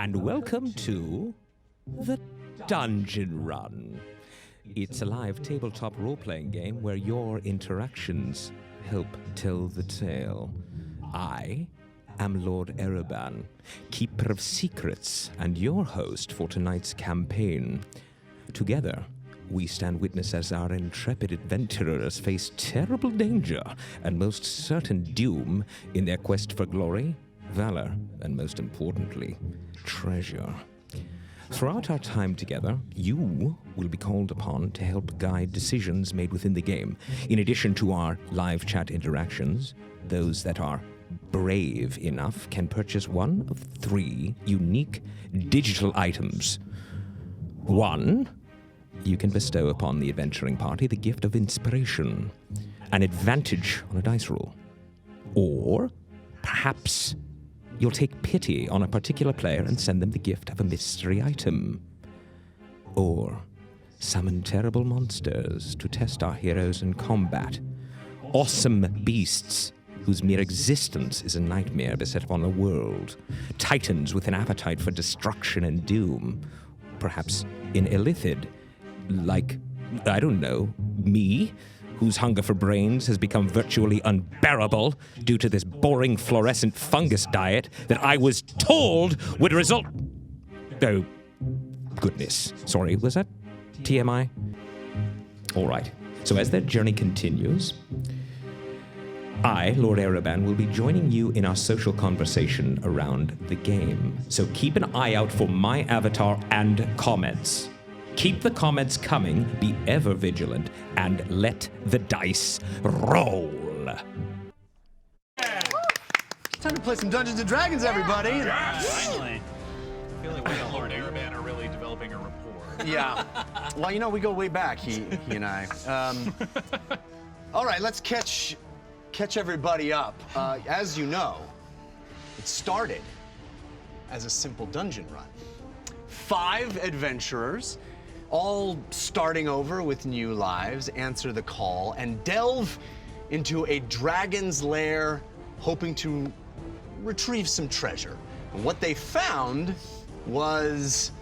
and welcome to the Dungeon Run. It's a live tabletop role-playing game where your interactions help tell the tale. I am Lord Ereban, Keeper of Secrets, and your host for tonight's campaign. Together, we stand witness as our intrepid adventurers face terrible danger and most certain doom in their quest for glory, valor, and most importantly, treasure. Throughout our time together, you will be called upon to help guide decisions made within the game. In addition to our live chat interactions, those that are brave enough can purchase one of 3 unique digital items. 1, you can bestow upon the adventuring party the gift of inspiration, an advantage on a dice roll. Or perhaps you'll take pity on a particular player and send them the gift of a mystery item. Or summon terrible monsters to test our heroes in combat. Awesome beasts whose mere existence is a nightmare beset upon a world. Titans with an appetite for destruction and doom. Perhaps in illithid, like, I don't know, me, whose hunger for brains has become virtually unbearable due to this boring fluorescent fungus diet that I was told would result... Oh, goodness. Sorry, was that TMI? All right. So as their journey continues, I, Lord Ereban, will be joining you in our social conversation around the game. So keep an eye out for my avatar and comments. Keep the comments coming, be ever vigilant, and let the dice roll. Time to play some Dungeons & Dragons, everybody. Yeah, finally. I feel like we and Lord Ereban are really developing a rapport. Yeah. Well, you know, we go way back, he and I. All right, let's catch everybody up. As you know, it started as a simple dungeon run. 5 adventurers, all starting over with new lives, answer the call and delve into a dragon's lair, hoping to retrieve some treasure. And what they found was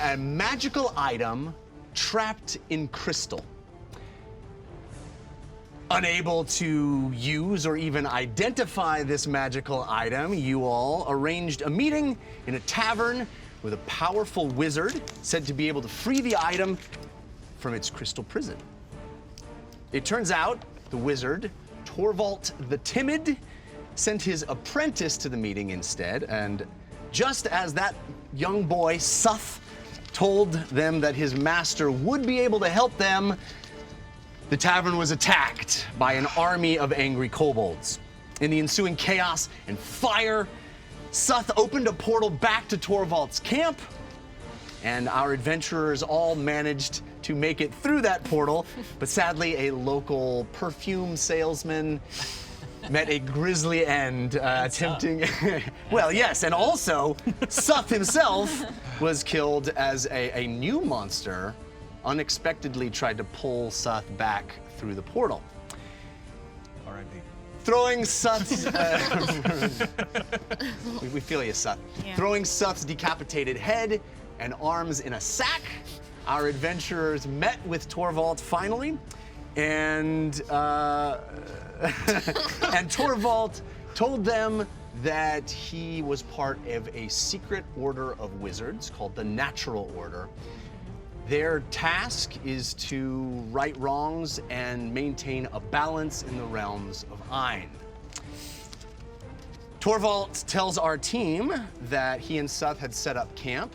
a magical item trapped in crystal. Unable to use or even identify this magical item, you all arranged a meeting in a tavern with a powerful wizard said to be able to free the item from its crystal prison. It turns out the wizard, Torvald the Timid, sent his apprentice to the meeting instead, and just as that young boy, Suth, told them that his master would be able to help them, the tavern was attacked by an army of angry kobolds. In the ensuing chaos and fire, Suth opened a portal back to Torvald's camp, and our adventurers all managed to make it through that portal, but sadly a local perfume salesman met a grisly end attempting... Well, yes, and also Suth himself was killed as a new monster unexpectedly tried to pull Suth back through the portal. R.I.P. Throwing Suth's... we feel you, Suth. Yeah. Throwing Suth's decapitated head and arms in a sack, our adventurers met with Torvald finally, and and Torvald told them that he was part of a secret order of wizards called the Natural Order. Their task is to right wrongs and maintain a balance in the realms of Ayn. Torvald tells our team that he and Suth had set up camp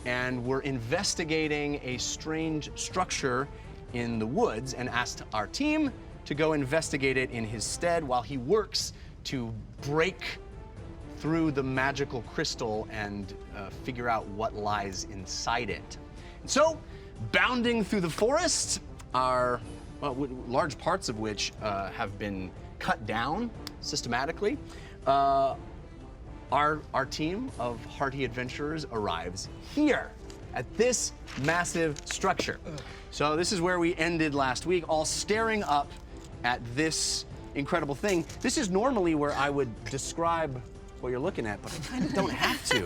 and were investigating a strange structure in the woods and asked our team to go investigate it in his stead while he works to break through the magical crystal and figure out what lies inside it. And so, bounding through the forest are, well, large parts of which have been cut down systematically. Our team of hearty adventurers arrives here at this massive structure. So this is where we ended last week, all staring up at this incredible thing. This is normally where I would describe what you're looking at, but I kind of don't have to,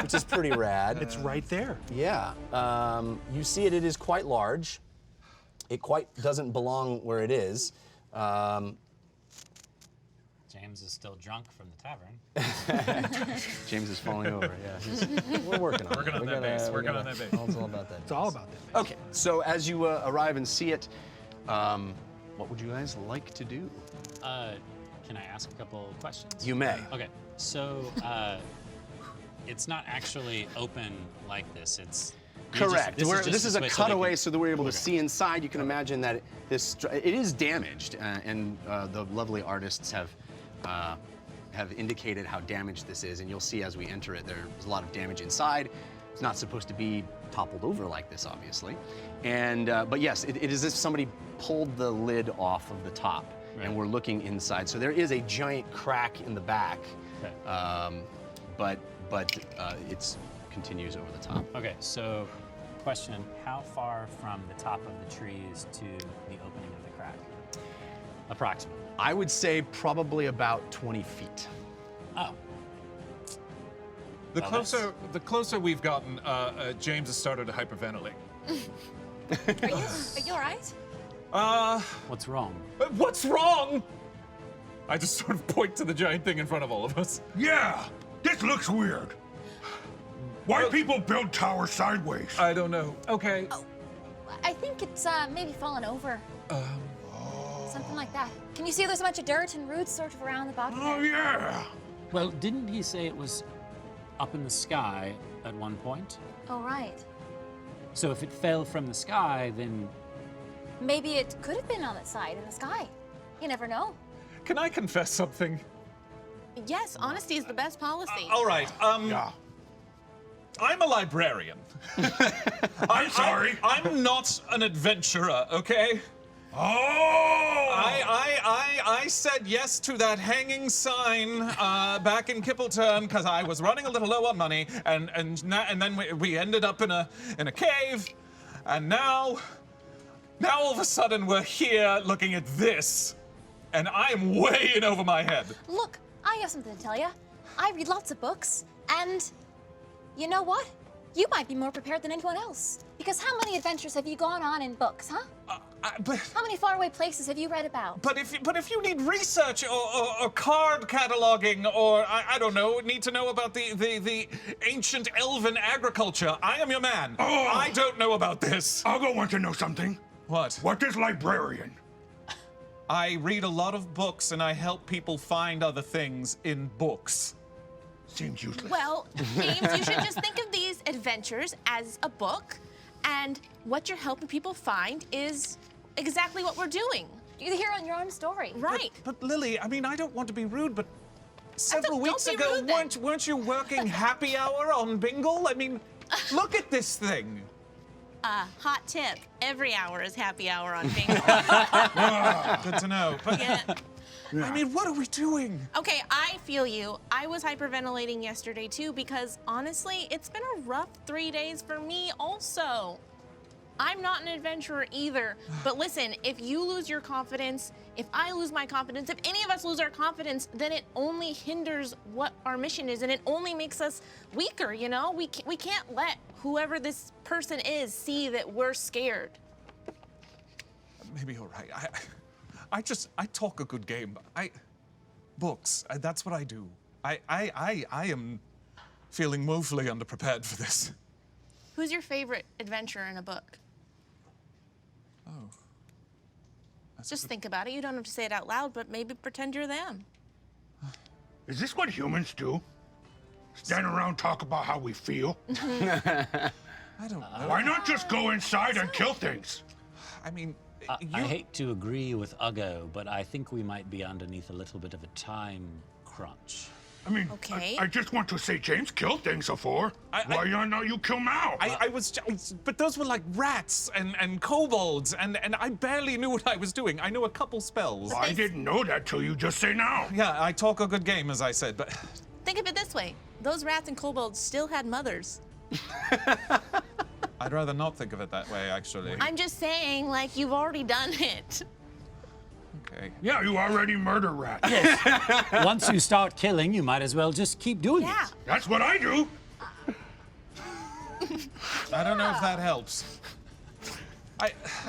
which is pretty rad. It's right there. Yeah. You see it is quite large. It quite doesn't belong where it is. James is still drunk from the tavern. James is falling over, yeah. We're working on it. Working on that base. Working on that base. It's all about that. It's all about that. Okay, so as you arrive and see it, what would you guys like to do? Can I ask a couple questions? You may. Okay, so it's not actually open like this. It's Correct. This is a cutaway so that we're able to Okay. see inside. You can imagine that it is damaged, and the lovely artists have indicated how damaged this is, and you'll see as we enter it, there's a lot of damage inside. It's not supposed to be toppled over like this, obviously. And but yes, it is as if somebody pulled the lid off of the top, and we're looking inside. So there is a giant crack in the back, but it continues over the top. Okay, so question, how far from the top of the trees to the opening of the crack? Approximately. I would say probably about 20 feet. Oh. The closer we've gotten, James has started to hyperventilate. Are you all right? What's wrong? What's wrong? I just sort of point to the giant thing in front of all of us. Yeah, this looks weird. Why people build towers sideways? I don't know. Okay. I think it's maybe fallen over. Something like that. Can you see there's a bunch of dirt and roots sort of around the bottom Oh, there? yeah. Well, didn't he say it was up in the sky at one point? Oh, right. So if it fell from the sky, then... Maybe it could have been on its side in the sky. You never know. Can I confess something? Yes, honesty is the best policy. All right. Yeah. I'm a librarian. I'm sorry. I'm not an adventurer, okay? Oh! I said yes to that hanging sign back in Kippleton because I was running a little low on money, and then we ended up in a cave, and now all of a sudden we're here looking at this, and I am way in over my head. Look, I have something to tell you. I read lots of books, and you know what? You might be more prepared than anyone else. Because how many adventures have you gone on in books, huh? How many faraway places have you read about? But if you need research or card cataloging or I don't know, need to know about the ancient elven agriculture, I am your man. Oh. I don't know about this. Uggo wants to know something. What? What is librarian? I read a lot of books and I help people find other things in books. Seems useless. Well, James, you should just think of these adventures as a book, and what you're helping people find is exactly what we're doing. You hear on your own story. Right. But Lily, I mean, I don't want to be rude, but several don't weeks be ago, rude, then. weren't you working happy hour on Bingle? I mean, look at this thing. Hot tip, every hour is happy hour on Bingo. Good to know. But Yeah. I mean, what are we doing? Okay, I feel you. I was hyperventilating yesterday too because honestly, it's been a rough 3 days for me also. I'm not an adventurer either. But listen, if you lose your confidence, if I lose my confidence, if any of us lose our confidence, then it only hinders what our mission is and it only makes us weaker, you know? We can't let whoever this person is see that we're scared. Maybe you're right. I talk a good game. Books, that's what I do. I am feeling woefully underprepared for this. Who's your favorite adventurer in a book? Oh. Just think about it. You don't have to say it out loud, but maybe pretend you're them. Is this what humans do? Stand around, talk about how we feel? I don't know. Why not just go inside and kill things? I mean, I hate to agree with Uggo, but I think we might be underneath a little bit of a time crunch. I mean, Okay. I just want to say James killed things before. Why not you kill now? but those were like rats and kobolds, and I barely knew what I was doing. I knew a couple spells. I didn't know that till you just say now. Yeah, I talk a good game, as I said, but Think of it this way. Those rats and kobolds still had mothers. I'd rather not think of it that way, actually. I'm just saying, like, you've already done it. Okay. Okay. Yeah, you already murder rat. Once you start killing, you might as well just keep doing Yeah. it. That's what I do. I don't know if that helps.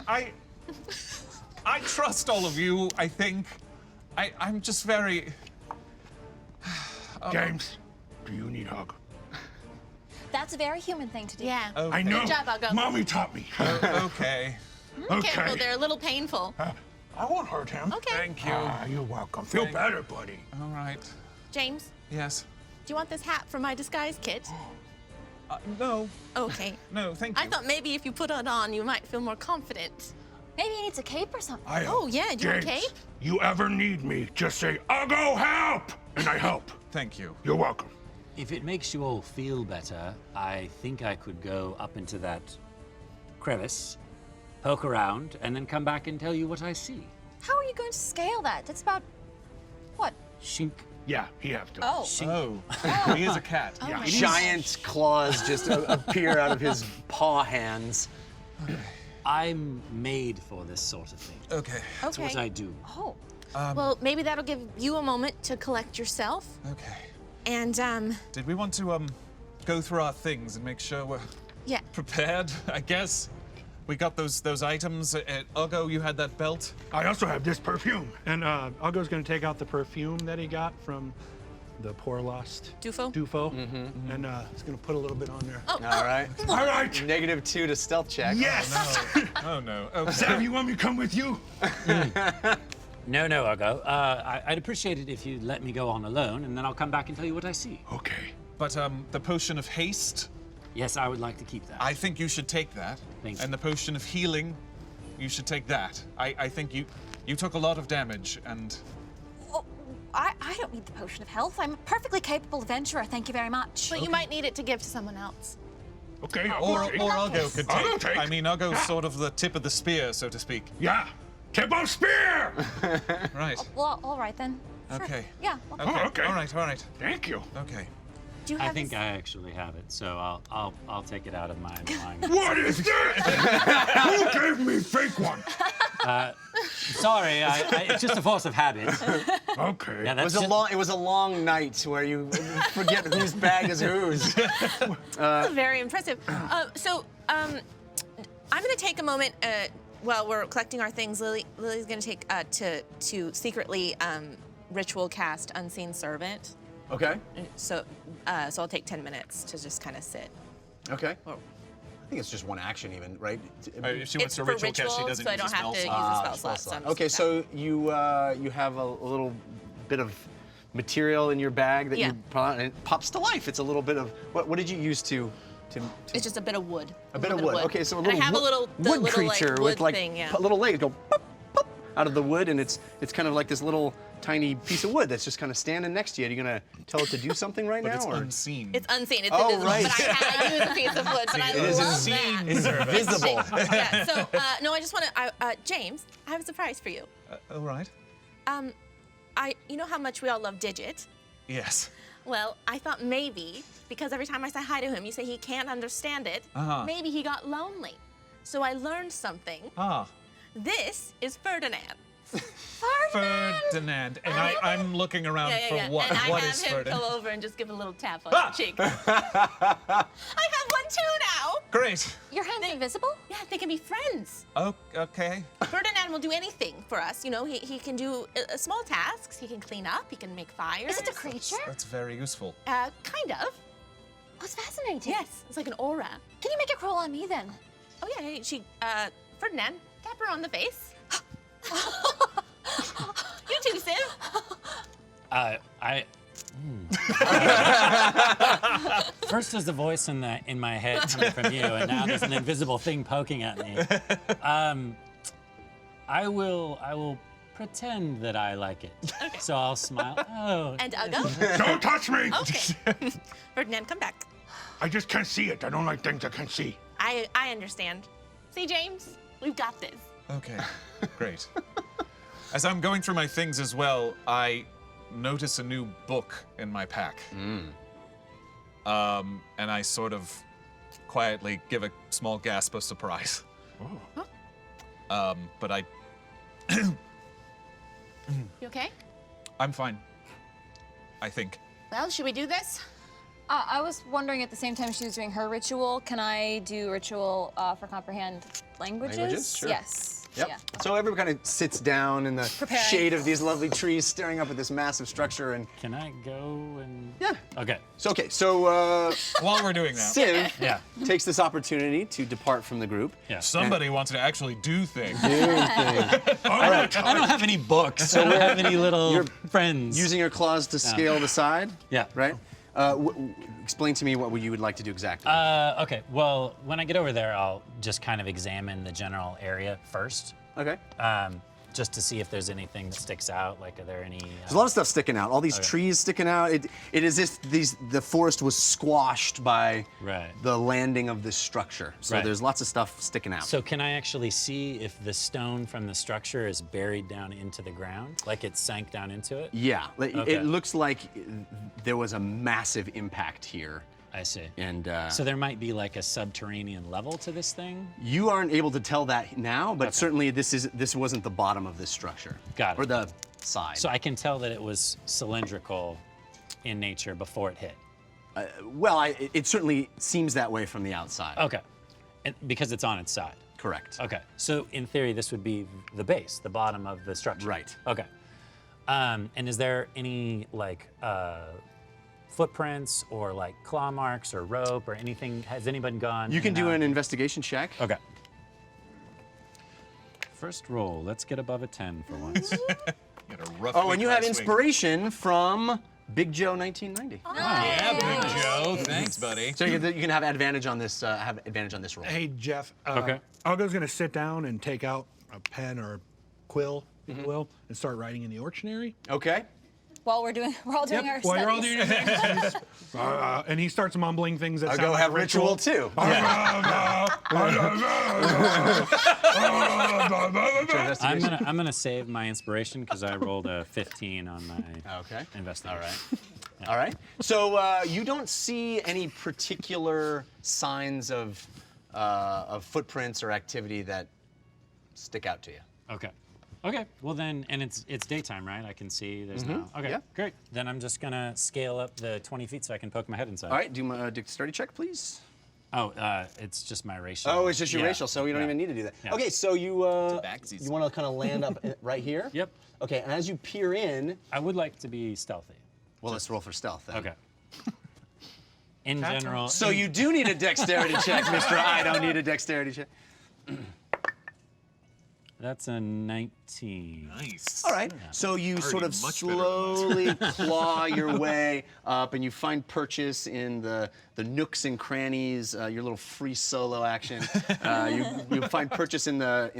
I trust all of you, I think. I'm just very... James, do you need a hug? That's a very human thing to do. Yeah. Okay. I know. Good job, Uggo. Mommy taught me. Okay. Careful, they're a little painful. I won't hurt him. Okay. Thank you. You're welcome. Feel better, buddy. All right. James, Yes. do you want this hat for my disguise kit? No. Okay. No, thank you. I thought maybe if you put it on, you might feel more confident. Maybe he needs a cape or something. Oh, yeah, do you want a James, cape? you ever need me, just say, Uggo, help! And I help. Thank you. You're welcome. If it makes you all feel better, I think I could go up into that crevice, poke around, and then come back and tell you what I see. How are you going to scale that? That's about, what? Shink. Yeah, he have to. Oh. Oh. He is a cat. Yeah. Giant claws just appear out of his paw hands. I'm made for this sort of thing. Okay. That's what I do. Oh. Well, maybe that'll give you a moment to collect yourself. Okay. And, Did we want to go through our things and make sure we're yeah. prepared? I guess we got those items. At Uggo, you had that belt. I also have this perfume. And Uggo's gonna take out the perfume that he got from the poor lost Dufo? Dufo, and he's gonna put a little bit on there. Oh, All right. All right. -2 to stealth check. Yes. Oh no. Okay. Sam, you want me to come with you? No, Uggo. I'd appreciate it if you let me go on alone, and then I'll come back and tell you what I see. Okay. But the potion of haste, Yes, I would like to keep that. I think you should take that. Thank And you. the potion of healing, you should take that. I think you took a lot of damage, and Oh, I don't need the potion of health. I'm a perfectly capable adventurer, thank you very much. But you might need it to give to someone else. Okay. or okay. Uggo could take. Uggo take. I mean, Uggo's sort of the tip of the spear, so to speak. Yeah. Tip of spear. Right. Well, all right then. Sure. Okay. Yeah. Okay. Oh, okay. All right. Thank you. Okay. Do you I have think this? I actually have it, so I'll take it out of my mind. What is this? Who gave me fake one? Sorry, it's just a force of habit. Okay. Yeah, It that's was just, it was a long night where you forget whose bag is whose. That's very impressive. I'm going to take a moment while we're collecting our things. Lily's going to take to secretly ritual cast Unseen Servant. Okay. So I'll take 10 minutes to just kind of sit. Okay. Oh. I think it's just one action, even, right? If she wants It's to for ritual cast, she rituals, doesn't so I use don't a have spell to use slot. a spell slot. So I'm just Okay, gonna- so you have a little bit of material in your bag that Yeah. you pull out, and it pops to life. It's a little bit of what did you use to It's just a bit of wood. a bit of wood. Okay, so a And little I have a little the wood little, creature like, with wood like thing, yeah. little legs go pop, pop, out of the wood, and it's kind of like this little tiny piece of wood that's just kind of standing next to you. Are you gonna tell it to do something right But now? it's or? unseen. It's unseen. It's Oh, invisible. right. But I use a piece of wood. But I It is love unseen. that. It's visible. Yeah. So no, I just want to. James, I have a surprise for you. All right. You know how much we all love Digit. Yes. Well, I thought maybe because every time I say hi to him, you say he can't understand it. Uh-huh. Maybe he got lonely. So I learned something. Ah. This is Ferdinand. Ferdinand. And I'm looking around Yeah. for what? And I What have is him Ferdinand? go over and just give a little tap on Ah! your cheek. I have one too now. Great. Your hands invisible? Yeah, they can be friends. Oh, okay. Ferdinand will do anything for us. You know, he can do small tasks. He can clean up. He can make fires. Is it a creature? That's very useful. Kind of. Oh, it's fascinating. Yes, it's like an aura. Can you make it crawl on me then? Oh yeah, Ferdinand, tap her on the face. You too, Sim. First there's a voice in my head coming from you, and now there's an invisible thing poking at me. I will pretend that I like it. Okay. So I'll smile. Oh. And Uggo. Don't touch me. Okay. Ferdinand, come back. I just can't see it. I don't like things I can't see. I understand. See, James, we've got this. Okay. Great. As I'm going through my things as well, I notice a new book in my pack. And I sort of quietly give a small gasp of surprise. But I You okay? I'm fine. I think. Well, should we do this? I was wondering at the same time she was doing her ritual, can I do ritual for comprehend languages? Languages? Sure. Yes. Yep. Yeah. So everyone kind of sits down in the Preparing. shade of these lovely trees, staring up at this massive structure, and Can I go and? yeah. Okay. So While we're doing that, Civ Yeah. takes this opportunity to depart from the group. Yeah. somebody wants to actually do things. All right. I don't have any books. I don't have any little You're friends. Using your claws to scale the side. Yeah. Right. Explain to me what you would like to do exactly. Okay. Well, when I get over there, I'll just kind of examine the general area first, Okay. just to see if there's anything that sticks out. Like, are there any? There's a lot of stuff sticking out. All these trees sticking out. It is as if the forest was squashed by Right. the landing of this structure. So Right. there's lots of stuff sticking out. So can I actually see if the stone from the structure is buried down into the ground, like it sank down into it? Yeah, Okay. it looks like there was a massive impact here. I see. And So there might be like a subterranean level to this thing? you aren't able to tell that now, but certainly this wasn't the bottom of this structure. Got it. Or the side. So I can tell that it was cylindrical in nature before it hit. Well, it certainly seems that way from the outside. Okay. Because it's on its side. Correct. Okay. So in theory, this would be the base, the bottom of the structure. Right. Okay. And is there any like footprints or like claw marks or rope or anything? Has anybody gone? You can and do out? an investigation check. Okay. First roll. Let's get above a 10 for once. Had a rough Oh, and week you have last week. inspiration from Big Joe 1990. Yeah, Big Joe. Thanks, buddy. So you can have advantage on this. Roll. Hey, Jeff. Okay. Uggo's gonna sit down and take out a pen or quill, if you will, and start writing in the Orctionary. Okay. While we're all doing our While you're all studies. doing your things. And he starts mumbling things that I'll sound go like have a ritual too. I'm gonna save my inspiration because I rolled a 15 on my Okay. investigation. All right. All right. So you don't see any particular signs of footprints or activity that stick out to you. Okay. Okay. Well then, and it's daytime, right? I can see. There's no. Okay. Yeah. Great. Then I'm just gonna scale up the 20 feet so I can poke my head inside. All right. Do my dexterity check, please. Oh, it's just my ratio. Oh, it's just your Yeah. racial, so you don't Yeah. even need to do that. Yeah. Okay, so you want backsies. to kind of land up right here. Yep. Okay, and as you peer in, I would like to be stealthy. well, let's roll for stealth then. Okay. In general. So you do need a dexterity check, Mr. I don't need a dexterity check. That's a 19. Nice. All right. So you sort of much better than slowly claw your way up, and you find purchase in the nooks and crannies. Your little free solo action. You find purchase in the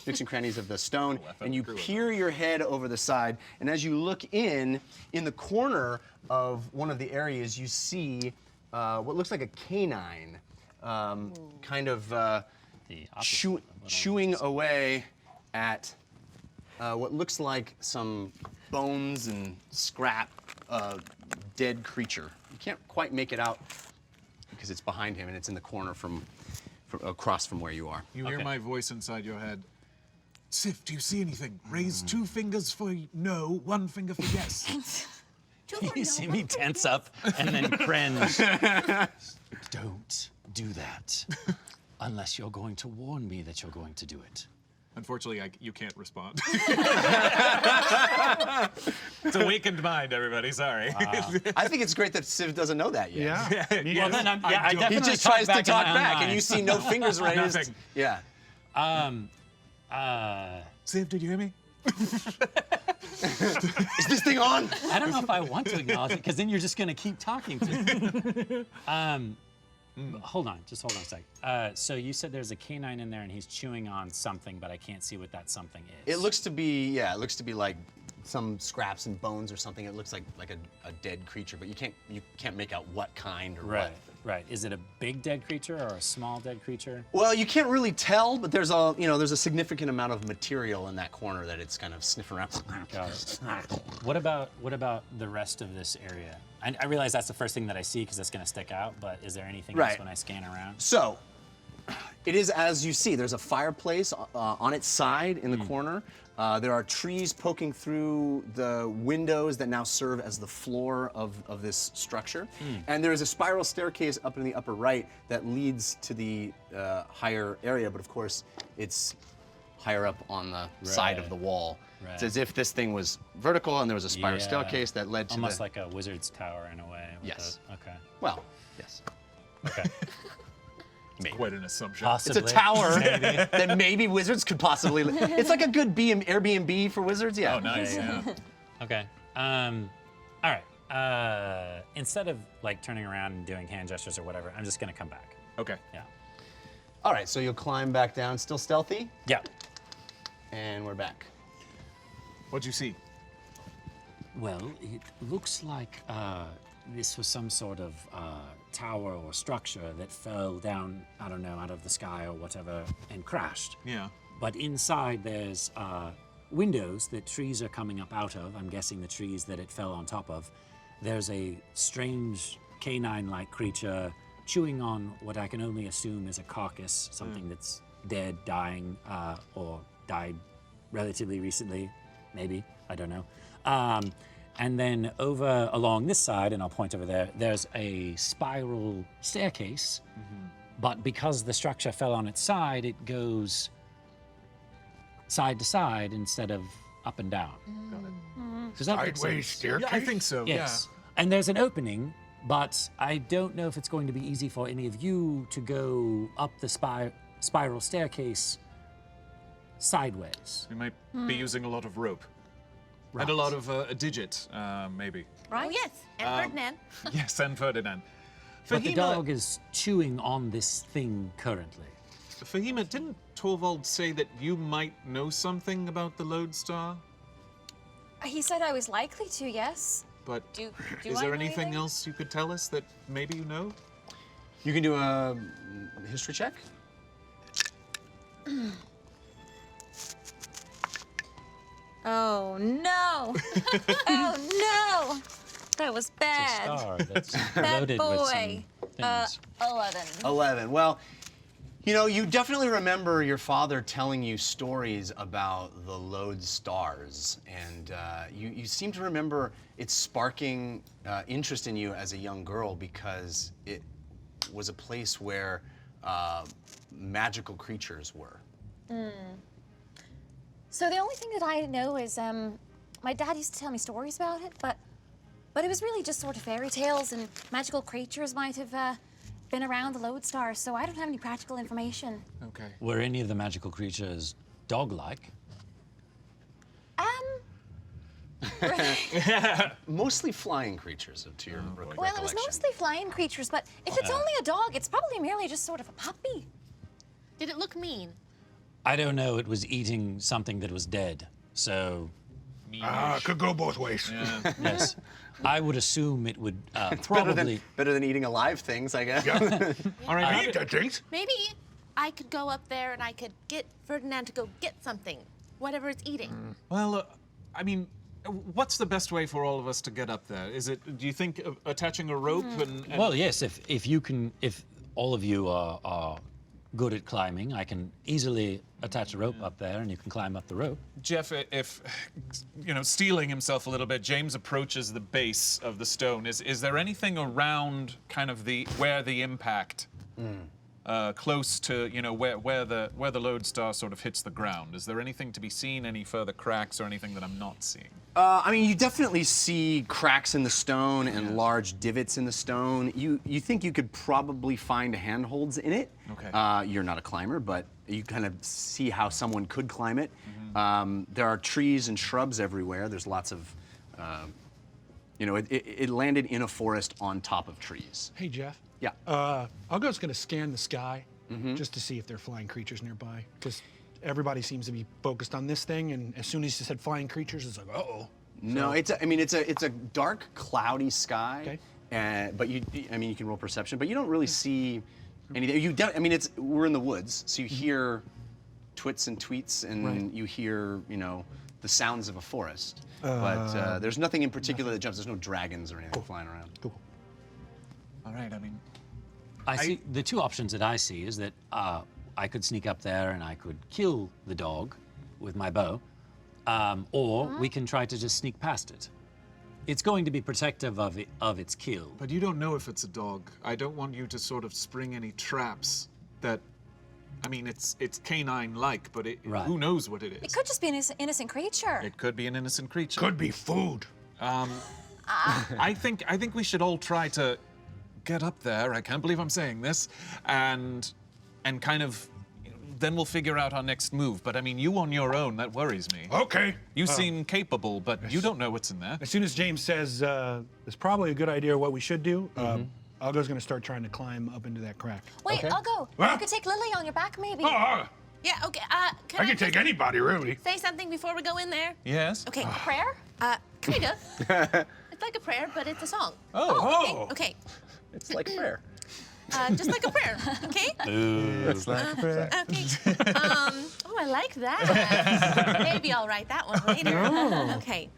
nooks and crannies of the stone, and you peer your head over the side. And as you look in the corner of one of the areas, you see what looks like a canine, kind of. The opposite of what I Chewing away at what looks like some bones and scrap dead creature. You can't quite make it out because it's behind him and it's in the corner from across from where you are. You hear Okay. my voice inside your head. Sif, do you see anything? Raise 2 fingers for no, 1 finger for yes. You see me tense up and then cringe. Don't do that. Unless you're going to warn me that you're going to do it. Unfortunately, you can't respond. It's a weakened mind, everybody. Sorry. I think it's great that Civ doesn't know that yet. Yeah. Me Well, too. then I He definitely just tries to in talk my own back, and mind. you see no fingers raised. Nothing. Yeah. Sif, did you hear me? Is this thing on? I don't know if I want to acknowledge it because then you're just going to keep talking to me. Hold on, just hold on a sec. So you said there's a canine in there and he's chewing on something, but I can't see what that something is. It looks to be like some scraps and bones or something. It looks like a dead creature, but you can't make out what kind or Right, what. right. Is it a big dead creature or a small dead creature? Well, you can't really tell, but there's a significant amount of material in that corner that it's kind of sniffing around. Got it. What about the rest of this area? I realize that's the first thing that I see because it's going to stick out, but is there anything else Right. when I scan around? So, It is as you see. There's a fireplace on its side in the corner. There are trees poking through the windows that now serve as the floor of this structure. And there is a spiral staircase up in the upper right that leads to the higher area, but of course it's higher up on the side of the wall. Right. It's as if this thing was vertical and there was a spiral staircase that led to almost like a wizard's tower in a way. Yes. Okay. Well, yes. Okay. Quite an assumption. Possibly. It's a tower that maybe wizards could possibly It's like a good Airbnb for wizards, yeah. Oh, nice. Yeah. Okay. All right. Instead of like turning around and doing hand gestures or whatever, I'm just gonna come back. Okay. Yeah. All right, so you'll climb back down, still stealthy, Yeah. and we're back. What'd you see? Well, it looks like this was some sort of tower or structure that fell down, I don't know, out of the sky or whatever, and crashed. Yeah. But inside there's windows that trees are coming up out of. I'm guessing the trees that it fell on top of. There's a strange canine-like creature chewing on what I can only assume is a carcass, something that's dead, dying, or died relatively recently, maybe, I don't know. And then over along this side, and I'll point over there, there's a spiral staircase, but because the structure fell on its side, it goes side to side instead of up and down. Does that make Sideways sense? staircase? Yeah, I think so. Yes. And there's an opening, but I don't know if it's going to be easy for any of you to go up the spiral staircase sideways. We might be using a lot of rope. And a lot of a digit, maybe. Oh, yes. And Ferdinand. Yes, and Ferdinand. But the dog is chewing on this thing currently. Fahima, didn't Torvald say that you might know something about the Lodestar? He said I was likely to, yes. But Do is I there know anything anything? else you could tell us that maybe you know? You can do a history check. Oh no! Oh no! That was bad. Star that's Bad loaded with some boy. things. 11. 11. Well, you know, you definitely remember your father telling you stories about the Lodestars, and you seem to remember it sparking interest in you as a young girl because it was a place where magical creatures were. So the only thing that I know is my dad used to tell me stories about it, but it was really just sort of fairy tales and magical creatures might have been around the Lodestar, so I don't have any practical information. Okay. Were any of the magical creatures dog-like? Mostly flying creatures, to your recollection. Well, it was mostly flying creatures, but if it's only a dog, it's probably merely just sort of a puppy. Did it look mean? I don't know. It was eating something that was dead. So, Could go both ways. yes. I would assume it would Better probably... than eating alive things, I guess. All right. I eat that things. Maybe I could go up there and I could get Ferdinand to go get something, whatever it's eating. Well, I mean, what's the best way for all of us to get up there? Is it? Do you think attaching a rope and Well, yes, if you can, if all of you are good at climbing, I can easily attach a rope up there and you can climb up the rope. Jeff, if stealing himself a little bit, James approaches the base of the stone. Is there anything around kind of where the impact, close to where the Lodestar sort of hits the ground? Is there anything to be seen? Any further cracks or anything that I'm not seeing? I mean, you definitely see cracks in the stone and large divots in the stone. You think you could probably find handholds in it. Okay. You're not a climber, but you kind of see how someone could climb it. There are trees and shrubs everywhere. There's lots of, it landed in a forest on top of trees. Hey, Jeff. Yeah. Uggo's going to scan the sky just to see if there are flying creatures nearby. Because everybody seems to be focused on this thing, and as soon as you said flying creatures, it's like, uh-oh. No, it's a dark, cloudy sky. Okay. But you can roll perception, but you don't really see anything. We're in the woods, so you hear twits and tweets, and you hear the sounds of a forest. But there's nothing in particular that jumps. There's no dragons or anything flying around. Cool. All right. I mean, I see the two options that I see is that I could sneak up there and I could kill the dog with my bow, or we can try to just sneak past it. It's going to be protective of its kill. But you don't know if it's a dog. I don't want you to sort of spring any traps that, I mean, it's canine-like, but who knows what it is? It could just be an innocent creature. It could be an innocent creature. Could be food. I think we should all try to get up there. I can't believe I'm saying this, and kind of. Then we'll figure out our next move. But I mean, you on your own, that worries me. Okay. You seem capable, but you don't know what's in there. As soon as James says it's probably a good idea what we should do, Uggo's going to start trying to climb up into that crack. Wait, Uggo, you could take Lily on your back, maybe. Yeah, okay. I can take anybody, really. say something before we go in there? Yes? Okay. Prayer? Kind of. It's like a prayer, but it's a song. Oh. Okay. It's like prayer. Just like a prayer, okay? It's like prayer. Okay. Oh, I like that. Maybe I'll write that one later. Okay.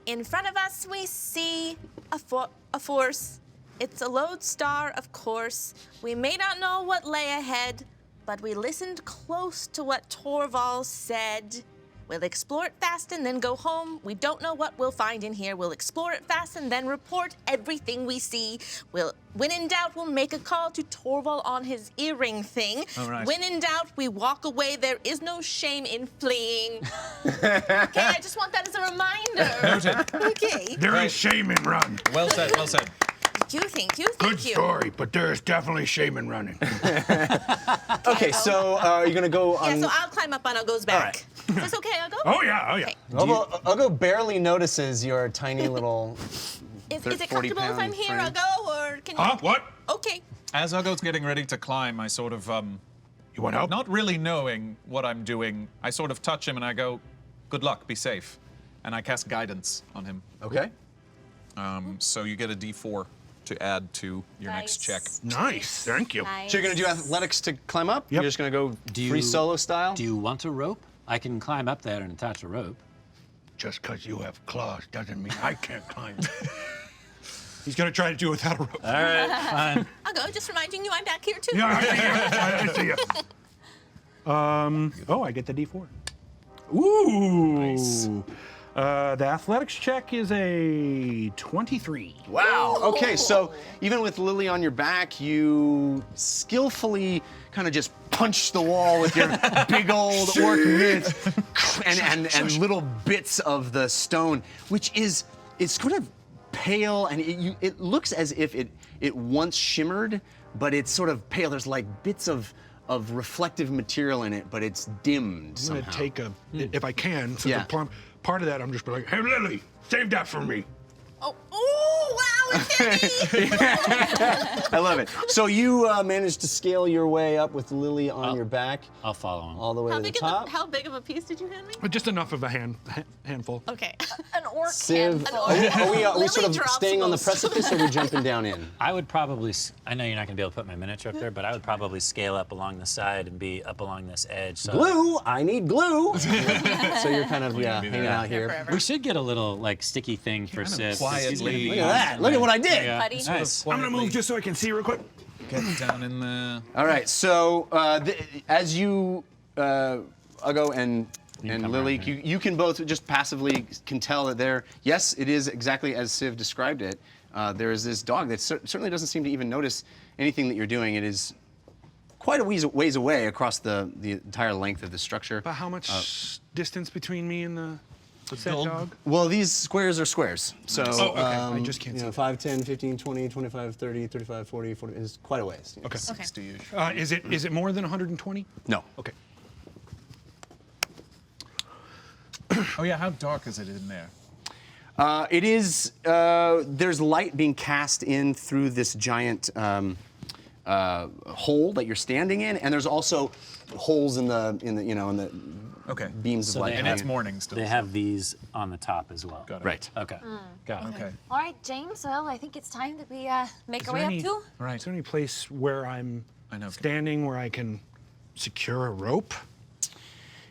In front of us, we see a force. It's a Lodestar, of course. We may not know what lay ahead, but we listened close to what Torval said. We'll explore it fast and then go home. We don't know what we'll find in here. We'll explore it fast and then report everything we see. When in doubt, we'll make a call to Torval on his earring thing. All right. When in doubt, we walk away. There is no shame in fleeing. Okay, I just want that as a reminder. Noted. Okay. There is shame in run. Well said, well said. Thank you. Good story, but there is definitely shame in running. Okay, so you're gonna go on. Yeah, so I'll climb up on Uggo's back. Is this okay, Uggo? Oh yeah. Okay. Uggo barely notices your tiny little. Is it 40 comfortable if I'm pound here, frame. Uggo, or can you? Huh? What? Okay. As Uggo's getting ready to climb, I sort of, You want help? not really knowing what I'm doing, I sort of touch him and I go, good luck, be safe. And I cast guidance on him. Okay. So you get a D4 to add to your next check. Nice. Thank you. Nice. So you're gonna do athletics to climb up? Yep. You're just gonna go Do free you- solo style? Do you want a rope? I can climb up there and attach a rope. Just because you have claws doesn't mean I can't climb. He's going to try to do it without a rope. All right, fine. Uggo, just reminding you I'm back here too. Yeah, I see you. Oh, I get the D4. Ooh. Nice. The athletics check is a 23. Wow. Okay, so even with Lily on your back, you skillfully kind of just punch the wall with your big old orc mitt and little bits of the stone, which is it's sort of pale and it looks as if it once shimmered, but it's sort of pale. There's like bits of reflective material in it, but it's dimmed I'm somehow. going to take if I can, so Yeah. part of that I'm just like, Hey, Lily, save that for me. Oh, ooh, wow, it's heavy. I love it. So you managed to scale your way up with Lily on your back I'll follow him. all the way to the top. How big of a piece did you hand me? just enough of a handful. Okay. An orc Civ, can. are we sort Lily of drops staying on the most. precipice or are we jumping down in? I would probably, I know you're not going to be able to put my miniature up there, but I would probably scale up along the side and be up along this edge. So Glue, I need glue. So you're kind of, hanging out here. Forever. we should get a little like sticky thing for Civ. 'cause he's gonna quietly- be Look at that, look at what I did. Yeah. Buddy. Nice. I'm gonna move just so I can see real quick. Get down in there. All right, so as you, Uggo and come Lily, around here. you can both just passively can tell that there, yes, it is exactly as Civ described it. There is this dog that certainly doesn't seem to even notice anything that you're doing. It is quite a ways away across the entire length of the structure. About how much distance between me and the said dog? Well, these squares are squares. So, okay. I just can't see. 5, 10, 15, 20, 25, 30, 35, 40, 40, is quite a ways. Okay. Okay. Is it more than 120? No. Okay. Oh yeah, how dark is it in there? It is, there's light being cast in through this giant hole that you're standing in, and there's also holes in the Okay. beams of So light. they And coming it's in. morning still. They have these on the top as well. Got it. Right. Okay. Got it. Okay. All right, James. Well, I think it's time that we make Is our there way any- up too. Right. Is there any place where I'm I know. standing where I can secure a rope?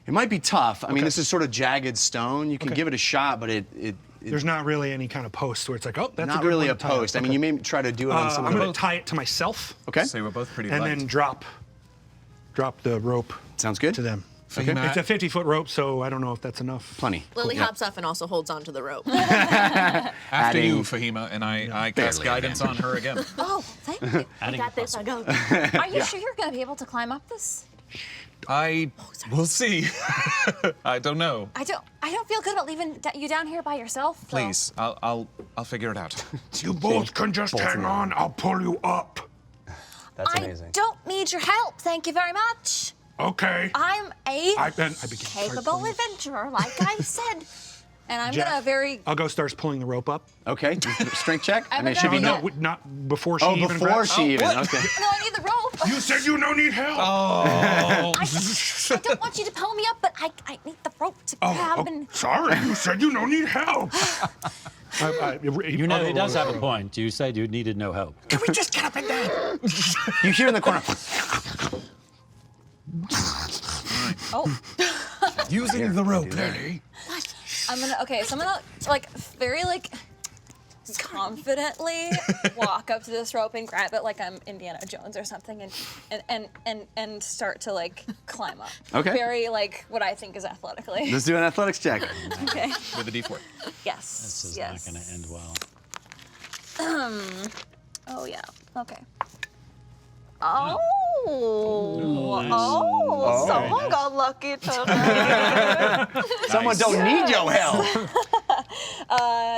It might be tough. I mean, this is sort of jagged stone. You can Okay. give it a shot, but There's not really any kind of post where it's like, oh, that's not a good really one a to tie up. post. I mean, Okay. you may try to do it on some I'm of going the. to tie it to myself Okay. So we're both pretty and light. then drop drop the rope Sounds good. to them. Fahima, It's a 50-foot rope, so I don't know if that's enough. Plenty. Lily Cool. hops off and also holds onto the rope. after you, Adding- Fahima, and I cast guidance on her again. Oh, thank you. I got this. I go. Are you sure you're gonna be able to climb up this? We'll see. I don't know. I don't feel good about leaving you down here by yourself. so- Please, I'll figure it out. You both can just hang on. I'll pull you up. That's I amazing. don't need your help, thank you very much. Okay. I'm a I begin. capable adventurer, like I said. And I'm Jeff, gonna very. Uggo starts pulling the rope up. Okay. Strength check. I I'm mean, it should gonna be go- no. No, not before she Oh, even before grabs. she even. what? Okay. No, I need the rope. You said you don't need help. Oh, I don't want you to pull me up, but I need the rope to grab and. Sorry, you said you don't need help. You know, he does have a point. You said you needed no help. Can we just get up and down? You hear in the corner. Oh, using the rope. Lily, I'm gonna. Okay, so I'm gonna very confidently walk up to this rope and grab it like I'm Indiana Jones or something, and start to climb up. Okay. Very what I think is athletically. Let's do an athletics check. Okay. With a D4. Yes. This is yes. not going to end well. Oh yeah. Okay. Nice. Someone got lucky tonight. Someone don't need your help.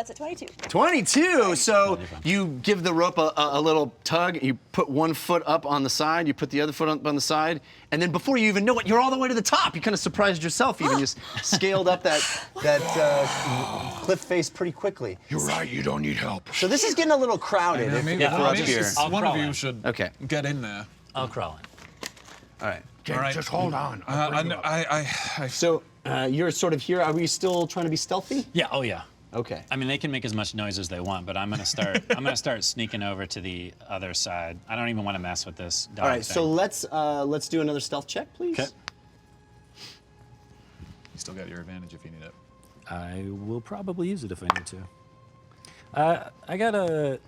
It's a 22. 22. So you give the rope a little tug. You put one foot up on the side. You put the other foot up on the side. And then before you even know it, you're all the way to the top. You kind of surprised yourself even. You scaled up that cliff face pretty quickly. you're right. You don't need help. So this is getting a little crowded Maybe, if we're up maybe here. I'll one of crawl you in. should Okay. get in there. I'll crawl in. All right. James, right. just hold on. I'll bring you up. So you're sort of here. Are we still trying to be stealthy? Yeah, oh yeah. Okay. I mean, they can make as much noise as they want, but I'm gonna start sneaking over to the other side. I don't even want to mess with this dog All right. thing. So let's do another stealth check, please. Okay. You still got your advantage if you need it. I will probably use it if I need to. I got a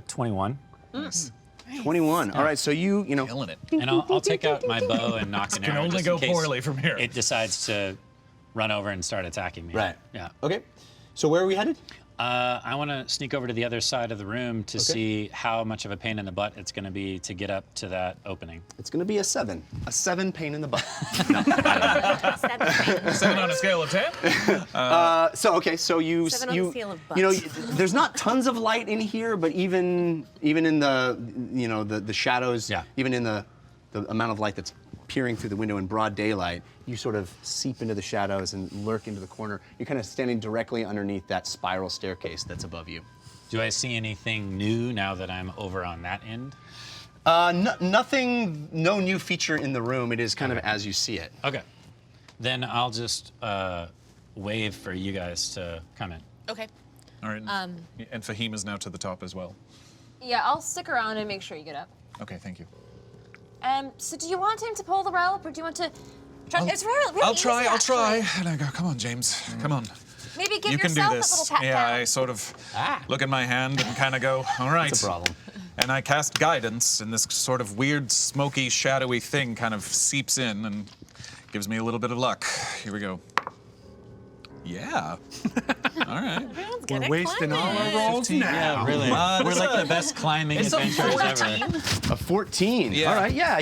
21, 21. All right. So you know. Killing it. and I'll take out my bow and knock an Can arrow only just go in case poorly from here. It decides to run over and start attacking me. Right. Yeah. Okay. So where are we headed? I want to sneak over to the other side of the room to see how much of a pain in the butt it's going to be to get up to that opening. It's going to be a 7. A 7 pain in the butt. 7 on a scale of 10? So you 7 on the scale of you know, butts. there's not tons of light in here, but even in the the shadows, Yeah. even in the amount of light that's peering through the window in broad daylight, you sort of seep into the shadows and lurk into the corner. You're kind of standing directly underneath that spiral staircase that's above you. Do I see anything new now that I'm over on that end? Nothing, no new feature in the room. It is kind of as you see it. Okay. Then I'll just wave for you guys to come in. Okay. All right. And Fahima's now to the top as well. Yeah, I'll stick around and make sure you get up. Okay, thank you. So do you want him to pull the rope, or do you want to try? It's really I'll easy, try. actually. And I go, come on, James. Come on. Maybe give You can do yourself this. a little pat Yeah, down. I sort of look at my hand and kind of go, all right. That's a problem. And I cast guidance, and this sort of weird, smoky, shadowy thing kind of seeps in and gives me a little bit of luck. Here we go. Yeah. All right. Everyone's good We're at wasting all climbing. our rolls now. Really? Come on, We're like it's the best climbing it's a adventurers ever. A 14. Yeah. All right. Yeah.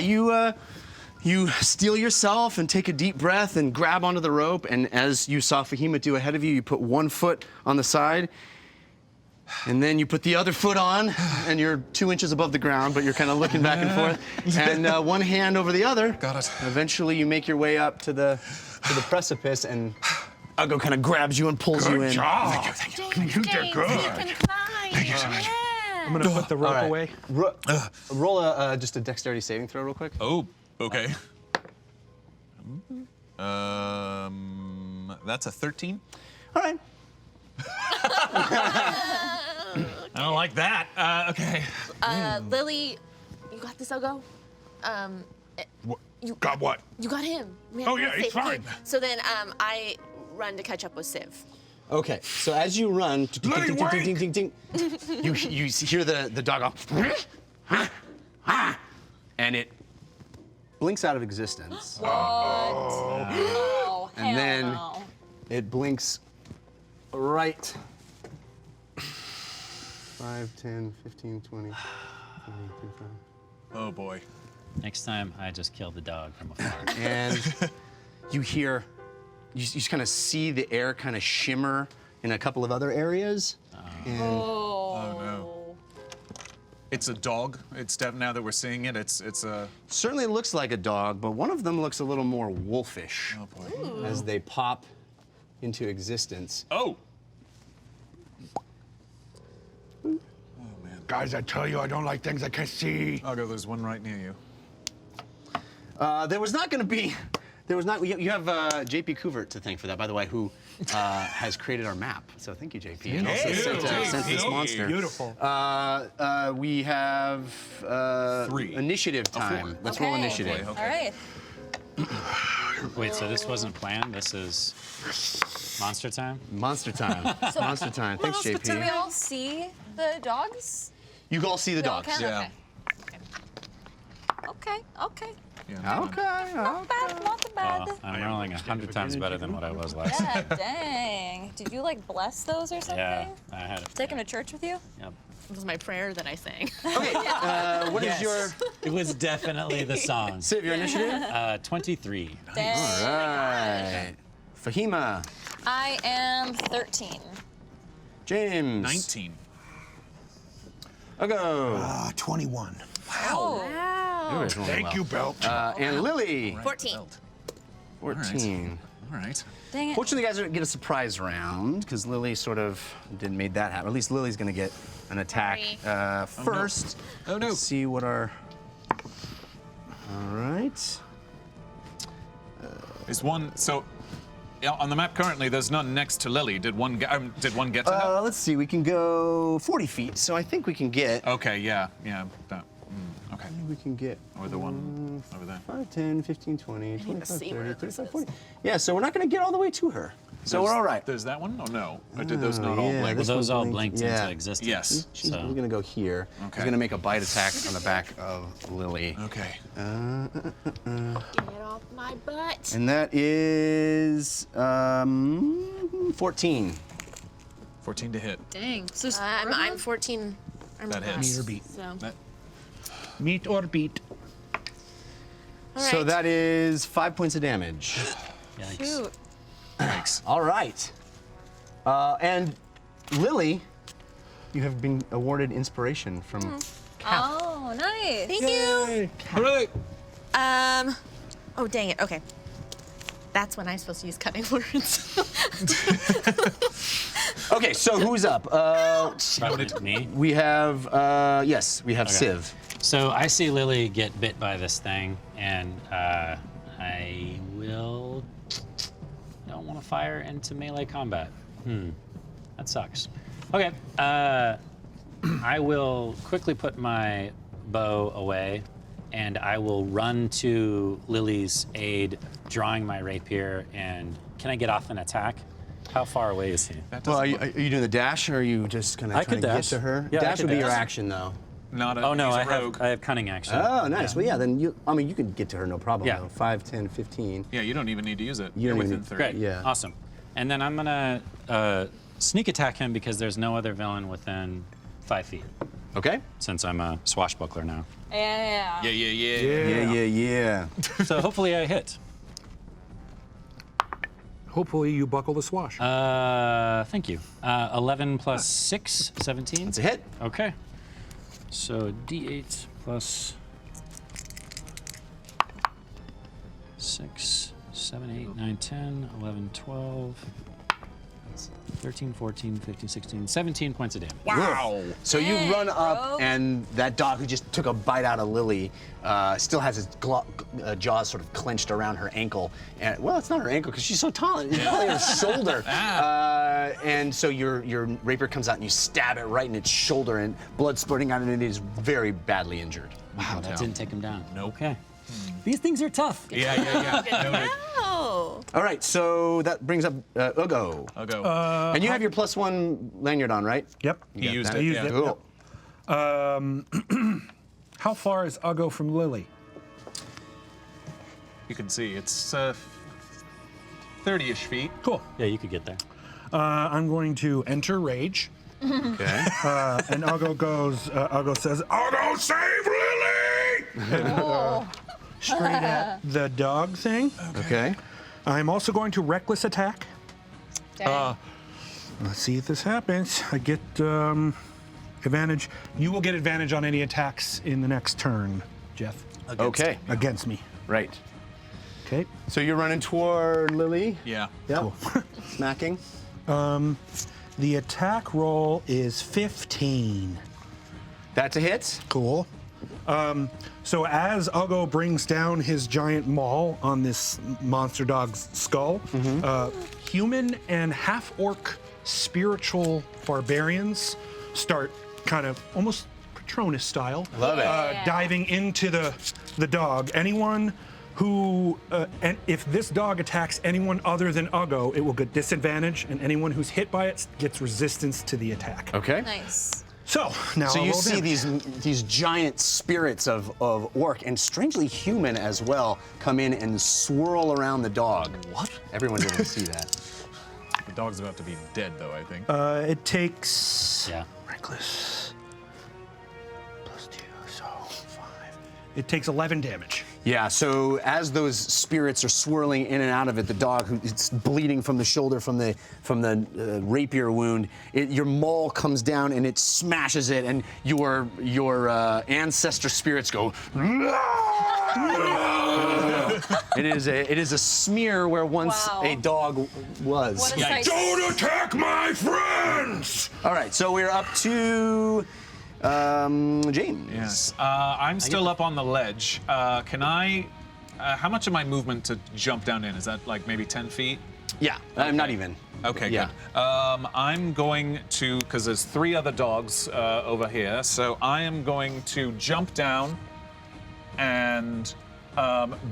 You steel yourself and take a deep breath and grab onto the rope. And as you saw Fahima do ahead of you, you put one foot on the side. And then you put the other foot on, and you're 2 inches above the ground, but you're kind of looking back and forth. And one hand over the other. Got it. Eventually, you make your way up to the precipice, and Uggo kind of grabs you and pulls you Good in. job. James, You did James, good. he can climb. Yeah. I'm gonna put the rope All right. away. Roll just a dexterity saving throw real quick. Oh, okay. That's a 13. All right. I don't like that. Okay. Lily, you got this, Uggo? Got what? You got him. We Oh, have yeah, he's Civ. Okay, fine. So then I run to catch up with Civ. Okay, so as you run, Lily, wait! you hear the dog go, and it blinks out of existence. What? Oh, And hell then no. it blinks right. 5, 10, 15, 20, 25. Oh boy. Next time, I just kill the dog from afar. And you hear, you just kind of see the air kind of shimmer in a couple of other areas. And Oh no. It's a dog. It's now that we're seeing it, it's a. certainly looks like a dog, but one of them looks a little more wolfish Oh boy. as they pop into existence. Oh. Guys, I tell you, I don't like things I can't see. Uggo, there's one right near you. There was not going to be. There was not. You have JP Couvert to thank for that, by the way, who has created our map. So thank you, JP. And also sent this monster. Beautiful. We have 3. initiative time. Let's roll Okay. initiative. All right. Wait, so this wasn't planned? This is monster time? Monster time. Monster time. Thanks, Can we JP. all see the dogs? You can all see the We all dogs. can? Yeah. Okay. Okay. Yeah. Okay. Not bad. Not bad. Well, I'm rolling 100 times better than what I was last time. Yeah, dang. Did you like bless those or something? Yeah, I had it. Take them to church with you? Yep. It was my prayer that I sang. Okay. What is your It was definitely the song. Civ, your initiative? 23. Dang. All right. Fahima. I am 13. James. 19. Uggo. 21. Oh. Wow. Thank you, Belt. And Lily. 14. 14. All right. Dang it. Fortunately, you guys don't get a surprise round because Lily sort of didn't make that happen. At least Lily's going to get an attack first. Oh, no. Let's see what our. All right. Is one so? Yeah, on the map currently, there's none next to Lily. Did one get to her? Let's see. We can go 40 feet, so I think we can get. Okay. Yeah. Yeah. That. Okay. We can get. Or the one over there. 5, 10, 15, 20, to 25, see 30, where this 35, is. 40. Yeah, so we're not going to get all the way to her. So we're all right. There's that one? Or no? Or did those not all yeah, blink? this Well, those one all blinked, blinked yeah. into existence. Yes. She's So going to go here. She's Okay. going to make a bite attack on the back of Lily. Okay. Get off my butt. And that is 14. 14 to hit. Dang. So I'm 14. That hits. Meet or beat. So. That, Meet or beat. All So right. that is 5 points of damage. Yikes. Shoot. thanks. All right. And Lily, you have been awarded inspiration from. Oh, nice. Thank you. Hooray! Oh, dang it. Okay. That's when I'm supposed to use cutting words. Okay, so who's up? Probably me. We have, yes, we have Okay. Civ. So I see Lily get bit by this thing, and I will. Don't want to fire into melee combat. That sucks. Okay. I will quickly put my bow away, and I will run to Lily's aid, drawing my rapier. And can I get off an attack? How far away is he? That Well, doesn't are you doing the dash, or are you just gonna I try could to get dash. to her? Yeah, I dash could would be your dash. action, though. not a. Oh no, he's a I rogue. have cunning action. Oh, nice. Well, yeah, then you can get to her, no problem. Yeah. Though. 5, 10, 15. Yeah, you don't even need to use it. You You're don't even within need- 30. Great. Yeah. Awesome. And then I'm gonna sneak attack him because there's no other villain within 5 feet. Okay. Since I'm a swashbuckler now. Yeah. Yeah. So hopefully I hit. Hopefully you buckle the swash. Thank you. 11 plus 6, 17. It's a hit. Okay. So D8 plus 6, 7, 8, 9, 10, 11, 12, 13, 14, 15, 16, 17 points of damage. Wow. So you run up, rogue. and that dog who just took a bite out of Lily still has his jaws sort of clenched around her ankle. And well, it's not her ankle because she's so tall. It's probably her shoulder. And so your rapier comes out and you stab it right in its shoulder, and blood spurting out, and it is very badly injured. Wow, that didn't take him down. Nope. Okay. These things are tough. Yeah. Noted. Oh. All right, so that brings up Uggo. I'll go. And you have your +1 lanyard on, right? Yep. he used that. it. used Yeah. it. Cool. How far is Uggo from Lily? you can see. It's 30-ish feet. Cool. Yeah, you could get there. I'm going to enter rage. Okay. And Uggo says, Uggo, save Lily! Straight at the dog thing. Okay. I'm also going to reckless attack. Dang. Let's see if this happens. I get advantage. You will get advantage on any attacks in the next turn, Jeff. Okay. Against me. Right. Okay. So you're running toward Lily? Yeah. Yep. Smacking? The attack roll is 15. That's a hit. Cool. So as Uggo brings down his giant maul on this monster dog's skull, human and half-orc spiritual barbarians start kind of almost Patronus style. Love it. Diving into the dog. Anyone who, and if this dog attacks anyone other than Uggo, it will get disadvantage, and anyone who's hit by it gets resistance to the attack. Okay. Nice. So now So I'll you roll see damage. these giant spirits of orc and strangely human as well come in and swirl around the dog. What? Everyone's able to see that. The dog's about to be dead, though, I think. It takes Yeah. reckless plus 2, so 5. It takes 11 damage. Yeah, so as those spirits are swirling in and out of it, the dog, it's bleeding from the shoulder from the rapier wound. Your maul comes down and it smashes it, and your ancestor spirits go. It is a smear where once Wow. a dog was. What a sight. Don't attack my friends! All right, so we're up to James. Yes. I'm still up on the ledge. Can I? How much of my movement to jump down in? Is that like maybe 10 feet? Yeah, I'm not even. Okay, Yeah. good. I'm going to, because there's 3 other dogs over here, so I am going to jump down and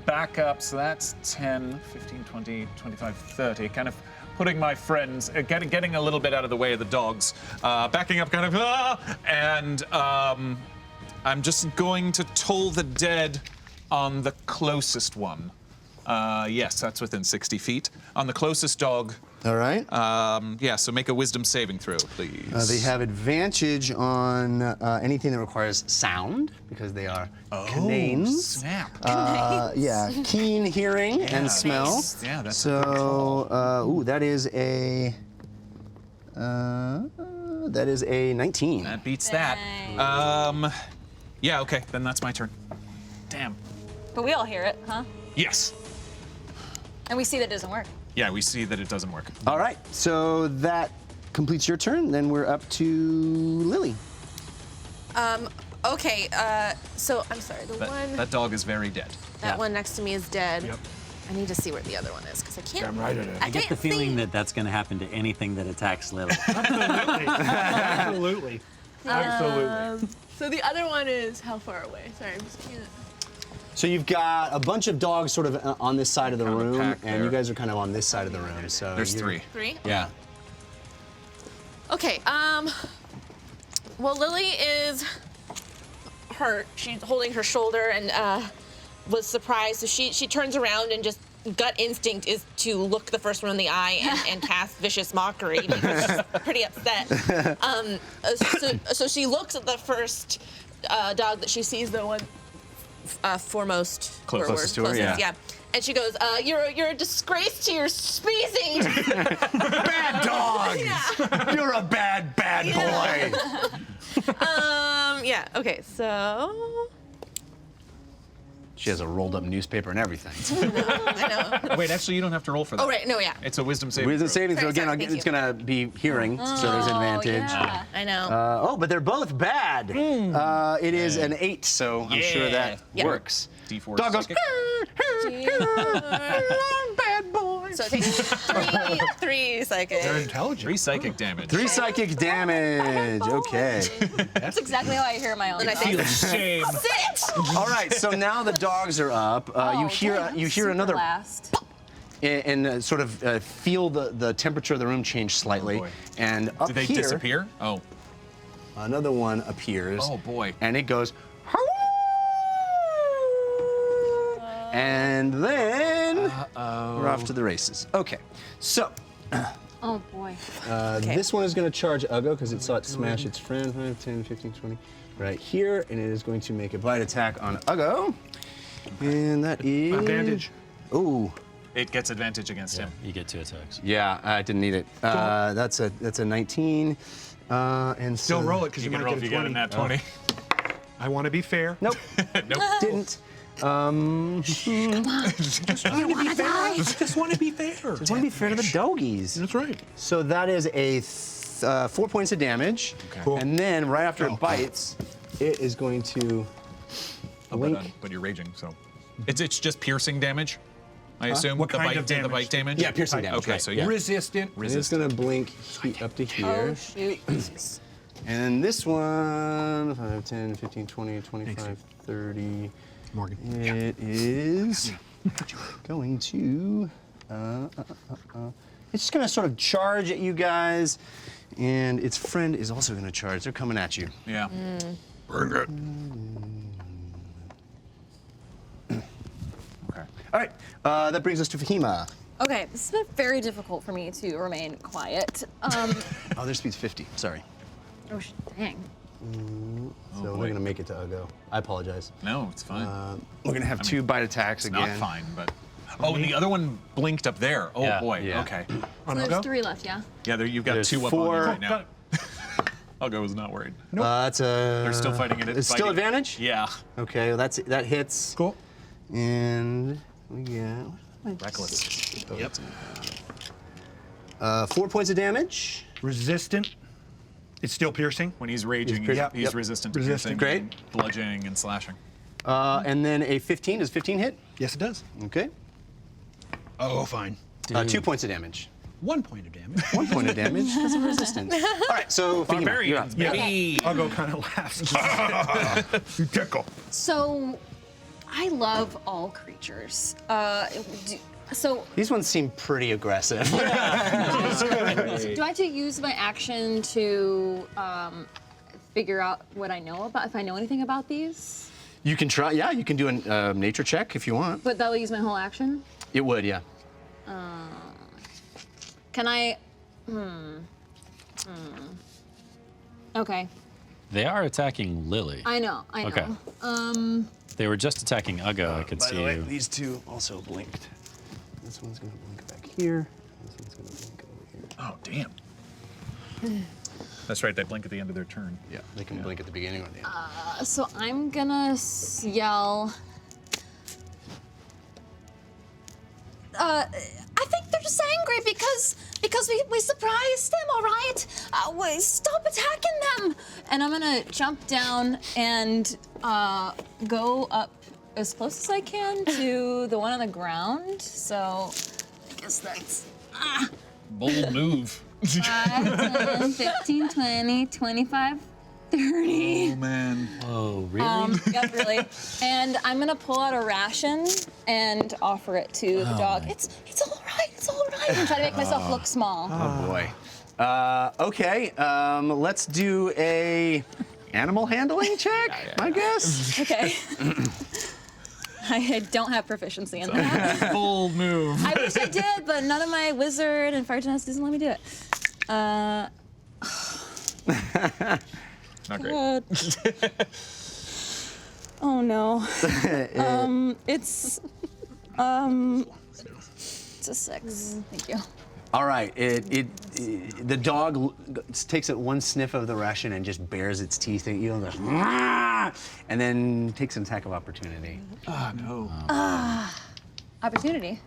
back up. So that's 10, 15, 20, 25, 30. Kind of putting my friends, getting a little bit out of the way of the dogs, backing up kind of, and I'm just going to toll the dead on the closest one. Yes, that's within 60 feet. On the closest dog. All right. Yeah, so make a wisdom saving throw, please. They have advantage on anything that requires sound because they are cananes. Snap. Yeah, keen hearing and smell. Yeah, that's so. Ooh, that is a 19. That beats that. Yeah, okay, then that's my turn. Damn. But we all hear it, huh? Yes. And we see that it doesn't work. Yeah, we see that it doesn't work. All right, so that completes your turn. Then we're up to Lily. Okay, so I'm sorry, That dog is very dead. that one next to me is dead. Yep. I need to see where the other one is because I can't. I'm right at it. I I get the can't see. feeling that that's going to happen to anything that attacks Lily. Absolutely. Absolutely. So the other one is how far away? Sorry, I'm just can't. So you've got a bunch of dogs sort of on this side of the Kind of a room, pack and there. you guys are kind of on this side of the room. So There's you're- 3. 3. Yeah. Okay. Well, Lily is hurt. She's holding her shoulder and was surprised. So she turns around and just gut instinct is to look the first one in the eye and cast vicious mockery because she's pretty upset. So she looks at the first dog that she sees, the one foremost, Closest to her, yeah. And she goes, "You're a disgrace to your species." Bad dogs! You're a bad boy! Yeah. Okay. So She has a rolled up newspaper and everything. I know. Wait, actually, you don't have to roll for that. Oh right. No. Yeah. It's a wisdom saving Wisdom throw. saving throw Sorry, again. sorry, thank It's you. gonna be hearing, so there's advantage. Yeah. I know. Oh, but they're both bad. It is an 8, so I'm sure that Yeah. works. D4 Dog goes. psychic. Bad boy. So it takes three psychic. They're intelligent. 3 psychic damage. 3 psychic damage. Okay. That's exactly how I hear my own. And I dog. think Shame. sit. All right. So now the dogs are up. Oh, You hear dang, super another last. and sort of feel the temperature of the room change slightly. Oh, boy. And up Did they here, disappear? Oh. another one appears. Oh, boy. And it goes. And then we're off to the races. Okay, so Oh boy. this one is going to charge Uggo because it sought to smash its friend. 5, 10, 15, 20. Right here, and it is going to make a bite attack on Uggo. And that is Advantage. Ooh. It gets advantage against him. You get 2 attacks. Yeah, I didn't need it. That's a 19. And Still so, roll it because You you can might roll if get you a get a 20. nat 20. I want to be fair. Nope, Nope. didn't. Just want to be fair. Just want to be fair to the doggies. That's right. So that is a 4 points of damage. Okay. Cool. And then right after it bites, it is going to blink. But you're raging, so. It's just piercing damage, I assume? What the kind bite, of The damage? bite damage? Yeah, piercing damage. Okay, right. so yeah. Resistant. And it's going to blink up to here. Oh shoot. And this one, 5, 10, 15, 20, 25, 30. Morgan. It is going to. It's just going to sort of charge at you guys, and its friend is also going to charge. They're coming at you. Yeah. Bring it. Okay. All right, that brings us to Fahima. Okay, this has been very difficult for me to remain quiet. Oh, their speed's 50. Sorry. Oh, dang. So we're boy. going to make it to Uggo. I apologize. No, it's fine. We're going to have 2 bite attacks It's again. not fine, but. Oh, and the other one blinked up there. Oh Yeah. boy. Yeah. Okay. On So Uggo? there's 3 left, yeah? Yeah, you've got There's 2 up 4. on you right now. Uggo was not worried. That's a. They're still fighting it. It's still fighting. advantage? Yeah. Okay, well, that hits. Cool. And we get. Reckless. Yep. 4 points of damage. Resistant. It's still piercing. When he's raging, pretty- he's yep. resistant to Resistant. piercing, Great. bludgeoning, and slashing. And then a 15. Does 15 hit? Yes, it does. Okay. Oh, fine. 2 points of damage. 1 point of damage. 1 point of damage because of resistance. All right, so Fahima, you're up. Barbarians, baby. Uggo kind of laughs. You tickle. So, I love all creatures. So, These ones seem pretty aggressive. do I have to use my action to figure out what I know about, if I know anything about these? You can try. Yeah, you can do a nature check if you want. But that will use my whole action? It would, yeah. Can I? Okay, They are attacking Lily. I know. Okay. They were just attacking Uggo. I could By see the way, you. these 2 also blinked. This one's gonna blink back here. This one's gonna blink over here. Oh, damn. That's right, they blink at the end of their turn. Yeah, they can blink at the beginning or the end. So I'm gonna yell. I think they're just angry because we surprised them. All right, stop attacking them. And I'm gonna jump down and go up as close as I can to the one on the ground. So I guess that's Bold move. 5, 10, 15, 20, 25, 30. Oh, man. Oh, really? Yep, really. And I'm gonna pull out a ration and offer it to the dog. It's all right. It's all right. I'm trying to make myself look small. Oh boy. Okay. Let's do a animal handling check. I guess. Okay. I don't have proficiency in that. Bold move. I wish I did, but none of my wizard and fire tennis doesn't let me do it. Not great. God. Oh no. It's a 6. Thank you. All right. The dog takes it 1 sniff of the ration and just bares its teeth at you and goes, "Rah!" and then takes an attack of opportunity. Oh, no. Opportunity.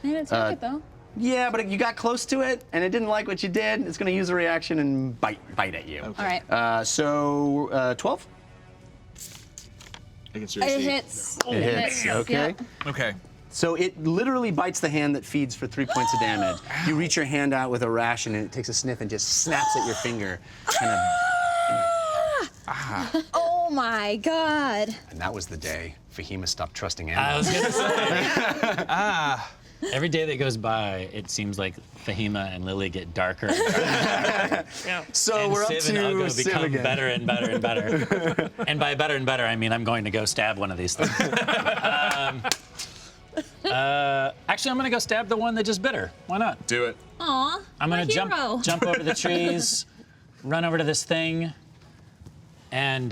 I didn't take it though. Yeah, but you got close to it and it didn't like what you did. It's going to use a reaction and bite at you. All right. So 12. Against your It AC. hits. It hits. Okay. Yep. Okay. So it literally bites the hand that feeds for 3 points of damage. You reach your hand out with a ration and it takes a sniff and just snaps at your finger. Oh my god. And that was the day Fahima stopped trusting I animals. was gonna say. Every day that goes by, it seems like Fahima and Lily get darker and darker. So And we're up Civ to and Uggo Civ become again. better and better and better. And by better and better, I mean I'm going to go stab one of these things. Actually, I'm gonna go stab the one that just bit her. Why not? Do it. Aw, I'm gonna jump over the trees, run over to this thing, and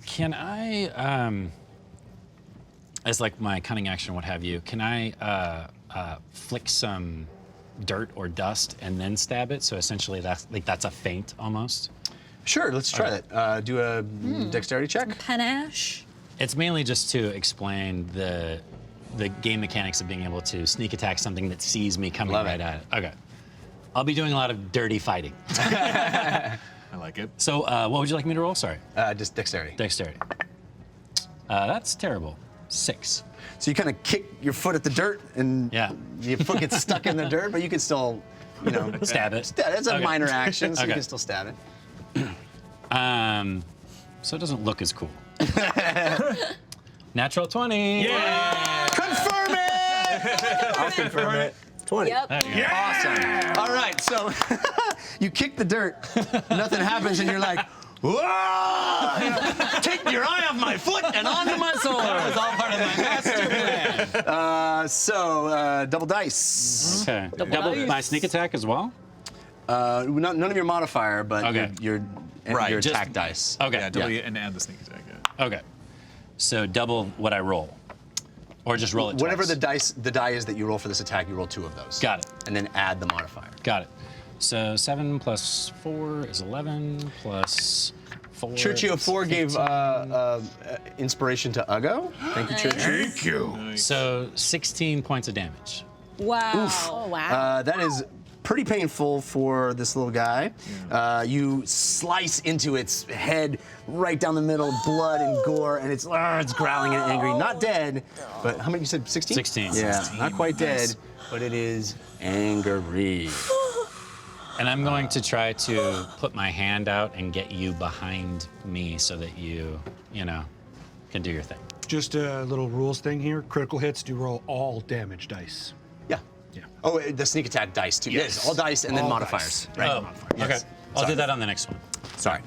can I, as like my cunning action, what have you, can I flick some dirt or dust and then stab it? So essentially, that's a feint almost. Sure, let's try that. Do a dexterity check. Panache. It's mainly just to explain the game mechanics of being able to sneak attack something that sees me coming right at it. Okay. I'll be doing a lot of dirty fighting. I like it. So what would you like me to roll? Sorry. Just dexterity. Dexterity. That's terrible. 6. So you kind of kick your foot at the dirt, and your foot gets stuck in the dirt, but you can still, Stab it. It's a Okay. minor action, so you Okay. can still stab it. So it doesn't look as cool. Natural 20. Yeah! Confirm it! I'll confirm it. 20. Yep. There you go. Awesome. All right, so you kick the dirt, nothing happens, and you're like, whoa! Take your eye off my foot and onto my sword. That was all part of my master plan. So double dice. Okay. Double my sneak attack as well? None of your modifier, but Okay. your Right, your just- attack dice. Okay. Yeah, double and add the sneak attack. Yeah. Okay. So double what I roll. Or just roll it Whatever twice. the die is that you roll for this attack, you roll 2 of those. Got it. And then add the modifier. Got it. So 7 plus 4 is 11 plus 4. Churchy of 4 gave inspiration to Uggo. Thank you, Churchy. Thank you. So 16 points of damage. Wow. Oh, wow. That is pretty painful for this little guy. You slice into its head right down the middle, blood and gore, and it's growling and angry. Not dead, but how many you said? 16? 16. Yeah, not quite dead, but it is angry. And I'm going to try to put my hand out and get you behind me so that you can do your thing. Just a little rules thing here. Critical hits do roll all damage dice. Yeah. Yeah. Oh, the sneak attack dice too. Yes, all dice and then All modifiers. dice. Right. Oh, Yes. okay. I'll do that on the next one. Sorry.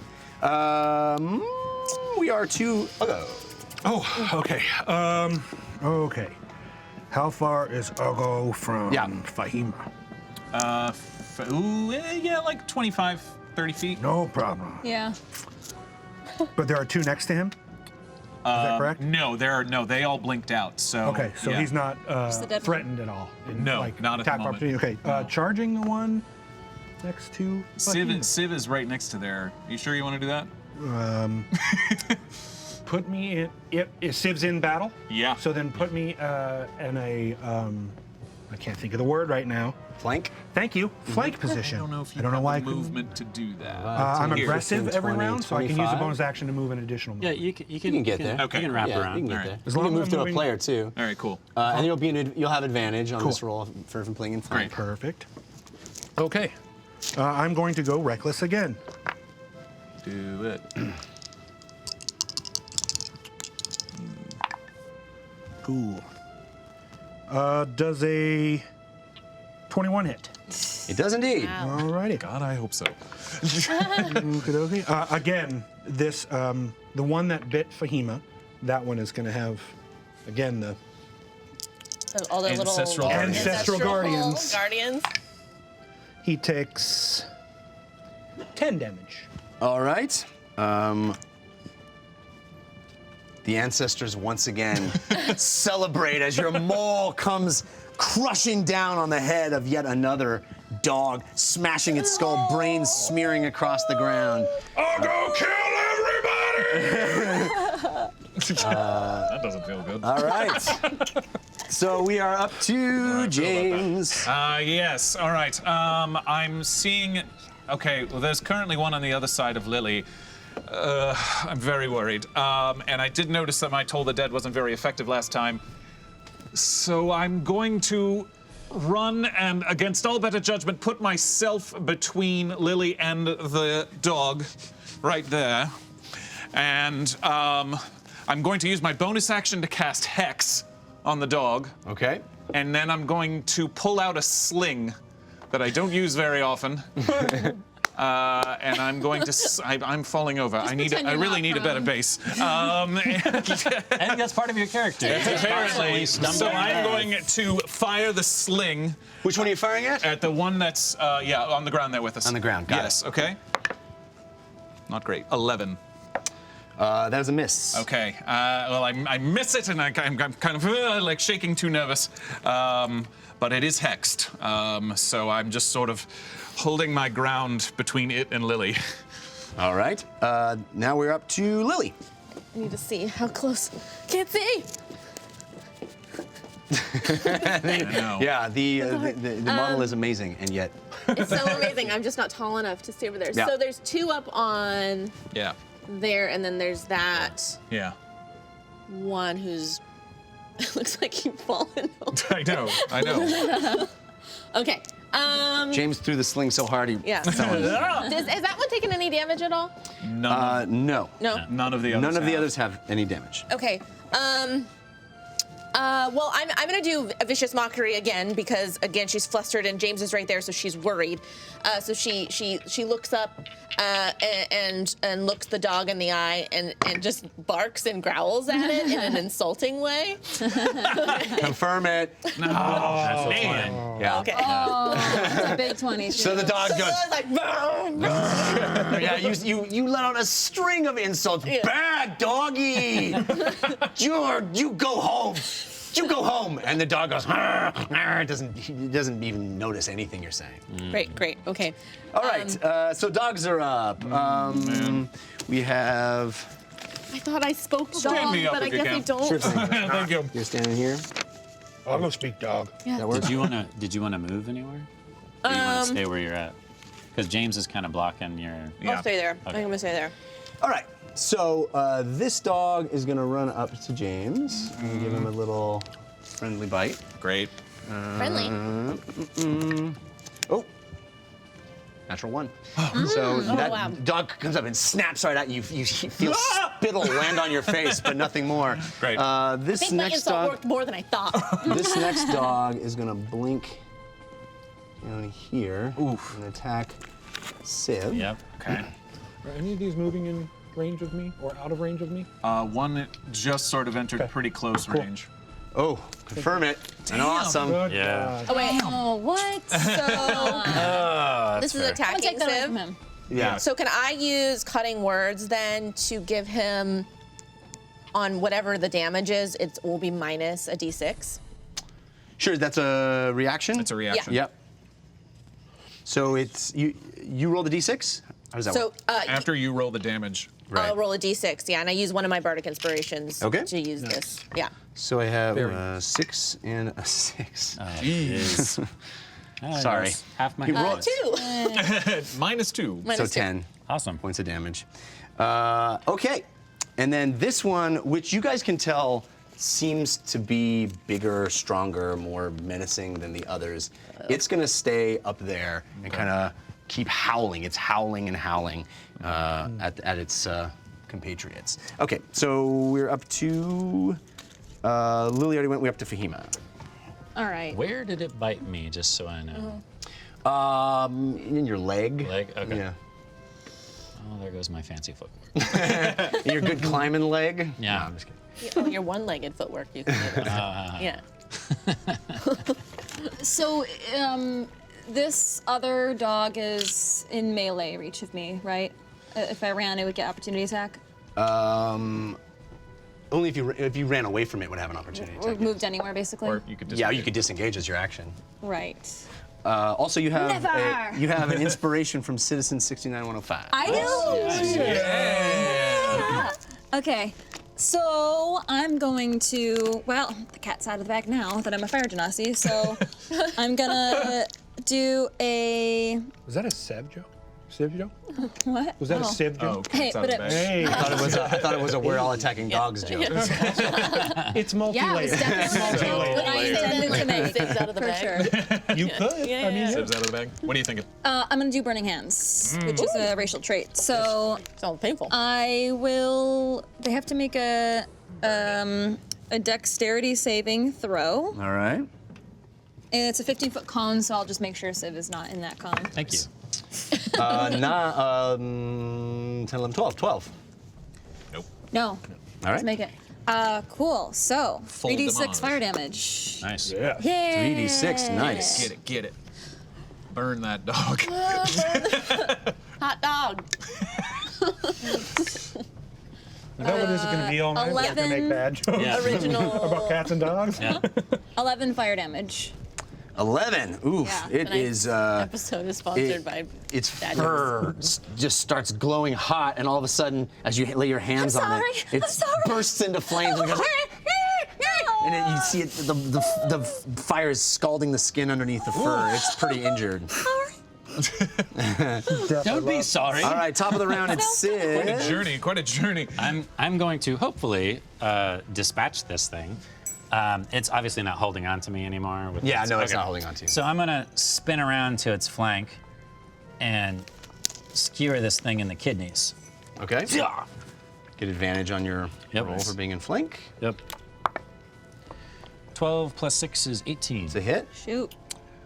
We are to Uggo. Oh, okay. Okay. How far is Uggo from Fahima? Like 25, 30 feet. No problem. Yeah. But there are 2 next to him? Is that correct? No, they all blinked out. So Okay, so yeah. he's not the dead one. threatened at all. In, No, like, not at the attack moment. opportunity. Okay, charging the one next to Fahima. Civ is right next to there. You sure you want to do that? Put me in. Civ's in battle. Yeah. So then put me in a. I can't think of the word right now. Flank. Thank you. Flank position. I don't know if you I don't know have why the I couldn't- movement to do that. I'm Here. aggressive 15, every 20, round, so I can use a 25. bonus action to move an additional move. Yeah, you can You can get there. Okay. You can wrap Yeah, around. you can get All there. right. As You long can as move I'm to a moving- player too. All right, cool. And you'll have advantage on Cool. this roll for playing in flank. Great. Perfect. Okay. I'm going to go reckless again. Do it. Cool. Does a 21 hit? It does indeed. Alrighty. God, I hope so. Okey-dokey. Again, this the one that bit Fahima, that one is going to have, again, the All the Ancestral little guardians. Ancestral guardians. Guardians. He takes 10 damage. All right. The ancestors once again celebrate as your maul comes crushing down on the head of yet another dog, smashing its skull, brains smearing across the ground. I'll go kill everybody! That doesn't feel good. All right. So we are up to James. Yes. All right. I'm seeing. Okay. Well, there's currently one on the other side of Lily. I'm very worried. And I did notice that my Toll the Dead wasn't very effective last time. So I'm going to run and, against all better judgment, put myself between Lily and the dog, right there. And I'm going to use my bonus action to cast Hex on the dog. Okay. And then I'm going to pull out a sling that I don't use very often. and I'm going to. I'm falling over. I really need a better base. And that's part of your character. Apparently. So I'm going to fire the sling. Which one are you firing at? At the one that's on the ground there with us. On the ground. Got yes. Okay. Not great. 11. That was a miss. Okay. Well, I miss it, and I'm kind of like shaking, too nervous. But it is hexed, so I'm just sort of holding my ground between it and Lily. All right. Now we're up to Lily. I need to see how close. Can't see. I know. Yeah, the model is amazing, and yet. It's so amazing. I'm just not tall enough to stay over there. Yeah. So there's 2 up on Yeah. there, and then there's that Yeah. one who's. It looks like you've fallen over. I know. Okay. James threw the sling so hard he Yeah. fell. Is that one taking any damage at all? No. No. None of the others. None of the others have any damage. Okay. Well, I'm gonna do a vicious mockery again because again she's flustered and James is right there, so she's worried. So she looks up and looks the dog in the eye and just barks and growls at it in an insulting way. Confirm it. No, that's what's fine. Yeah. Okay. Oh, that's a big 20. So the dog goes. It's like, Yeah, you let out a string of insults. Yeah. Bad doggy. You go home. You go home. And the dog goes. He doesn't even notice anything you're saying. Great. Okay. All right. So dogs are up. We have. I thought I spoke Stand dog, me up but I if you guess I can. don't. Thank you. You're standing here. I'll go speak dog. That works. Did you wanna move anywhere? Or you wanna stay where you're at? Because James is kind of blocking your. I'll stay there. Okay. I'm gonna stay there. All right. So this dog is gonna run up to James and give him a little friendly bite. Great. Friendly. Oh. Natural 1. So that wow. dog comes up and snaps right at you. You feel spittle land on your face, but nothing more. Great. This I think my next insult dog. worked more than I thought. This next dog is gonna blink down here and attack Civ. Yep. Okay. Are any of these moving in range of me or out of range of me? One just sort of entered pretty close range. Oh, confirm it. And awesome. Good Yeah. God. Oh wait. Oh, what? So this is I'll attacking take that away Civ. from him. Yeah. So can I use cutting words then to give him on whatever the damage is? It will be minus a d6. Sure, that's a reaction? It's a reaction. Yep. So it's you roll the d6? How does that So work? After you roll the damage. I'll roll a d6, yeah, and I use one of my bardic inspirations Okay. to use this. Yeah. So I have Very a 6 and a 6. Jeez. Sorry. Half my. He rolled- 2. -2. So 10 Awesome. points of damage. Okay. And then this one, which you guys can tell seems to be bigger, stronger, more menacing than the others. It's going to stay up there and kind of keep howling. It's howling and howling at its compatriots. Okay, so we're up to Lily already went. We're up to Fahima. All right. Where did it bite me? Just so I know. In your leg. Leg. Okay. Yeah. Oh, there goes my fancy footwork. In your good climbing leg. Yeah. No, I'm just kidding. Oh, your one-legged footwork, you can do this. Yeah. So, this other dog is in melee reach of me, right? If I ran, it would get opportunity attack. Only if you ran away from it would have an opportunity. Or moved anywhere, basically. Or you could Yeah, you could disengage as your action. Right. Also, you have Never. you have an inspiration from Citizen 69105. I do. Yeah. Okay. So I'm going to, well, the cat's out of the bag now that I'm a fire genasi, so I'm gonna do a, Was that a Civ joke? Civ joke? what? Was that a Oh. Civ joke? Oh, Hey, cat's out but of the bag. Hey, I thought it was a we're all attacking dogs joke. it's Yeah, multi-layered. it's definitely a joke that I intended to make. Things out of the For bag. sure. You could. Yeah, I mean, yeah. Sibs out of the bag. What are you thinking? I'm gonna do Burning Hands, which is a racial trait. So Sounds painful. I will, they have to make a dexterity saving throw. All right. And it's a 15-foot cone, so I'll just make sure Civ is not in that cone. Thank you. 10, 11, 12. 12. No. All Let's right. make it. Cool. So, Full 3d6 damage. fire damage. Nice. Yeah. Yay! 3d6, nice. Get it, get it. Burn that dog. Hot dog. Is that what this is going to be all night? We're going to make 11 bad jokes Yeah. Original. about cats and dogs? Yeah. 11 fire damage. 11. Oof. Yeah, It tonight's is. episode is sponsored it- by Its Dad fur just starts glowing hot, and all of a sudden, as you lay your hands on sorry, it, I'm it sorry. bursts into flames and goes. And you see it, the fire is scalding the skin underneath the fur. It's pretty injured. Don't be sorry. All right, top of the round, it's Quite a Sid. journey, quite a journey. I'm going to hopefully dispatch this thing. It's obviously not holding on to me anymore. Yeah, no, it's okay. not holding on to you. So I'm gonna spin around to its flank and skewer this thing in the kidneys. Okay. Get advantage on your Yep. roll for being in flank. Yep. 12 plus 6 is 18. It's a hit. Shoot.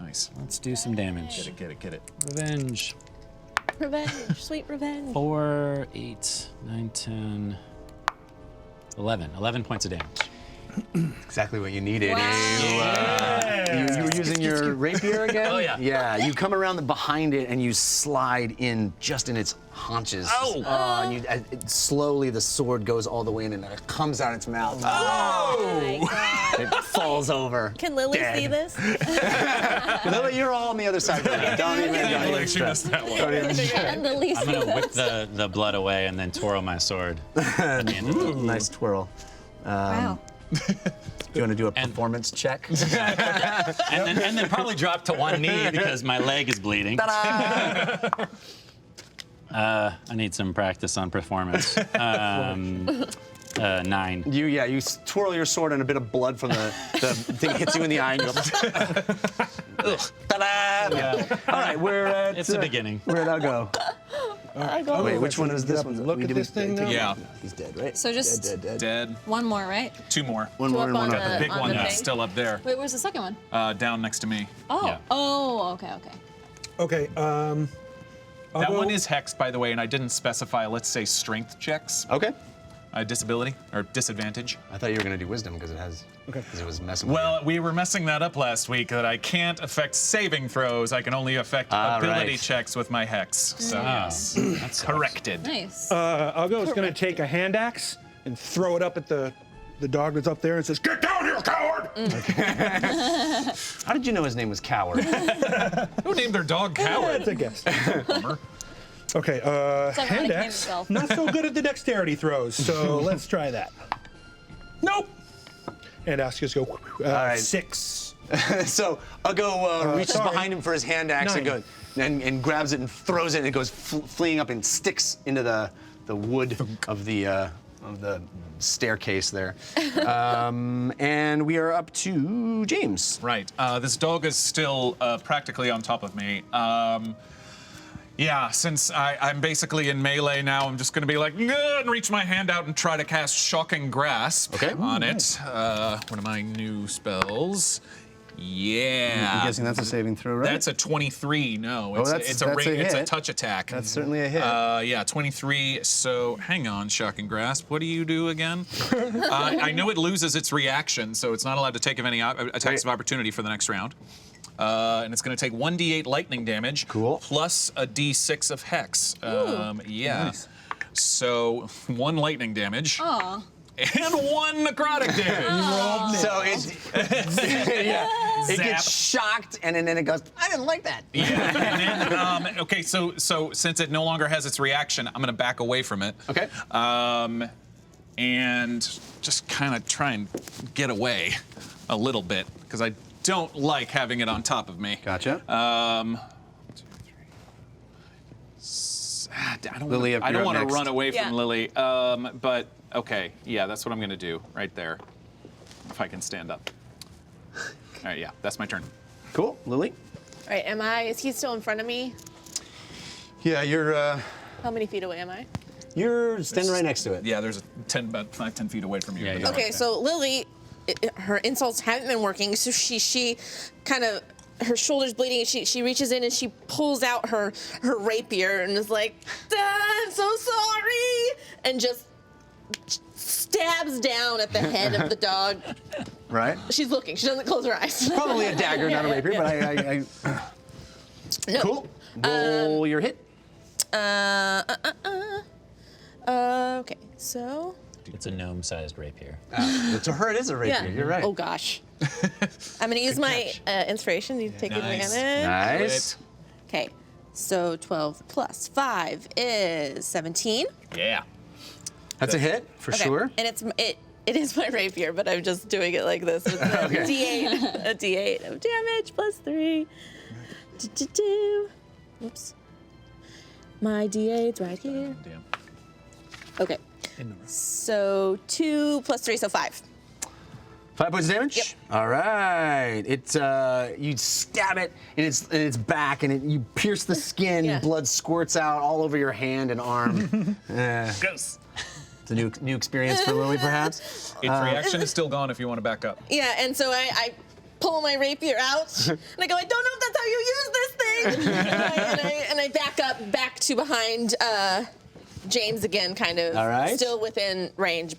Nice. Let's do some damage. Get it, get it. Revenge. revenge, sweet revenge. 4, 8, 9, 10, 11. 11 points of damage. Exactly what you needed. Wow. You were using your rapier again? Oh, yeah. Yeah, you come around behind it and you slide in just in its haunches. Oh. And slowly the sword goes all the way in and it comes out its mouth. It falls over. Can Lily Dead. see this? Lily, you're all on the other side of it. Don't even Like she stress. missed that one. Don't even And the least I'm gonna whip the blood away and then twirl my sword. At the end of it. Nice twirl. Wow. Do you want to do a performance check? And then probably drop to one knee because my leg is bleeding. I need some practice on performance. 9. You twirl your sword and a bit of blood from the thing hits you in the eye and you go. Ta-da! Yeah. All right, we're at. It's the beginning. Where'd I go? Wait, which one is this one? Look at this thing now. Yeah, He's dead, right? So just- dead. dead. One more, right? 2 more. One Two more up and one on up. the- Big on one the that's thing. still up there, Wait, where's the second one? down next to me. Oh. Yeah. Oh, okay. Okay. That I'll one go- is hexed, by the way, and I didn't specify, let's say, strength checks. Okay. Disability or disadvantage. I thought you were gonna do wisdom because it has. Okay. Because it was messing with Well, we were messing that up last week that I can't affect saving throws. I can only affect ability right. checks with my hex. So yes, That's corrected. Nice. Uggo is going to take a hand axe and throw it up at the dog that's up there and says, "Get down here, coward!" How did you know his name was Coward? Who named their dog Coward? That's a guess. Bummer. Okay, ironic hand name axe. itself. Not so good at the dexterity throws, so let's try that. Nope. Hand axe just go. right. 6. So Uggo reaches sorry. behind him for his hand axe and 9. goes and grabs it and throws it and it goes fleeing up and sticks into the wood of the staircase there. And we are up to James. Right. This dog is still practically on top of me. Yeah, since I'm basically in melee now, I'm just going to be like, "Ngh," and reach my hand out and try to cast Shocking Grasp on it. One of my new spells. Yeah. I'm guessing that's a saving throw, right? That's a 23. No, it's, that's- it's a that's a it's a hit. touch attack. That's certainly a hit. Yeah, 23. So hang on, Shocking Grasp. What do you do again? I know it loses its reaction, so it's not allowed to take any attacks of opportunity for the next round. And it's going to take 1d8 lightning damage. Cool. Plus a d6 of hex. Yeah. Nice. So 1 lightning damage. Aw. And 1 necrotic damage. So it Zap. gets shocked and then it goes, I didn't like that. Yeah. And then, okay, so since it no longer has its reaction, I'm going to back away from it. Okay. And just kind of try and get away a little bit because I don't like having it on top of me. Gotcha. 2, 3. Lily, I you're don't up want to next. run away from Yeah. Lily. But okay, yeah, that's what I'm going to do right there. If I can stand up. All right, yeah, that's my turn. Cool. Lily? Right, is he still in front of me? Yeah, you're How many feet away am I? standing right next to it. Yeah, there's about 5-10 feet away from you. Yeah, But yeah. Okay, so Lily, her insults haven't been working, so she kind of her shoulder's bleeding, and she reaches in and she pulls out her rapier and is like, I'm so sorry, and just stabs down at the head of the dog. Right? She's looking. She doesn't close her eyes. Probably a dagger, not a rapier, but I No. Cool. Roll your hit. Okay, so. It's a gnome-sized rapier. To her, it is a rapier. Yeah. You're right. Oh gosh. I'm gonna use my inspiration. You take Nice. advantage. Nice. Okay, so 12 plus 5 is 17. Yeah. That's a hit for Okay. sure. And it is my rapier, but I'm just doing it like this with a D8. A D8 of damage plus 3. Oops. My D8's right here. Damn. Okay. So 2 plus 3, so 5. 5 points of damage. Yep. All right. It you stab it in its back, and you pierce the skin. Yeah. Blood squirts out all over your hand and arm. Gross. It's a new experience for Lily, perhaps. Its reaction is still gone if you want to back up. Yeah, and so I pull my rapier out, and I go, I don't know if that's how you use this thing. and I back back to behind James again, kind of. All right. Still within range,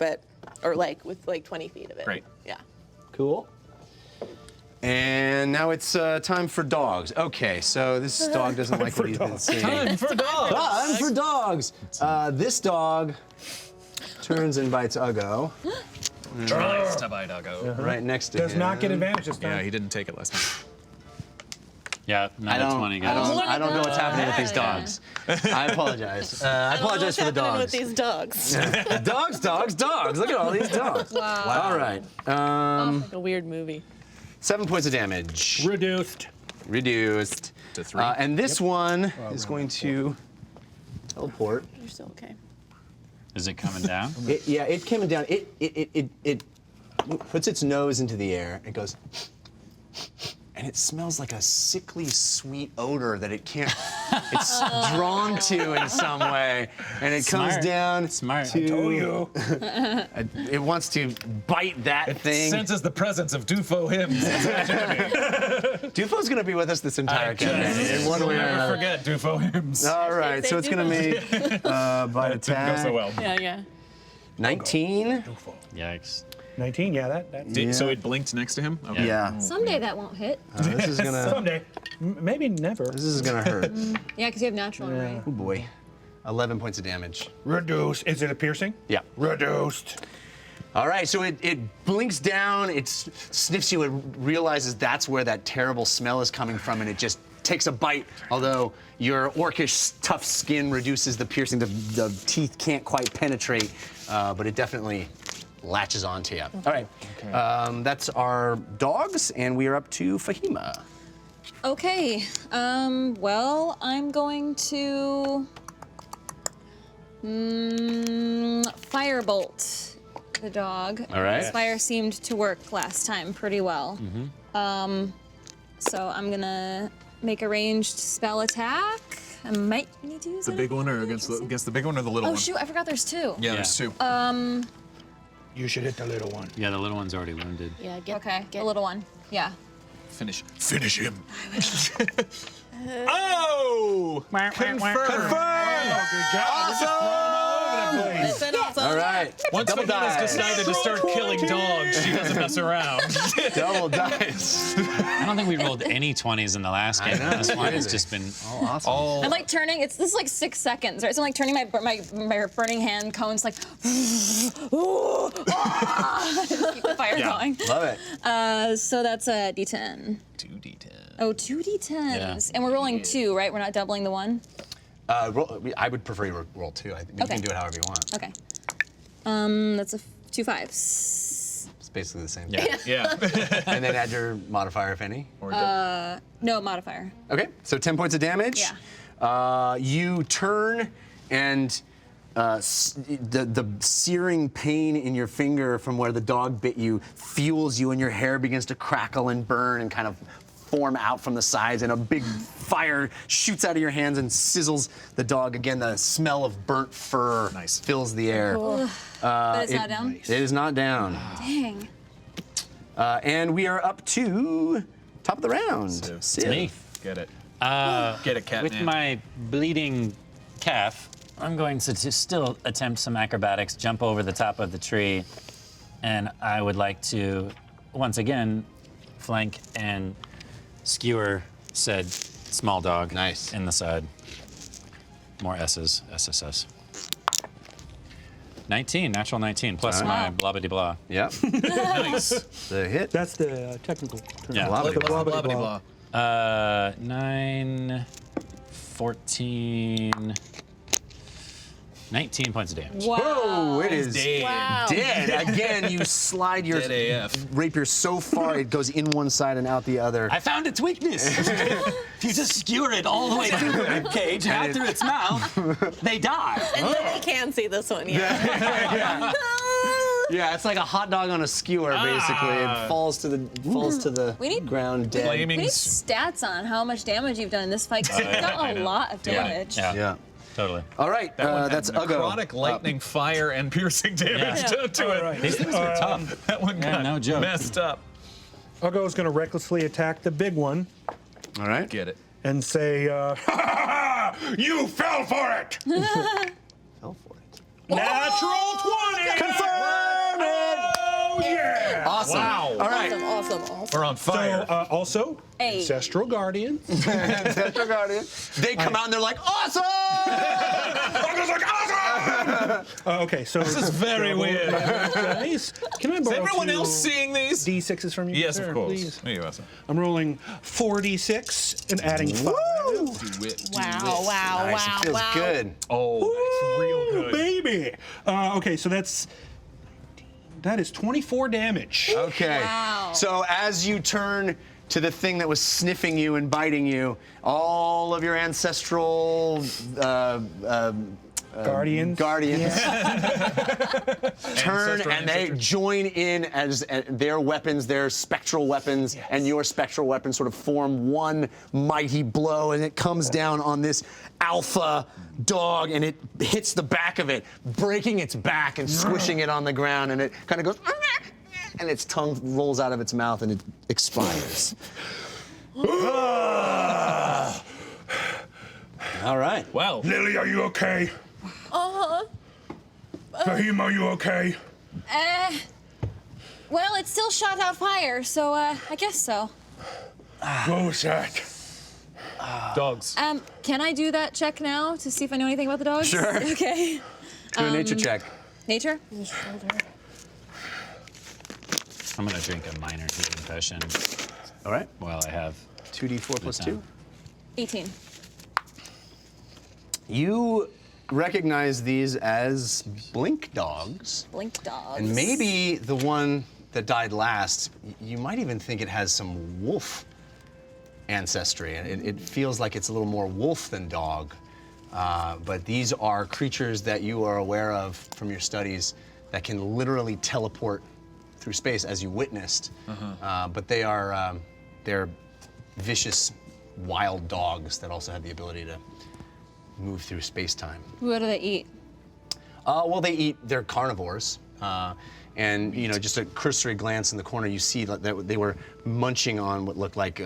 or with 20 feet of it. Great. Yeah. Cool. And now it's time for dogs. Okay, so this dog doesn't like what he's been seeing. Time for dogs. Time for dogs. This dog turns and bites Uggo Tries to bite Uggo. right next to Does him. not get advantage this time. Yeah, he didn't take it last time. Yeah, I not a 20, guys. I don't know what's happening with these dogs. I apologize. I apologize for the dogs. With these dogs. dogs. Look at all these dogs. Wow. All right. Like a weird movie. 7 points of damage. Reduced. Reduced. To 3. And this one is going to teleport. You're still okay. Is it coming down? It came down. It puts its nose into the air. It goes, and it smells like a sickly sweet odor that it can't. It's drawn to in some way, and it comes Smart. down. Smart. To, Oh, you. It wants to bite that thing. Senses the presence of Dufo hymns. Dufo's gonna be with us this entire campaign in one way or Never another. forget Dufo hymns. All right, so it's gonna make bite It didn't go attack. so well. Yeah. 19. Yikes. 19, yeah, that's So it blinked next to him? Okay. Yeah. Someday that won't hit. This is gonna. someday. Maybe never. This is gonna hurt. Yeah, because you have natural, right? Oh boy. 11 points of damage. Reduced. Is it a piercing? Yeah. Reduced. All right, so it blinks down, it sniffs you, it realizes that's where that terrible smell is coming from, and it just takes a bite, although your orcish tough skin reduces the piercing, the teeth can't quite penetrate, but it definitely latches onto you. All right, that's our dogs, and we are up to Fahima. Okay. Well, I'm going to firebolt the dog. All right. This fire seemed to work last time pretty well. So I'm gonna make a ranged spell attack. I might need to use The it big one or against the big one or the little Oh one? shoot! I forgot there's two. Yeah, there's 2. You should hit the little one. Yeah, the little one's already wounded. Yeah. Okay, the little one. Yeah. Finish him. Oh! Confirmed. Oh, good God. We're just throwing all over the place. All right, Once double Fahima's dice. decided to start killing dogs, she doesn't mess around. Double dice. I don't think we rolled any 20s in the last game. know, This one has crazy. just been. Oh, awesome. I'm like turning. This is like 6 seconds, right? So I'm like turning my burning hand cones like. Just keep the fire going. Love it. So that's a D10. 2d10. Oh, 2 D10s. Yeah. And we're rolling 2, right? We're not doubling the 1? I would prefer you roll 2. You Okay. can do it however you want. Okay. That's a 2 5s. It's basically the same. Yeah. And then add your modifier, if any. No modifier. Okay, so 10 points of damage. Yeah. You turn and the searing pain in your finger from where the dog bit you fuels you, and your hair begins to crackle and burn and kind of form out from the sides, and a big fire shoots out of your hands and sizzles the dog. Again, the smell of burnt fur fills the air. Cool. But it's not down? It is not down. Dang. And we are up to Top of the round. It's me. Get it. Get it, cat With man. my bleeding calf, I'm going to still attempt some acrobatics, jump over the top of the tree, and I would like to, once again, flank and skewer said small dog Nice. in the side. More S's, SSS. 19, natural 19, plus my blah-blah-blah. Yep. Nice. The hit. That's the technical term. Yeah. Blah, The blah, blah, blah, blah. 9, 14, 19 points of damage. Whoa, it is Wow. dead. Again, you slide your Dead AF. rapier so far it goes in one side and out the other. I found its weakness. If you just skewer it all the way through the rib cage, out through its mouth, they die. And then we can see this one, yeah. Yeah, it's like a hot dog on a skewer, basically. It falls to the We need- ground dead. We Flaming need stats on how much damage you've done in this fight, 'cause you've done a lot of damage. Yeah, Yeah. totally. All right, That one had that's Uggo. necrotic, lightning, fire, and piercing damage Yeah. to it. These things are tough. That one Yeah, got no joke. messed up. Uggo's going to recklessly attack the big one All right. Get it. and say, You fell for it! Fell for it. natural 20! Confirm it! Oh, yeah! Awesome. Wow. All right. Awesome. We're on So, fire. also, Hey. Ancestral Guardians. Ancestral Guardian. They come out and they're like, awesome! Uggo's like, awesome! Okay, so This is very weird. Guys, can I Is borrow everyone two else seeing these? D6s from you? Yes, sir, of course. please? Here you are, sir. I'm rolling 4d6 and adding 5. Wow. Nice. It feels good. Oh, that's real Ooh, good. baby. Okay, so that is 24 damage. Okay. Wow. So as you turn to the thing that was sniffing you and biting you, all of your ancestral Guardians. turn Ancestral and they ancestors. join in as their weapons, their spectral weapons, and your spectral weapons sort of form one mighty blow, and it comes down on this alpha dog, and it hits the back of it, breaking its back and squishing it on the ground, and it kind of goes, and its tongue rolls out of its mouth, and it expires. All right. Wow. Lily, are you okay? Fahima, are you okay? Well, it still shot out fire, so I guess so. What was that? Dogs. Can I do that check now to see if I know anything about the dogs? Sure. Okay. Do a nature check. Nature? I'm gonna drink a minor healing potion All right. while I have 2d4 plus 2. 18. You recognize these as blink dogs. Blink dogs. And maybe the one that died last, you might even think it has some wolf ancestry. It feels like it's a little more wolf than dog. But these are creatures that you are aware of from your studies that can literally teleport through space, as you witnessed. But they're vicious, wild dogs that also have the ability to move through space-time. What do they eat? Well, they're carnivores. And just a cursory glance in the corner, you see that they were munching on what looked like,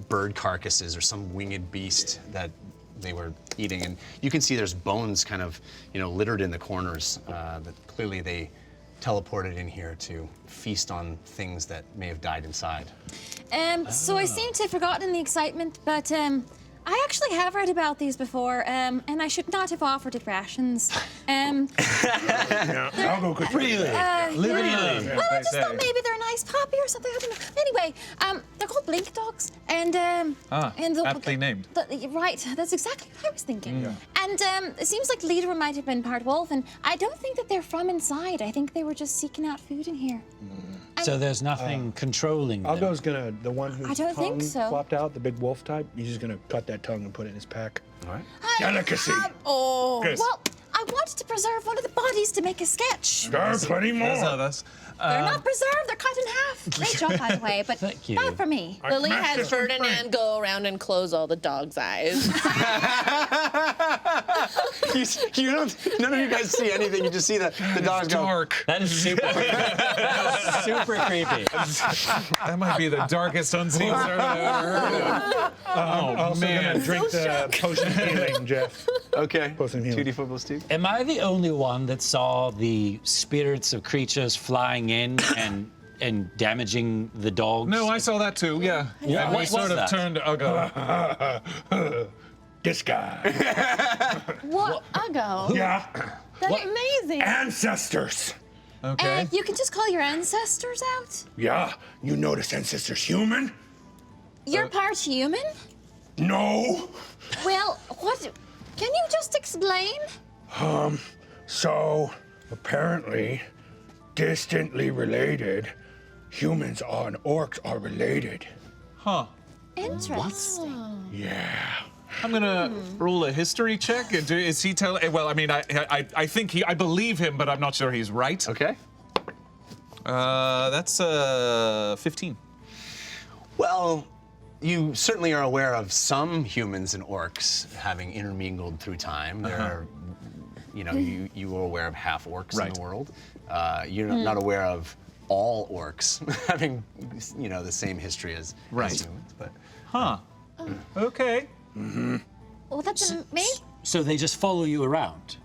bird carcasses or some winged beast that they were eating. And you can see there's bones kind of, littered in the corners that clearly they teleported in here to feast on things that may have died inside. So I seem to have forgotten the excitement, but I actually have read about these before, and I should not have offered it rations. I'll go quick. Really? Yeah. Well, I just say. thought maybe they're a nice puppy or something. I don't know. Anyway, they're called blink dogs, and aptly named. Right, that's exactly what I was thinking. And it seems like the leader might have been part wolf, and I don't think that they're from inside. I think they were just seeking out food in here. So there's nothing controlling them. Uggo's the one whose I don't think tongue so. flopped out, the big wolf type, he's just gonna cut that tongue and put it in his pack. All right. Delicacy. Oh. Good. Well, I I wanted to preserve one of the bodies to make a sketch. There are plenty There's more. others. They're not preserved, they're cut in half. Great job, by the way, but Thank you. not for me. I Lily smashed had this one Ferdinand go around and close all the dog's eyes. None of you guys see anything. You just see the dogs go. Dark. That is super creepy. That is super creepy. That might be the darkest unseen servant I've ever heard of. I'm also man. gonna drink the potion of healing, Jeff. Okay. Potion healing. 2d4 plus 2. Am I the only one that saw the spirits of creatures flying in and damaging the dogs? No, I saw that too, yeah. Yeah, And what we sort was of that? turned to Uggo. This guy. What? Uggo? Yeah. That's amazing. Ancestors. Okay. And you can just call your ancestors out? Yeah. You notice ancestors human? You're part human? No. Well, what? Can you just explain? So, apparently, distantly related, humans and orcs are related. Huh. Interesting. Yeah. I'm gonna roll a history check. Is he telling? Well, I mean, I think I believe him, but I'm not sure he's right. Okay. That's 15. Well, you certainly are aware of some humans and orcs having intermingled through time. There are, you are aware of half orcs in Right. the world. You're not aware of all orcs having, the same history as humans. But Huh. Okay. Well, that's me. So they just follow you around?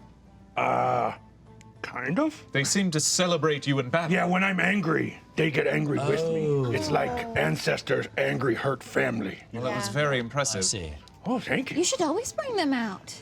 Kind of. They seem to celebrate you in battle. Yeah, when I'm angry, they get angry with me. It's like ancestors, angry, hurt family. Well, that was very impressive. I see. Oh, thank You you. should always bring them out.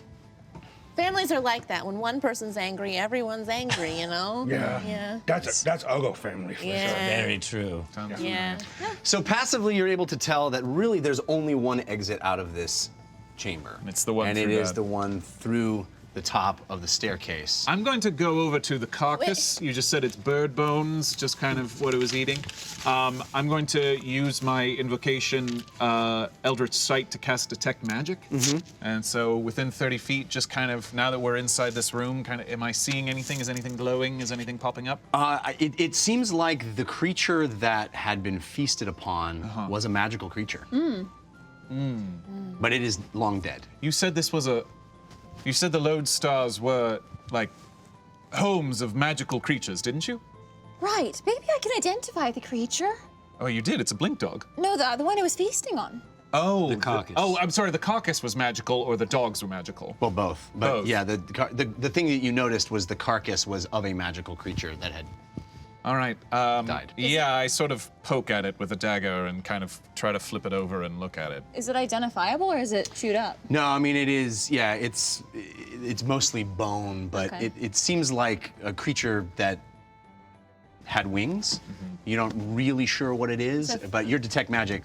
Families are like that. When one person's angry, everyone's angry, you know? Yeah. Yeah. That's Uggo family for Yeah. sure. Very true. Yeah. so passively, you're able to tell that really there's only one exit out of this chamber. It's the one and it through is that. the one through the top of the staircase. I'm going to go over to the carcass. You just said it's bird bones, just kind of what it was eating. I'm going to use my invocation Eldritch Sight to cast Detect Magic. And so within 30 feet, just kind of, now that we're inside this room, kind of, am I seeing anything? Is anything glowing? Is anything popping up? It seems like the creature that had been feasted upon was a magical creature. But it is long dead. You said this was you said the Lodestars were, like, homes of magical creatures, didn't you? Right. Maybe I can identify the creature. Oh, you did. It's a blink dog. No, the one I was feasting on. Oh, The carcass. Oh, I'm sorry. The carcass was magical, or the dogs were magical. Well, both. But Both. yeah, the thing that you noticed was the carcass was of a magical creature that had All right. died. Yeah, I sort of poke at it with a dagger and kind of try to flip it over and look at it. Is it identifiable or is it chewed up? No, I mean it is. Yeah, it's mostly bone, but Okay. it seems like a creature that had wings. You're not really sure what it is, So- but your detect magic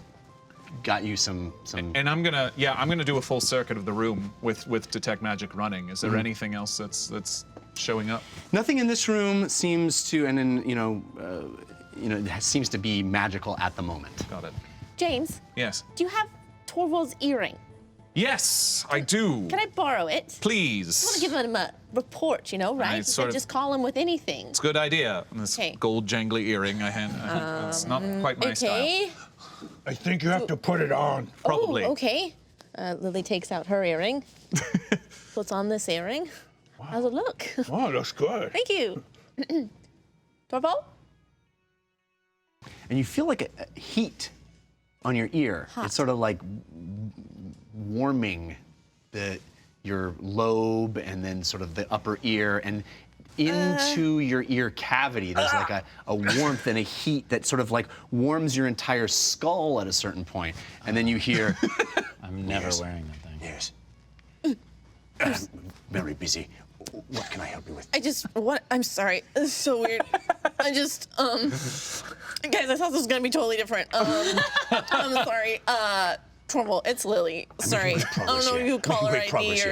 got you some. And I'm gonna do a full circuit of the room with detect magic running. Is there anything else that's showing up? Nothing in this room seems to, and in it seems to be magical at the moment. Got it. James, Yes. do you have Torvald's earring? Yes, I do. Can I borrow it? I want to Please. give him a report, right? You sort could of- just call him with anything. It's a good idea. And this Okay. gold jangly earring it's not quite my style. Okay. I think you have to put it on. Probably. Oh, okay. Lily takes out her earring, puts on this earring. How's it look? Oh, it looks good. Thank you. Torvald? And you feel like a heat on your ear. It's sort of like warming your lobe and then sort of the upper ear and into your ear cavity. There's like a warmth and a heat that sort of like warms your entire skull at a certain point. And then you hear, I'm never wearing that thing. yes, I'm very busy. What can I help you with? I'm sorry. This is so weird. Guys, I thought this was gonna be totally different. I'm sorry. Torvald, it's Lily. Sorry. I don't know if you call her ID or.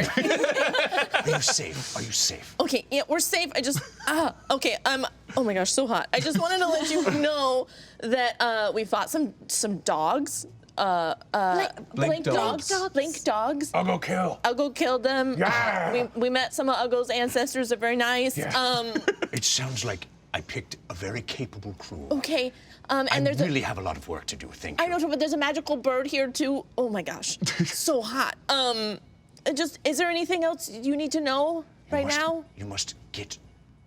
Are you safe? Are you safe? Okay, yeah, we're safe. Okay, oh my gosh, so hot. I just wanted to let you know that we fought some dogs blink dogs. Blink dogs. Uggo kill. Uggo killed them. Yeah. We met some of Uggo's ancestors. They're very nice. Yeah. It sounds like I picked a very capable crew. Okay. And I there's really have a lot of work to do. Thank you. I know, but there's a magical bird here too. Oh my gosh, so hot. Is there anything else you need to know right now? You must get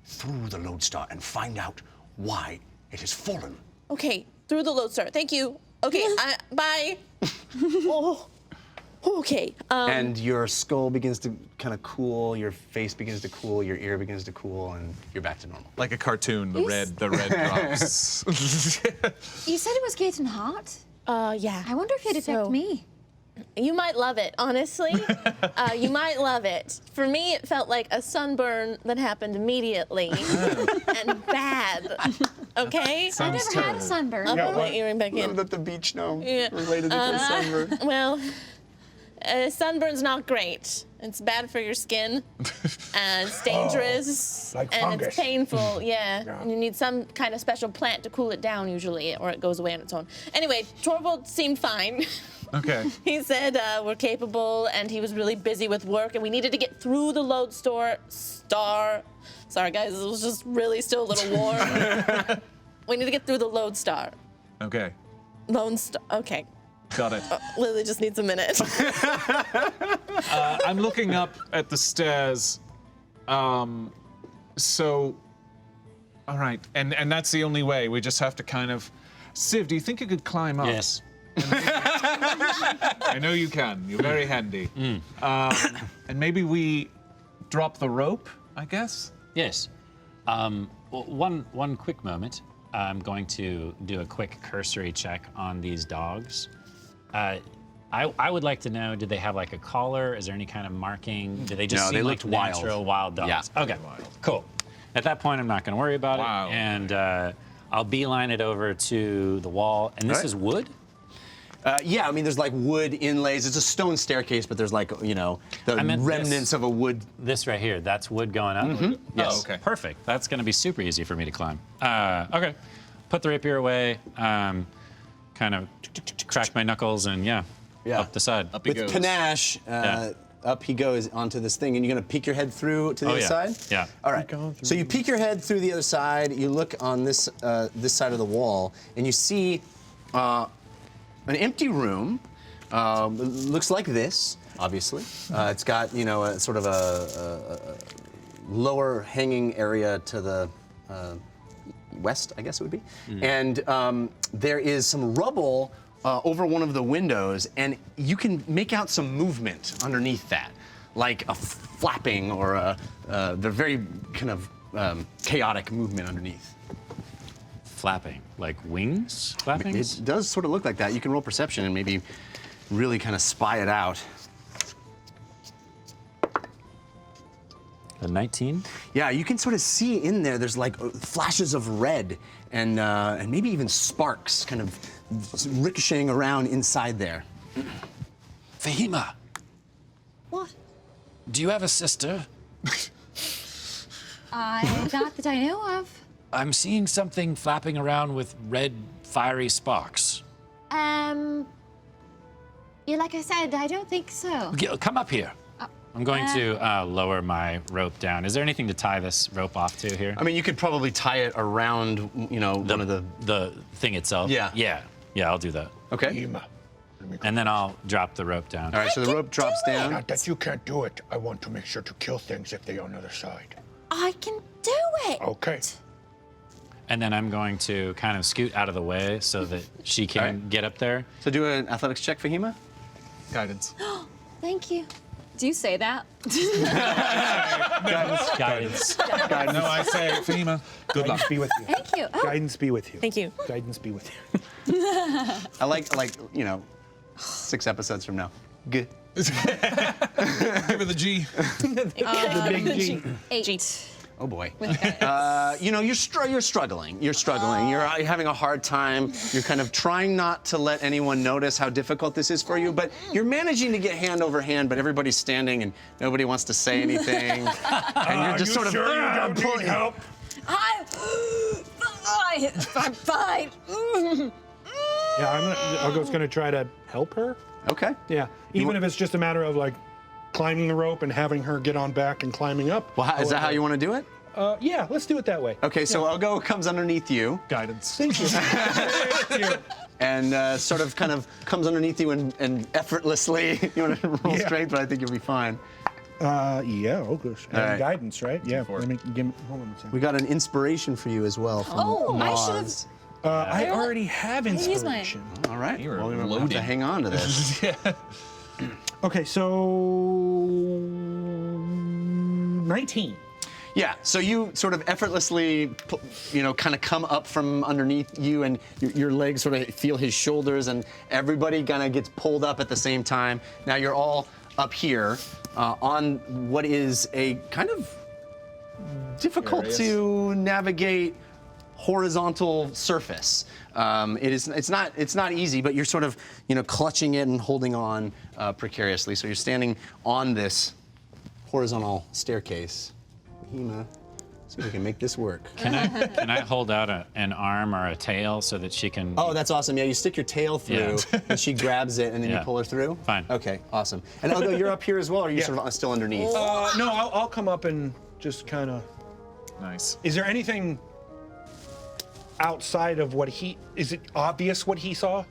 through the Lodestar and find out why it has fallen. Okay, through the Lodestar. Thank you. Okay, bye. Oh, okay. And your skull begins to kind of cool, your face begins to cool, your ear begins to cool, and you're back to normal. Like a cartoon, the red drops. You said it was getting hot? Yeah. I wonder if it'd affect me. You might love it, honestly. You might love it. For me, it felt like a sunburn that happened immediately and bad. Okay? I never had a sunburn. I'll put my earring back in. Let the beach know Yeah. related to the sunburn. Well, sunburn's not great. It's bad for your skin, and it's dangerous, like and fungus. it's painful. Yeah. And you need some kind of special plant to cool it down usually, or it goes away on its own. Anyway, Torvald seemed fine. Okay. He said we're capable, and he was really busy with work, and we needed to get through the Lodestar. Sorry, guys, it was just really still a little warm. We need to get through the Lodestar. Okay. Lone Star. Okay. Got it. Lily just needs a minute. I'm looking up at the stairs. So, all right, and that's the only way. We just have to kind of. Civ, do you think you could climb up? Yes. I know you can. You're very handy. And maybe we drop the rope, I guess? Yes. Well, one quick moment. I'm going to do a quick cursory check on these dogs. I would like to know, did they have like a collar? Is there any kind of marking? Do they just No, seem they like looked wild. natural wild dogs? Yeah. Okay, cool. At that point, I'm not going to worry about Wow. it. And I'll beeline it over to the wall. And this All right. is wood? Yeah, I mean, there's like wood inlays. It's a stone staircase, but there's like, you know, the I meant remnants this. of a wood. This right here, that's wood going up? Yes. Oh, okay. Perfect. That's going to be super easy for me to climb. Okay. Put the rapier away. Kind of crack my knuckles and up the side. Up he With goes. panache, up he goes onto this thing, and you're gonna peek your head through to the Oh, other yeah. side? Yeah. All right. So you peek your head through the other side, you look on this this side of the wall, and you see an empty room. Looks like this, obviously. It's got, you know, a sort of a lower hanging area to the west, I guess it would be. And there is some rubble over one of the windows, and you can make out some movement underneath that, like a flapping or a very kind of chaotic movement underneath. Flapping, like wings flapping? It does sort of look like that. You can roll perception and maybe really kind of spy it out. A 19? Yeah, you can sort of see in there. There's like flashes of red and maybe even sparks kind of ricocheting around inside there. Fahima, What? do you have a sister? Not that I know of. I'm seeing something flapping around with red, fiery sparks. Yeah, like I said, I don't think so. Okay, come up here. I'm going to lower my rope down. Is there anything to tie this rope off to here? I mean, you could probably tie it around, you know, one of the thing itself? Yeah. Yeah, I'll do that. Okay. Fahima, let me go. And then I'll drop the rope down. All right, so the rope drops down. Not that you can't do it. I want to make sure to kill things if they're on the other side. I can do it. Okay. And then I'm going to kind of scoot out of the way so that she can right. get up there. So do an athletics check, Fahima. Guidance. Thank you. Do you say that? Guidance. No, I say, Fahima, good luck. Guidance be with you. Thank you. Oh, Guidance be with you. Thank you. Guidance be with you. I like, you know, 6 episodes from now. Good. Give her the G. The big G. 8. Oh boy. With guidance. You know, you're struggling. You're struggling. You're having a hard time. You're kind of trying not to let anyone notice how difficult this is for you, but you're managing to get hand over hand, but everybody's standing and nobody wants to say anything. And you're just sort of sure you don't need pulling. help? I'm fine. Yeah, Uggo's gonna try to help her. Okay. Yeah, even if it's just a matter of like climbing the rope and having her get on back and climbing up. Well, is that how you want to do it? Yeah, let's do it that way. Okay, so Uggo comes underneath you. Guidance. Thank you. Thank you. And sort of kind of comes underneath you and effortlessly, you want to roll strength, but I think you'll be fine. Yeah, oh gosh. And right. guidance, right? Yeah. Let me hold on a second. We got an inspiration for you as well from Oh, I should have. Moz. I already have use mine. inspiration. All right. You're Well, we're going to have loaded. to hang on to this. Okay, so 19. Yeah, so you sort of effortlessly, kind of come up from underneath you, and your legs sort of feel his shoulders, and everybody kind of gets pulled up at the same time. Now you're all up here on what is a kind of difficult to navigate horizontal surface. It's not easy, but you're sort of clutching it and holding on precariously. So you're standing on this horizontal staircase. Fahima, see if we can make this work. Can I hold out an arm or a tail so that she can? Oh, that's awesome. Yeah, you stick your tail through, and she grabs it, and then you pull her through? Fine. Okay, awesome. And Uggo, you're up here as well, or are you sort of still underneath? No, I'll come up and just kind of. Nice. Is there anything outside of what is it obvious what he saw?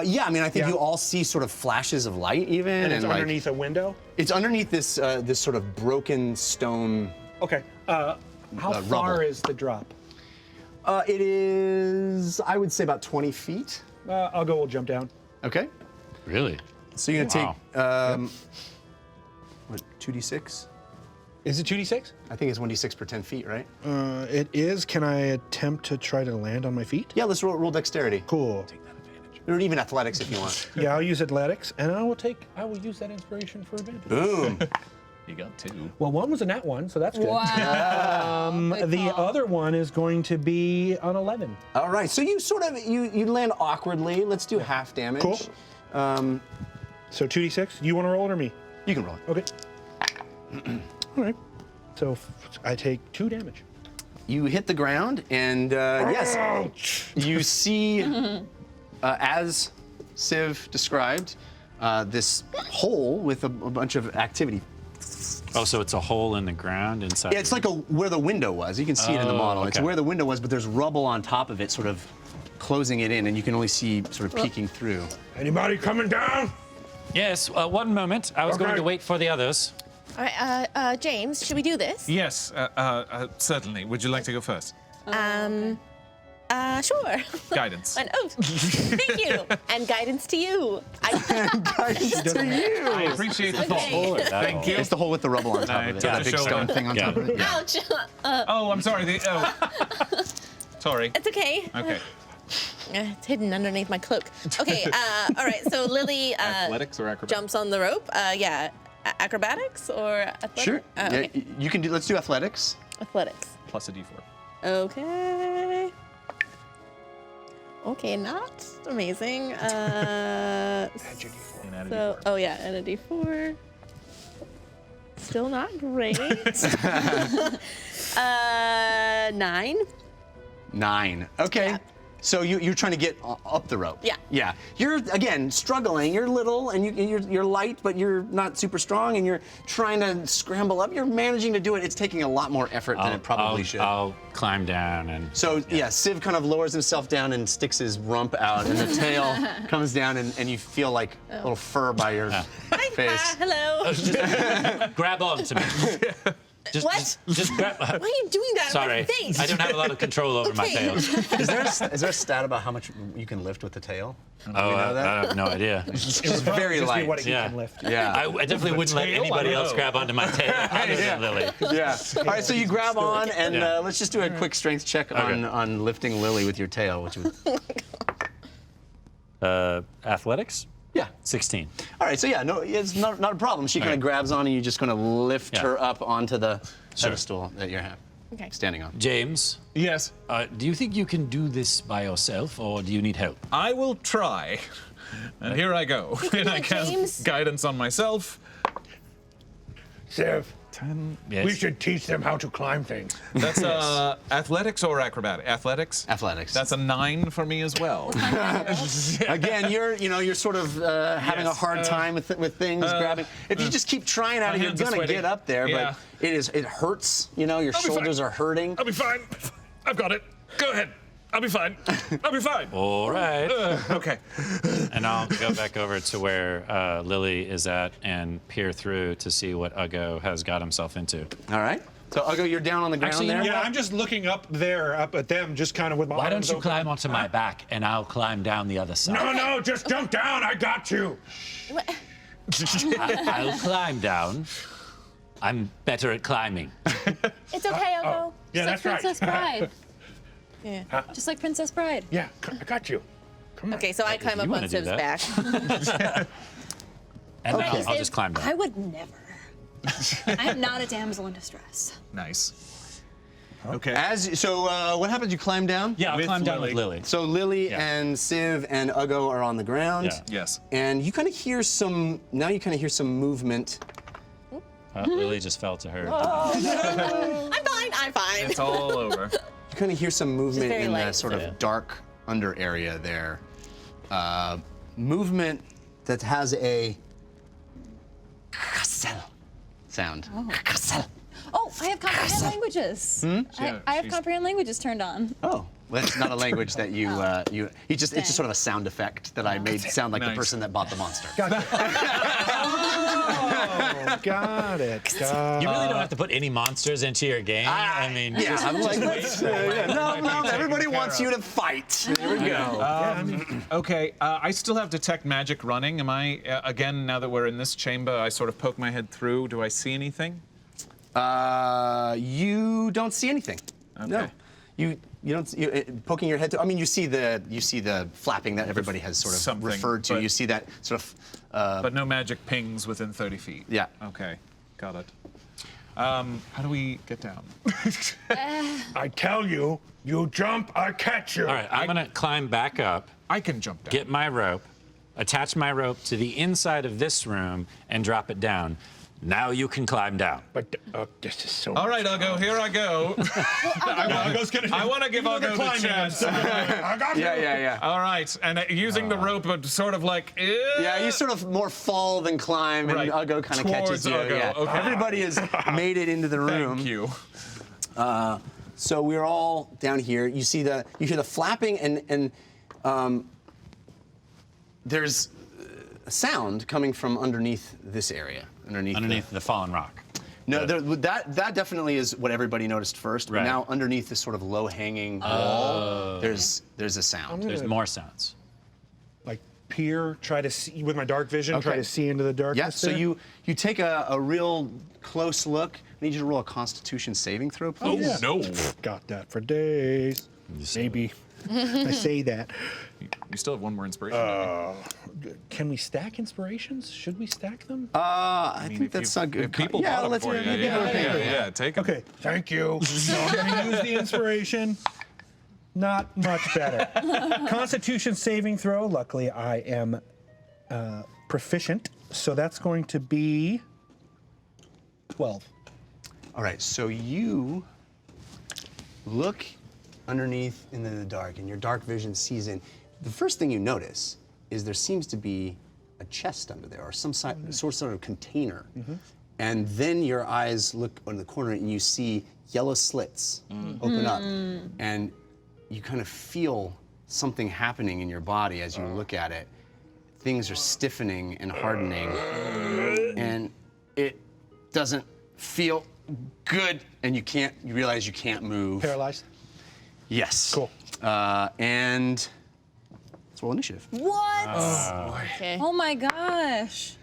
Yeah, I mean, I think you all see sort of flashes of light even. And it's like, underneath a window? It's underneath this this sort of broken stone. Okay. How far rubble. is the drop? It is, I would say, about 20 feet. I'll go, we'll jump down. Okay. Really? So you're going to Wow. take, what, 2d6? Is it 2d6? I think it's 1d6 per 10 feet, right? It is. Can I attempt to try to land on my feet? Yeah, let's roll dexterity. Cool. Or even athletics if you want. Yeah, I'll use athletics, and I will use that inspiration for advantage. Boom. You got 2. Well, one was a nat 1, so that's good. Wow. The other one is going to be an 11. All right, so you sort of, you land awkwardly. Let's do half damage. Cool. So 2d6. You want to roll it or me? You can roll it. Okay. All right. So I take 2 damage. You hit the ground, and yes, you see, as Civ described, this hole with a bunch of activity. Oh, so it's a hole in the ground inside. Yeah, it's like where the window was. You can see it in the model. It's okay. where the window was, but there's rubble on top of it, sort of closing it in, and you can only see sort of peeking through. Anybody coming down? Yes. 1 moment. I was going to wait for the others. All right, James, should we do this? Yes, certainly. Would you like to go first? Sure. Guidance. And, oh, thank you. And guidance to you. Guidance to you. I appreciate the thought. Okay. Thank you. It's the hole with the rubble on top of it. Yeah, That big show stone it. thing on top of it. Yeah. Ouch. Oh, I'm sorry. Sorry. It's okay. Okay. It's hidden underneath my cloak. Okay, all right, so Lily Athletics or acrobatics? jumps on the rope. Yeah, acrobatics or athletics? Sure. Okay. Yeah, you can do. Let's do athletics. Athletics. Plus a d4. Okay. Okay, not amazing. So, oh yeah, and a d4. Still not great. 9. 9. Okay. Yeah. So you're trying to get up the rope. Yeah. Yeah. You're again struggling. You're little and you're light, but you're not super strong, and you're trying to scramble up. You're managing to do it. It's taking a lot more effort than it probably should. I'll climb down and. So yeah, Civ kind of lowers himself down and sticks his rump out, and the tail comes down, and you feel like a little fur by your face. Hello. Grab on to me. What? Just grab. Why are you doing that Sorry, on my face? I don't have a lot of control over my tail. Is there a stat about how much you can lift with the tail? Do Oh, we know that? I have no idea. It's very Just be light. what he Yeah. can lift. Yeah. I definitely wouldn't let tail? anybody I don't else know. grab onto my tail other than Lily. Yeah. All right, so you grab on, and Yeah. let's just do a quick strength check on lifting Lily with your tail, which was. Athletics? Yeah. 16. All right, so yeah, no, it's not a problem. She kind of Okay. grabs on, and you're just going to lift Yeah. her up onto the Sure. pedestal that you're Okay. standing on. James, Yes. do you think you can do this by yourself, or do you need help? I will try. And here I go. And I it, cast James. guidance on myself. Civ, 10. Yes. we should teach them how to climb things. That's athletics or acrobatic? Athletics. Athletics. That's a 9 for me as well. Again, you're sort of having a Yes, hard time with things, grabbing. If you just keep trying at my it, you're hands are gonna sweaty. get up there. Yeah. But it hurts. Your be fine. shoulders are hurting. I'll be fine. I've got it. Go ahead. I'll be fine. I'll be fine. All right. Okay. And I'll go back over to where Lily is at and peer through to see what Uggo has got himself into. All right. So Uggo, you're down on the ground Actually, you there. know Yeah, I'm just looking up at them, just kind of with my Why don't arms you open. climb onto my back and I'll climb down the other side? No, just jump down. I got you. I'll climb down. I'm better at climbing. It's okay, Uggo. Yeah, Just that's like Princess Bride. Yeah. Just like Princess Bride. Yeah, I got you. Come on. Okay, so I climb you up wanna on do Civ's that. back. And I'll just climb I down. would never. I am not a damsel in distress. Nice. Okay. What happens? You climb down. Yeah, I'll With climb down with Lily. Lily. So Lily Yeah. and Civ and Uggo are on the ground. Yeah. Yes. And you kind of hear some. Now you kind of hear some movement. Lily just fell to her. I'm fine. It's all over. You kind of hear some movement very in the light. sort Yeah. of dark under area there. Movement that has a sound. Oh, I have comprehend languages. I have she's- comprehend languages turned on. Oh, well, that's not a language that it's just sort of a sound effect that I made sound like the Nice. person that bought the monster. Got it. You really don't have to put any monsters into your game. I mean, Yeah, I'm like, no, everybody taken wants care you to fight. There we go. Okay, I still have detect magic running. Am I, again, now that we're in this chamber, I sort of poke my head through. Do I see anything? You don't see anything. No. Okay. You don't poking your head through. I mean, you see the flapping that everybody has sort of Something, referred to. but- You see that sort of. But no magic pings within 30 feet. Yeah. Okay, got it. How do we get down? I tell you, you jump, I catch you. all right, I'm gonna climb back up, I can jump down. get my rope, attach my rope to the inside of this room, and drop it down. Now you can climb down. But this is so. All right, Uggo, here I go. I want to give Uggo the chance. I got you. Yeah. All right, and using the rope, but sort of like. Yeah, you sort of more fall than climb, and Right. Uggo kind of catches Towards you. Uggo, Yeah. okay. Everybody has made it into the room. Thank you. So we're all down here. You hear the flapping, and there's a sound coming from underneath this area. Underneath the fallen rock. No, that definitely is what everybody noticed first. But Right. now underneath this sort of low-hanging wall, there's a sound. There's more sounds. Like peer, try to see with my dark vision, try Okay. to see into the darkness. Yeah. So there. you take a real close look. I need you to roll a Constitution saving throw, please. Oh, no. got that for days. Maybe. I say that. You still have one more inspiration. Can we stack inspirations? Should we stack them? I mean, think if that's you- not good. if people yeah, bought 'em let's for you. Yeah, take 'em. Okay. Thank you. So I'm going to use the inspiration. Not much better. Constitution saving throw. Luckily, I am proficient. So that's going to be 12. All right, so you look underneath into the dark, and your dark vision sees in. The first thing you notice is there seems to be a chest under there, or some sort of container. And then your eyes look on the corner, and you see yellow slits open up, and you kind of feel something happening in your body as you look at it. Things are stiffening and hardening, and it doesn't feel good, and you realize you can't move. Paralyzed? Yes. Cool. And let's roll initiative. What? Okay. Oh my gosh.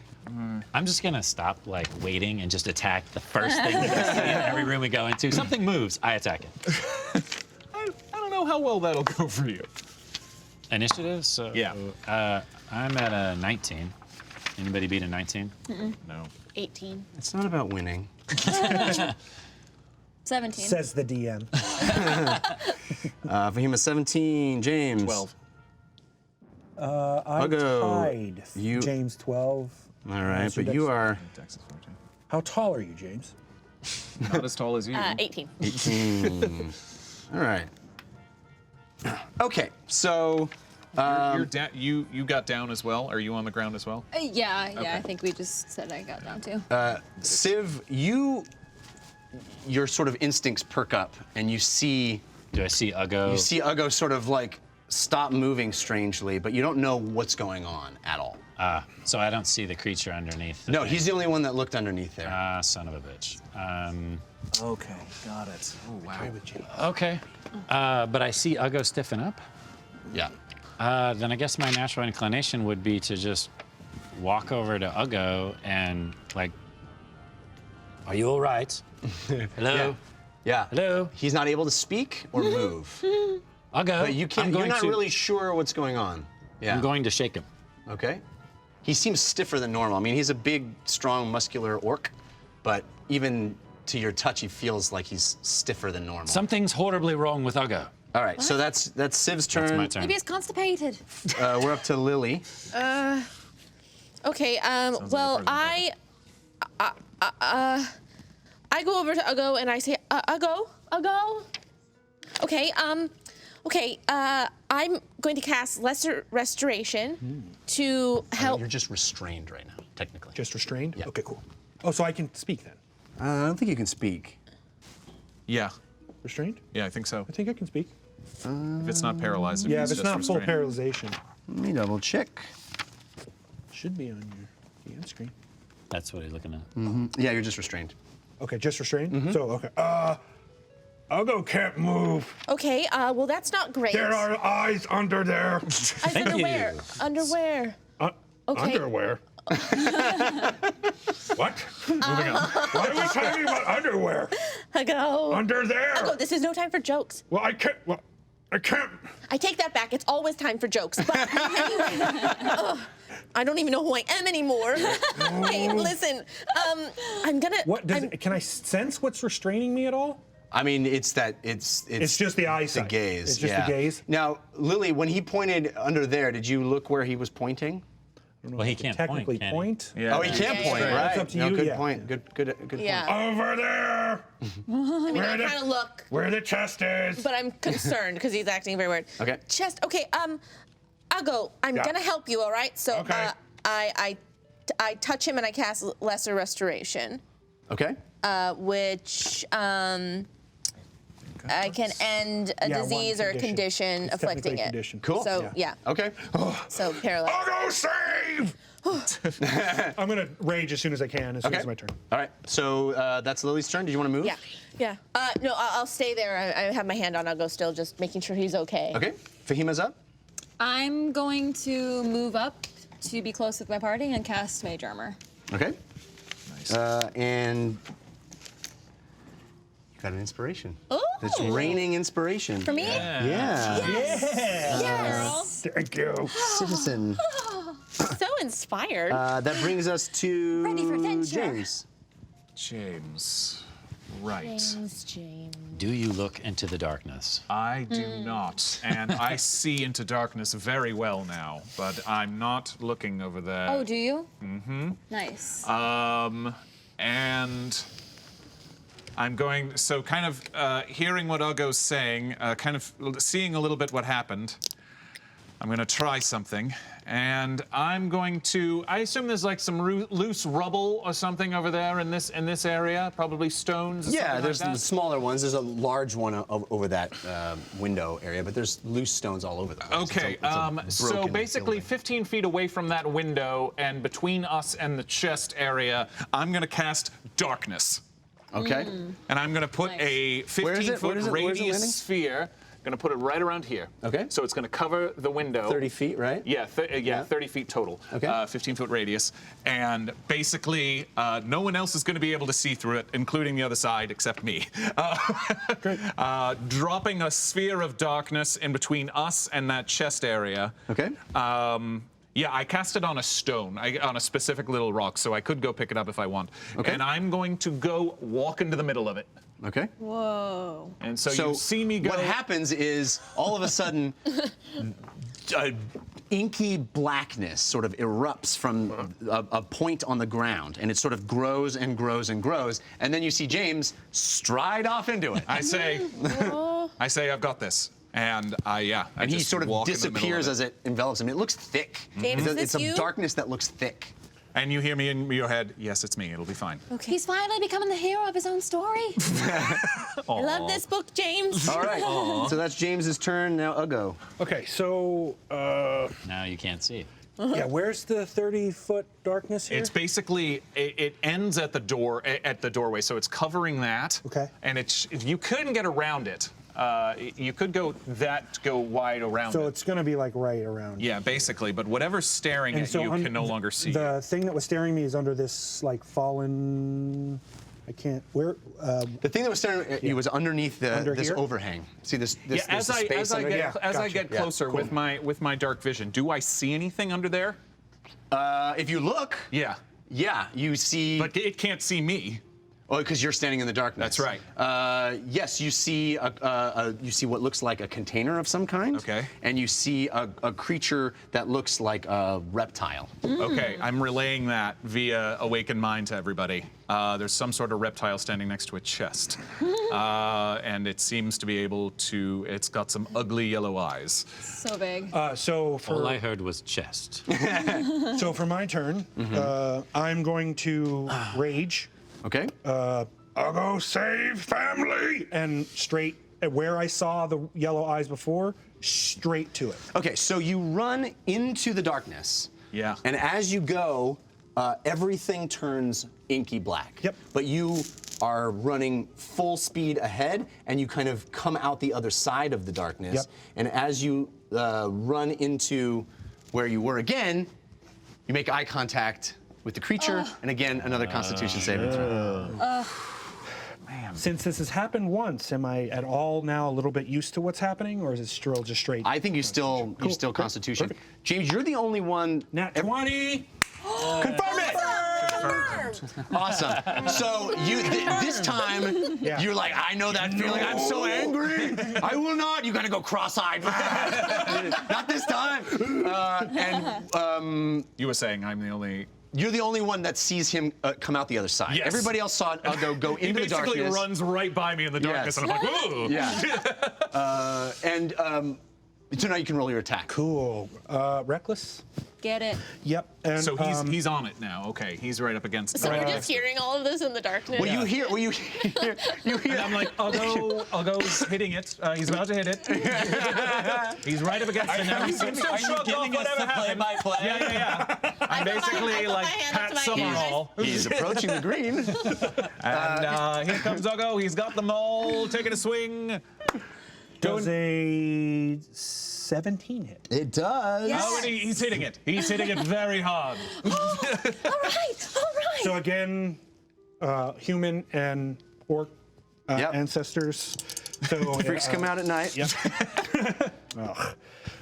I'm just gonna stop like waiting and just attack the first thing we see in every room we go into. Something moves, I attack it. I don't know how well that'll go for you. Initiative, so Yeah. I'm at a 19. Anybody beat a 19? No. 18. It's not about winning. 17. Says the DM. Fahima 17, James. 12. I Uggo, tied. you- James 12. All right, So but you are Dex is 14. How tall are you, James? Not as tall as you. 18. All right. Okay, so you got down as well. Are you on the ground as well? Yeah, Okay. I think we just said I got down too. Civ, your sort of instincts perk up, and you see Do I see Uggo? Uggo sort of like stop moving strangely, but you don't know what's going on at all. So I don't see the creature underneath. No, he's the only one that looked underneath there. Son of a bitch. Okay, got it. Oh wow. Okay. But I see Uggo stiffen up. Yeah. Then I guess my natural inclination would be to just walk over to Uggo and like, are you all right? Hello? Yeah. Hello? He's not able to speak or move. Uggo. But you can't. You're not to, really sure what's going on. Yeah. I'm going to shake him. Okay. He seems stiffer than normal. I mean, he's a big, strong, muscular orc, but even to your touch, he feels like he's stiffer than normal. Something's horribly wrong with Uggo. All right, so that's Civ's turn. That's my turn. Maybe it's constipated. We're up to Lily. Okay, well, I go over to Uggo and I say, Uggo? Okay, I'm going to cast Lesser Restoration to help. You're just restrained right now, technically. Just restrained? Yeah. Okay, cool. Oh, so I can speak then. I don't think you can speak. Yeah. Restrained? Yeah, I think so. I think I can speak. If it's not paralyzed. Yeah, if it's just not full restrained. paralyzation. Let me double check. Should be on your DM screen. That's what he's looking at. Yeah, you're just restrained. Okay, just restrained? So, okay. Uggo can't move. Okay, well, that's not great. There are eyes under there. Thank Underwear. you. Underwear. Okay. Underwear. What? Moving on. Why are we talking about underwear? Uggo. Under there. Uggo, this is no time for jokes. Well, I can't. Well, I can't. I take that back. It's always time for jokes. But anyway, I don't even know who I am anymore. Hey, listen, I'm gonna. What does can I sense what's restraining me at all? I mean, it's just the eyesight. The gaze. It's just yeah. the gaze? Now, Lily, when he pointed under there, did you look where he was pointing? Well, he can't Technically point. point. Yeah. Oh, he can't Yeah, point, yeah, right? It's up to No, you, good yeah. point. Good Yeah. point. Over there. I mean, I Where the- kind of look, Where the chest is. but I'm concerned because he's acting very weird. Okay. Chest. Okay. Uggo, I'm Yeah. gonna help you. All right. So, Okay. I touch him and I cast Lesser Restoration, Okay. which I can end a Yeah, one disease or a condition It's afflicting technically a it. condition. Cool. So yeah. Okay. So paralyzed. Uggo, save! I'm gonna rage as soon as I can, as soon Okay. as my turn. All right. So that's Lily's turn. Did you want to move? Yeah. Yeah. No, I'll stay there. I have my hand on Uggo still, just making sure he's okay. Okay. Fahima's up. I'm going to move up to be close with my party and cast Mage Armor. Okay. Nice. And you got an inspiration. Ooh. It's raining inspiration. For me? Yeah. Yes. Thank you. Citizen. So inspired. That brings us to Ready for adventure. James. James. Right. James. Do you look into the darkness? I do not. And I see into darkness very well now, but I'm not looking over there. Oh, do you? Mm-hmm. Nice. And I'm going, so kind of hearing what Uggo's saying, kind of seeing a little bit what happened. I'm going to try something. And I'm going to, I assume there's like some loose rubble or something over there in this area, probably stones or Yeah, something there's like the that. smaller ones. There's a large one over that window area, but there's loose stones all over the place. Okay, It's a so broken basically building. 15 feet away from that window and between us and the chest area, I'm going to cast darkness. Okay. And I'm going to put Nice. a 15-foot Where's it radius landing? sphere. Going to put it right around here. Okay. So it's going to cover the window. 30 feet, right? Yeah, 30 feet total. Okay. 15-foot radius. And basically, no one else is going to be able to see through it, including the other side, except me. Dropping a sphere of darkness in between us and that chest area. Okay. Yeah, I cast it on a stone, on a specific little rock, so I could go pick it up if I want. Okay. And I'm going to go walk into the middle of it. Okay. Whoa. And so you see me go. What happens is all of a sudden, inky blackness sort of erupts from a point on the ground, and it sort of grows and grows and grows, and then you see James stride off into it. I say, I've got this. And I And he just sort of walk in the middle disappears of as it envelops him. It looks thick. James, is It's this a you? darkness that looks thick. And you hear me in your head, yes, it's me, it'll be fine. Okay. He's finally becoming the hero of his own story. I love this book, James. All right. So that's James's turn. Now Uggo. Okay, so Now you can't see. yeah, where's the 30-foot darkness here? It's basically, it ends at the doorway, so it's covering that. Okay. And you couldn't get around it. You could go wide around So it. it's going to be like right around. Yeah, basically, but whatever's staring And at so you can no longer see The you. thing that was staring me is under this like fallen. I can't. Where? The thing that was staring at you was underneath Under this here? overhang. See this? Yeah, there's a space under here? as I gotcha. get closer with my dark vision, do I see anything under there? If you look, Yeah, you see. but it can't see me. Oh, because you're standing in the darkness. That's right. Yes, you see you see what looks like a container of some kind. Okay. And you see a creature that looks like a reptile. Okay, I'm relaying that via awakened mind to everybody. There's some sort of reptile standing next to a chest, and it seems to be able to. It's got some ugly yellow eyes. So big. so for All I heard was chest. so for my turn, I'm going to rage. Okay. I'll go save family and straight at where I saw the yellow eyes before, straight to it. Okay. So you run into the darkness. Yeah. And as you go, everything turns inky black. Yep. But you are running full speed ahead, and you kind of come out the other side of the darkness. Yep. And as you run into where you were again, you make eye contact with the creature, and again, another Constitution saving throw. Since this has happened once, am I at all now a little bit used to what's happening, or is it still just straight? I think you still Cool. Constitution. Perfect. James, you're the only one. Nat 20. Confirm it. Awesome. So this time, Yeah. you're like, I know that feeling. I'm so angry. I will not. You gotta go cross-eyed. Not this time. You were saying I'm the only. You're the only one that sees him come out the other side. Yes. Everybody else saw Uggo go He into the basically darkness. runs right by me in the darkness, Yes. and I'm like, ooh. Yeah. So now you can roll your attack. Cool. Reckless. Get it. Yep. And So he's on it now. Okay, he's right up against. So you're just hearing all of this in the darkness. Well, you hear. And I'm like, Uggo's hitting it. He's about to hit it. He's right up against it now. He seems to have shrugged off whatever happened. Yeah. I'm basically I put like my hand up Pat to my Summerall. He's approaching the green. And here comes Uggo. He's got them all taking a swing. does a 17 hit. It does. Yes. Oh, and he's hitting it. He's hitting it very hard. All right. So again, human and orc Yep. ancestors. So Freaks come out at night. Yep.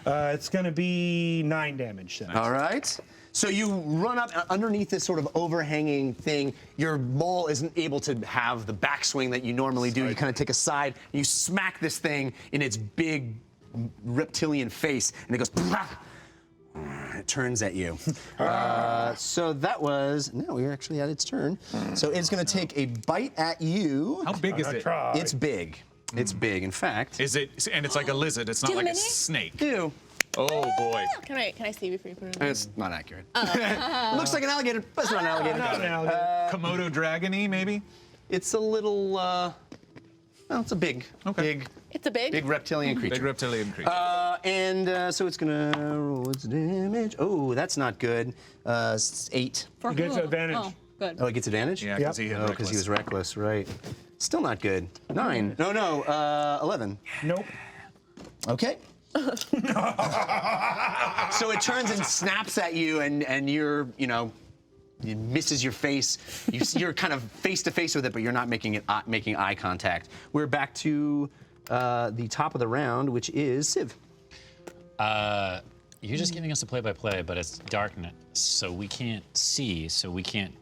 It's going to be 9 damage then. All right. So you run up underneath this sort of overhanging thing. Your maul isn't able to have the backswing that you normally do. You kind of take a side, and you smack this thing in its big reptilian face, and it goes. It turns at you. So that was. No, we're actually at its turn. So it's going to take a bite at you. How big is it? It's big. It's big. In fact. Is it? And it's like a lizard. It's not Do like a mini? snake. Ew. Oh boy. Can I see before you put it on? It's not accurate. Looks like an alligator, but it's not an alligator. Not an alligator. Komodo dragony, maybe? It's a little. Well, it's a big, big It's a big. reptilian creature. Big reptilian creature. So it's gonna roll its damage. Oh, that's not good. 8. For You get who? advantage. Oh, good. Oh, it gets advantage? Yeah, because he hit Oh, because he was reckless, right. Still not good. 9. No, 11. Nope. Okay. So it turns and snaps at you, and you're, it misses your face. You're kind of face to face with it, but you're not making eye contact. We're back to the top of the round, which is Civ. You're just giving us a play-by-play, but it's darkness, so we can't see, so we can't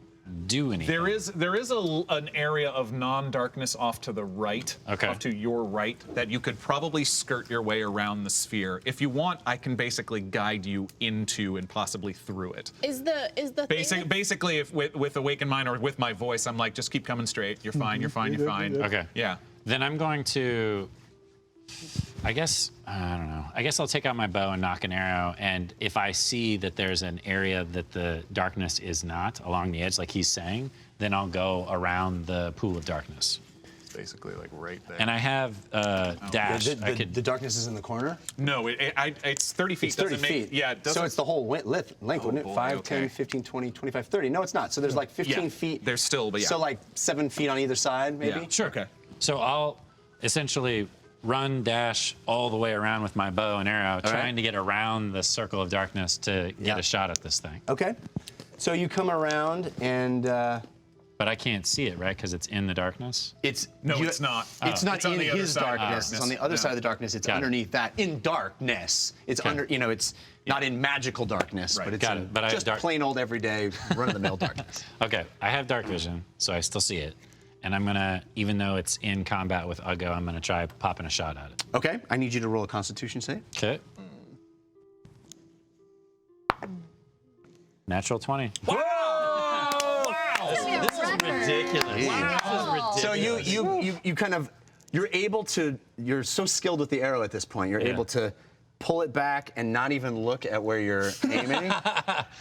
do anything. There is an area of non-darkness off to the right, Okay. off to your right, that you could probably skirt your way around the sphere. If you want, I can basically guide you into and possibly through it. Is the thing Basically, if with Awaken Mind or with my voice, I'm like, just keep coming straight. You're fine. You're fine. You're fine. Okay. Yeah. Then I'm going to, I don't know. I guess I'll take out my bow and knock an arrow. And if I see that there's an area that the darkness is not along the edge, like he's saying, then I'll go around the pool of darkness. It's basically like right there. And I have dash. The darkness is in the corner? No, it's 30 feet. It's 30 doesn't feet. Make, yeah, it doesn't. So it's the whole length, wouldn't it? boy, 5, okay. 10, 15, 20, 25, 30. No, it's not. So there's like 15 Yeah, feet. there's still, but yeah. So like 7 feet on either side, maybe? Yeah. Sure. Okay. So I'll essentially run, dash all the way around with my bow and arrow, trying to get around the circle of darkness to get a shot at this thing. Okay. So you come around and... But I can't see it, right? Because it's in the darkness? it's It's not. It's not It's on in the other his side of the darkness. It's on the darkness. other No. side of the darkness. It's Got it. underneath that. In darkness. It's Okay. under, it's not in magical darkness, Right. but it's Got in it. But I have just dark- plain old everyday run-of-the-mill darkness. Okay, I have dark vision, so I still see it. And I'm gonna, even though it's in combat with Uggo, I'm gonna try popping a shot at it. Okay, I need you to roll a Constitution save. Okay. Natural 20. This is ridiculous. So you kind of, you're so skilled with the arrow at this point, you're able to pull it back and not even look at where you're aiming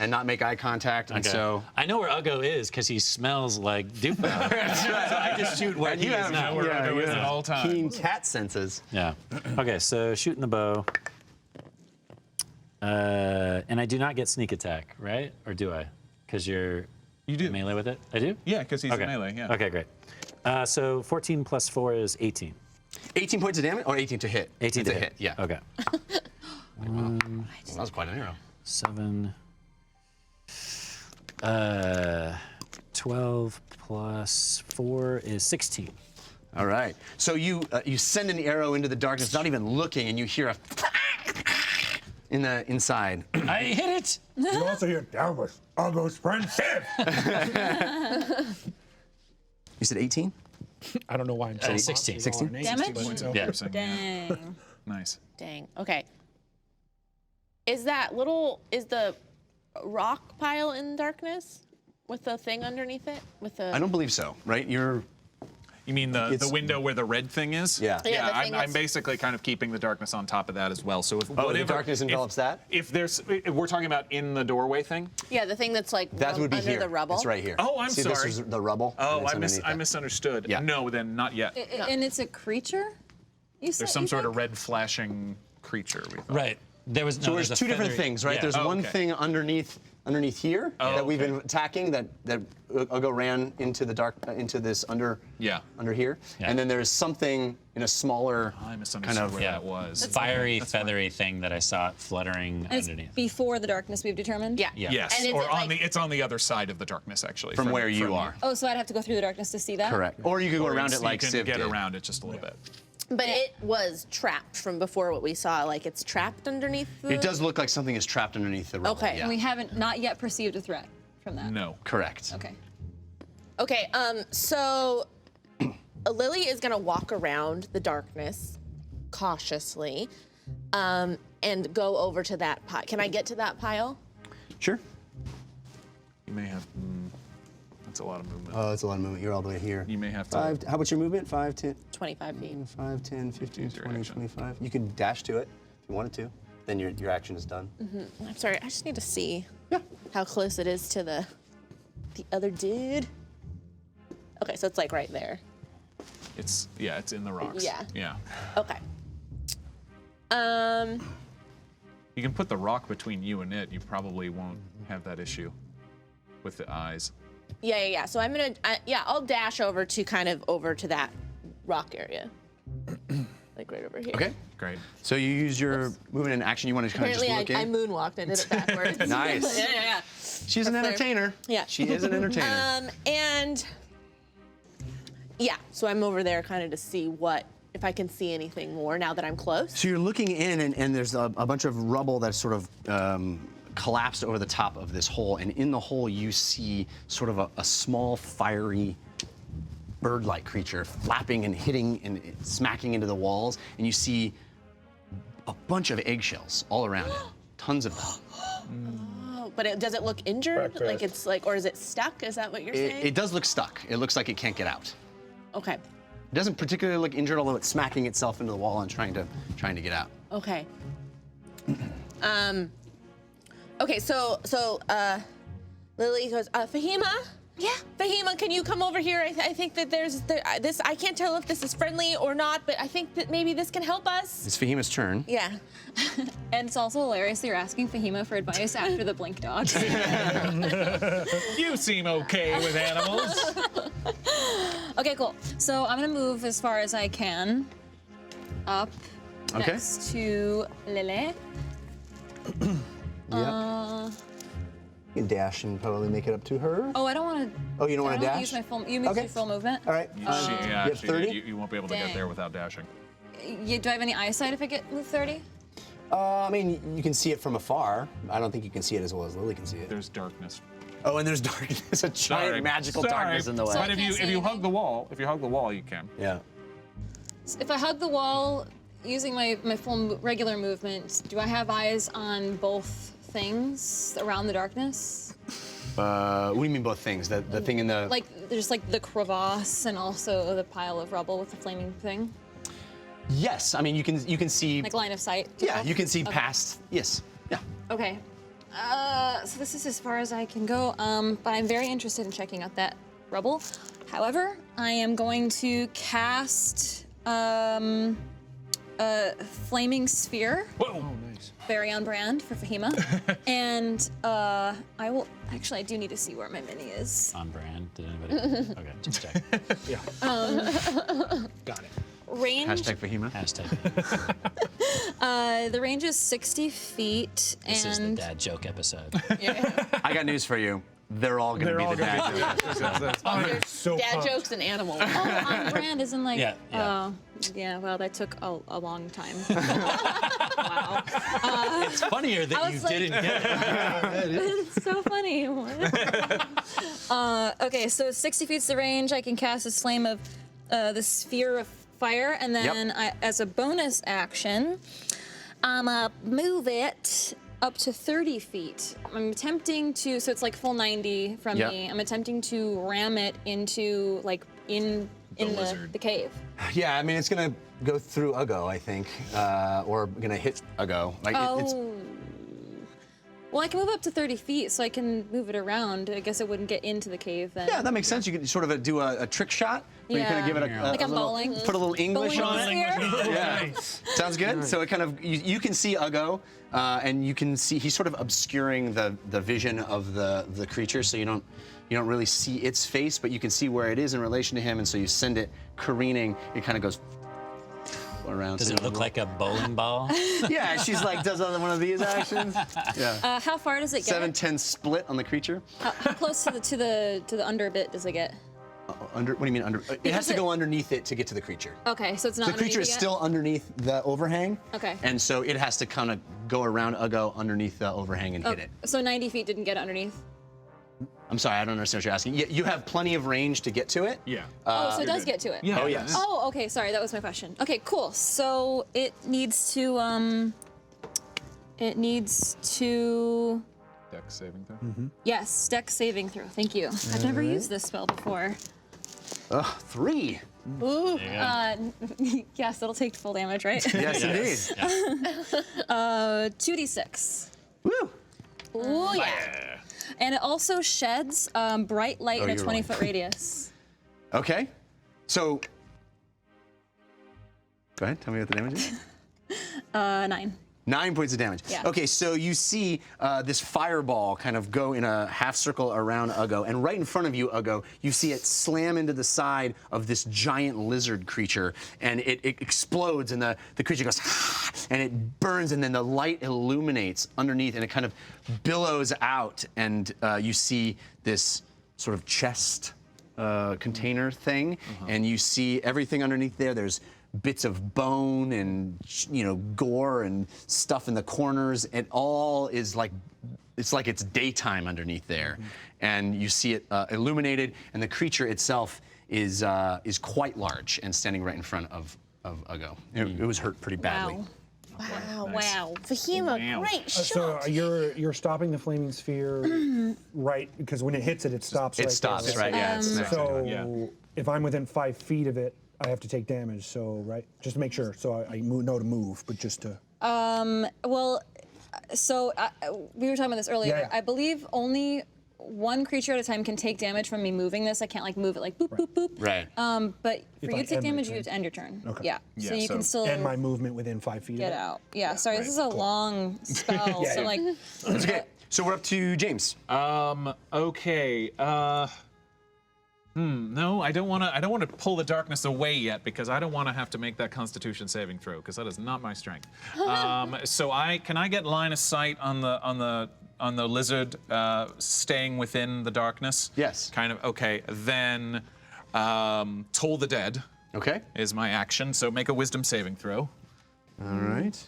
and not make eye contact. And Okay. so I know where Uggo is because he smells like Dupa. So I just shoot where he is now. where Uggo is at all times. keen cat senses. Yeah. Okay, so shooting the bow. And I do not get sneak attack, right? Or do I? Because you're You do. melee with it? I do? Yeah, because he's Okay. melee. Yeah. Okay, great. So 14 plus 4 is 18. 18 points of damage or 18 to hit? 18 It's to a hit. Yeah. Okay. Well, that was quite an arrow. 7. 12 plus 4 is 16. All right. So you send an arrow into the darkness, not even looking, and you hear a in the inside. I hit it! You also hear, that was Uggo's friend Sif. You said 18? I don't know why I'm saying 16. 16? Damage? Yeah. Dang. Nice. Dang. Okay. Is the rock pile in darkness with the thing underneath it? With the I don't believe so, right? You mean the It's- window where the red thing is? Yeah. Yeah, Yeah, the thing I'm that's- basically kind of keeping the darkness on top of that as well. So if the whatever, darkness envelops that? If we're talking about in the doorway thing. Yeah, the thing that's like That would be under here. the rubble. It's right here. Oh, I'm See, sorry. this is the rubble. Oh, and it's I underneath that. misunderstood. Yeah. No, then not yet. And it's a creature? You said, There's some you sort of think? red flashing creature. We thought. Right. There was no, So there's a two different feathery- things, right? Yeah. There's Oh, one okay. thing underneath here that we've been attacking that Uggo ran into the dark into this under here, Yeah. and then there's something in a smaller I misunderstood kind of where that was. fiery, feathery thing that I saw fluttering And it's underneath. before the darkness we've determined? Yeah. Yeah. Yes, And is or it on like- it's on the other side of the darkness actually. from where you are. Oh, so I'd have to go through the darkness to see that? Correct. Or you could go around it like you can Civ get did. around it just a little bit. But it was trapped from before what we saw. Like it's trapped underneath the... It does look like something is trapped underneath the rubble. Okay. Yeah. And we haven't not yet perceived a threat from that? No. Correct. Okay. Okay, so Lily is gonna walk around the darkness cautiously and go over to that pile. Can I get to that pile? Sure. You may have. That's a lot of movement. Oh, that's a lot of movement. You're all the way here. You may have to. 5. How about your movement? 5, 10, 25 feet. 5, 10, 15, Use your 20, action. 25. You can dash to it if you wanted to. Then your action is done. I'm sorry, I just need to see how close it is to the other dude. Okay, so it's like right there. It's in the rocks. Yeah. Yeah. Okay. You can put the rock between you and it. You probably won't have that issue with the eyes. Yeah. So I'm gonna, I'll dash over to that rock area. Like right over here. Okay. Great. So you use your movement and action. You want to kind of Apparently just look I in. moonwalked. I did it backwards. Nice. Yeah. She's an That's fair. entertainer. Yeah. She is an entertainer. And yeah, so I'm over there kind of to see if I can see anything more now that I'm close. So you're looking in, and there's a bunch of rubble that's sort of collapsed over the top of this hole, and in the hole you see sort of a small fiery bird-like creature flapping and hitting and smacking into the walls, and you see a bunch of eggshells all around it, tons of them. Oh, but does it look injured? Like it's like, or is it stuck? Is that what you're saying? It does look stuck. It looks like it can't get out. Okay. It doesn't particularly look injured, although it's smacking itself into the wall and trying to get out. Okay. Okay, so Lily goes, Fahima? Yeah. Fahima, can you come over here? I think that there's this. I can't tell if this is friendly or not, but I think that maybe this can help us. It's Fahima's turn. Yeah. And it's also hilarious that you're asking Fahima for advice after the blink dog. You seem okay with animals. Okay, cool. So I'm gonna move as far as I can up Okay. next to Lily. You can dash and probably make it up to her. Oh, I don't want to. Oh, you don't want to dash? Use my full. You use your full movement. All right. You you have 30? you won't be able to get Dang. there without dashing. Do I have any eyesight if I get move 30? I mean, you can see it from afar. I don't think you can see it as well as Lily can see it. There's darkness. Oh, and there's darkness. A giant Sorry. magical Sorry. darkness in the way. So- But if can't you see hug anything? the wall, you can. Yeah. If I hug the wall using my full regular movement, do I have eyes on both things around the darkness? What do you mean both things? The thing in the... Like there's like the crevasse and also the pile of rubble with the flaming thing, Yes, I mean, you can see... like line of sight. yeah, you can see past... Yes, yeah. Okay. So this is as far as I can go, but I'm very interested in checking out that rubble. However, I am going to cast a flaming sphere. Whoa. Very on brand for Fahima. And I will, actually I do need to see where my mini is. On brand. Did anybody? Okay, just check. Got it. Range, Hashtag Fahima. Hashtag. the range is 60 feet This is the and dad joke episode. I got news for you. They're all going to be the dad jokes. So Dad pumped. jokes and animals. oh, on brand isn't like, Yeah, yeah. yeah, well, that took a long time. Wow. It's funnier that I you was like- didn't get it. It's so funny. Okay, so 60 feet's the range. I can cast this flame of the sphere of fire, and then as a bonus action, I'm gonna move it up to 30 feet. I'm attempting to, so it's like full 90 from me. I'm attempting to ram it into like in the cave. Yeah, I mean, it's going to go through Uggo, I think, or going to hit Uggo. Like, it's... Well, I can move up to 30 feet, so I can move it around. I guess it wouldn't get into the cave then. Yeah, that makes sense. You could sort of do a trick shot where you kind of give it Like a I'm little, bowling. put a little English Bowling on it. sphere? Yeah, sounds good. So it kind of you can see Uggo, and you can see he's sort of obscuring the vision of the creature, so you don't really see its face, but you can see where it is in relation to him, and so you send it careening. It kind of goes around. Does it look like a bowling ball? Yeah, she's like does one of these actions. Yeah. How far does it get? 7-10 split on the creature. How close to the under bit does it get? Under? What do you mean under? It has to go underneath it to get to the creature. Okay, so it's not The creature is underneath it yet? still underneath the overhang. Okay. And so it has to kind of go around Uggo underneath the overhang and hit it. So 90 feet didn't get underneath? I'm sorry, I don't understand what you're asking. You have plenty of range to get to it. Yeah. So it does get to it? Yeah. Oh, yes. Oh, okay, sorry, that was my question. Okay, cool. So it needs to, Dex saving throw. yes, dex saving throw. Thank you. I've never used this spell before. 3. Ooh. Yes, it'll take full damage, right? Yes, indeed. 2d6. Woo. Ooh, yeah. And it also sheds bright light in a you're 20-foot radius. Okay. So, go ahead, tell me what the damage is. 9. 9 points of damage. Yeah. Okay, so you see this fireball kind of go in a half circle around Uggo, and right in front of you, Uggo, you see it slam into the side of this giant lizard creature, and it explodes, and the creature goes, and it burns, and then the light illuminates underneath, and it kind of billows out, and you see this sort of chest container thing, and you see everything underneath there. There's bits of bone and gore and stuff in the corners. It all is like it's like it's daytime underneath there, and you see it illuminated, and the creature itself is quite large and standing right in front of Uggo. It was hurt pretty badly. Wow. Fahima, great shot. So you're stopping the flaming sphere, right? Because when it hits it, it stops. It stops, right? Yeah. It's next to it. So if I'm within 5 feet of it, I have to take damage. So right, just to make sure. So I know to move, but just to. Well, so we were talking about this earlier. Yeah. I believe only one creature at a time can take damage from me moving this. I can't like move it like boop, boop, boop. Right. But If for I you to take end my damage, you turn. have to end your turn. Okay. Yeah. So you can still And my movement within 5 feet. get of it. out. Yeah. Sorry, this is a long spell. Yeah, so yeah. like. That's okay. So we're up to James. Okay. No, I don't want to pull the darkness away yet because I don't want to have to make that Constitution saving throw because that is not my strength. So can I get line of sight on the lizard staying within the darkness? Yes. Kind of. Okay. Then Toll the Dead. Okay. Is my action. So make a Wisdom saving throw. All right.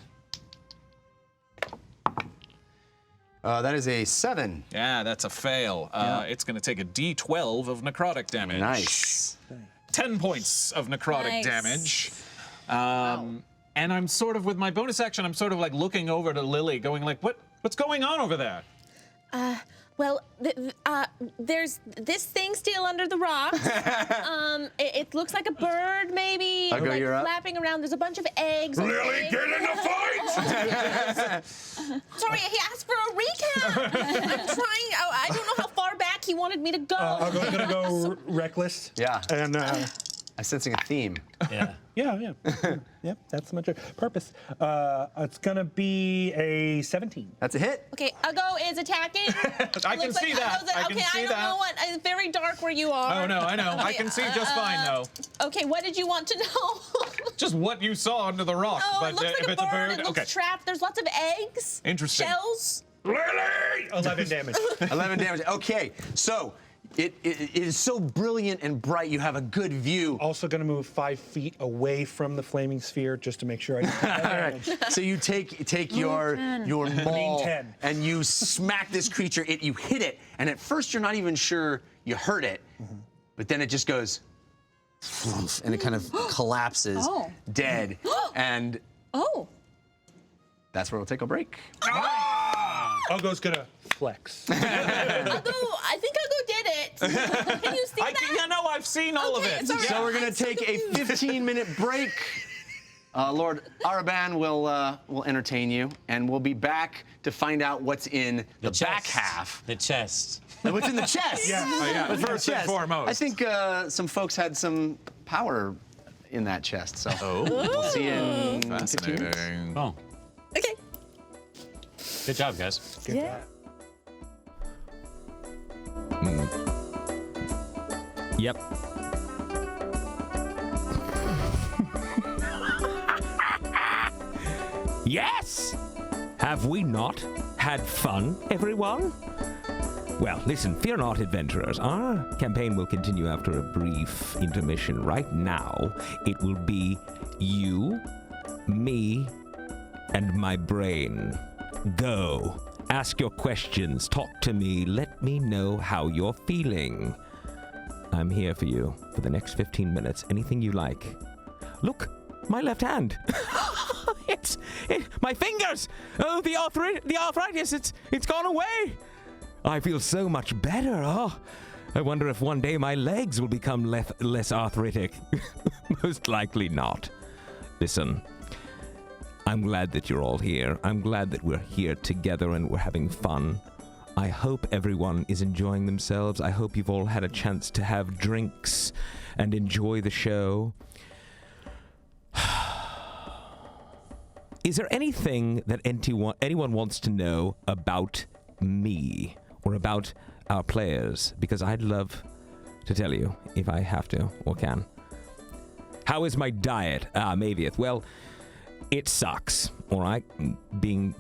That is a 7. Yeah, that's a fail. It's going to take a D12 of necrotic damage. Nice. 10 points of necrotic Nice. damage. And I'm sort of, with my bonus action, I'm sort of like looking over to Lily, going like, what's going on over there? Well, there's this thing still under the rocks. It looks like a bird, maybe. Uggo, like you're up. flapping around. There's a bunch of eggs. Lily, get in the fight! Sorry, he asked for a recap. I'm trying. I don't know how far back he wanted me to go. I'm gonna go reckless. Yeah. And I'm sensing a theme. Yeah. yeah. Yep, that's my purpose. It's gonna be a 17. That's a hit. Okay, Uggo is attacking. I can Looks see like that. Uggo's- I can okay, see I don't that. know what. It's very dark where you are. Oh, no, I know. I can see just fine, though. Okay, what did you want to know? Just what you saw under the rock. Oh, but it looks if like it's a bird. It looks okay. trapped. There's lots of eggs. Interesting. Shells. Lily! 11 damage. 11 damage. Okay, so it is so brilliant and bright. You have a good view. Also gonna move 5 feet away from the flaming sphere just to make sure I get damage. So you take your maul 10. and you smack this creature. You hit it, and at first you're not even sure you hurt it, but then it just goes, flump, and it kind of collapses, dead, and that's where we'll take a break. Uggo's gonna flex. Uggo, I think Uggo did it. Can you see that? Yeah, no, I've seen all of Okay, it. sorry. So we're gonna take a 15-minute break. Lord Araban will entertain you, and we'll be back to find out what's in the back chest. half. The chest. What's in the chest? yeah. What's in the First and chest? foremost. I think some folks had some power in that chest. So we'll see you in 15 minutes. Fascinating. Oh, Okay. good job, guys. Yeah. Yep. Yes! Have we not had fun, everyone? Well, listen, fear not, adventurers. Our campaign will continue after a brief intermission. Right now, it will be you, me, and my brain. Go. Ask your questions. Talk to me. Let me know how you're feeling. I'm here for you for the next 15 minutes. Anything you like. Look, my left hand. My fingers. Oh, the arthritis. It's gone away. I feel so much better. Oh, I wonder if one day my legs will become less arthritic. Most likely not. Listen, I'm glad that you're all here. I'm glad that we're here together and we're having fun. I hope everyone is enjoying themselves. I hope you've all had a chance to have drinks and enjoy the show. Is there anything that anyone wants to know about me or about our players? Because I'd love to tell you if I have to or can. How is my diet? Mavieth. Well, it sucks, all right? Being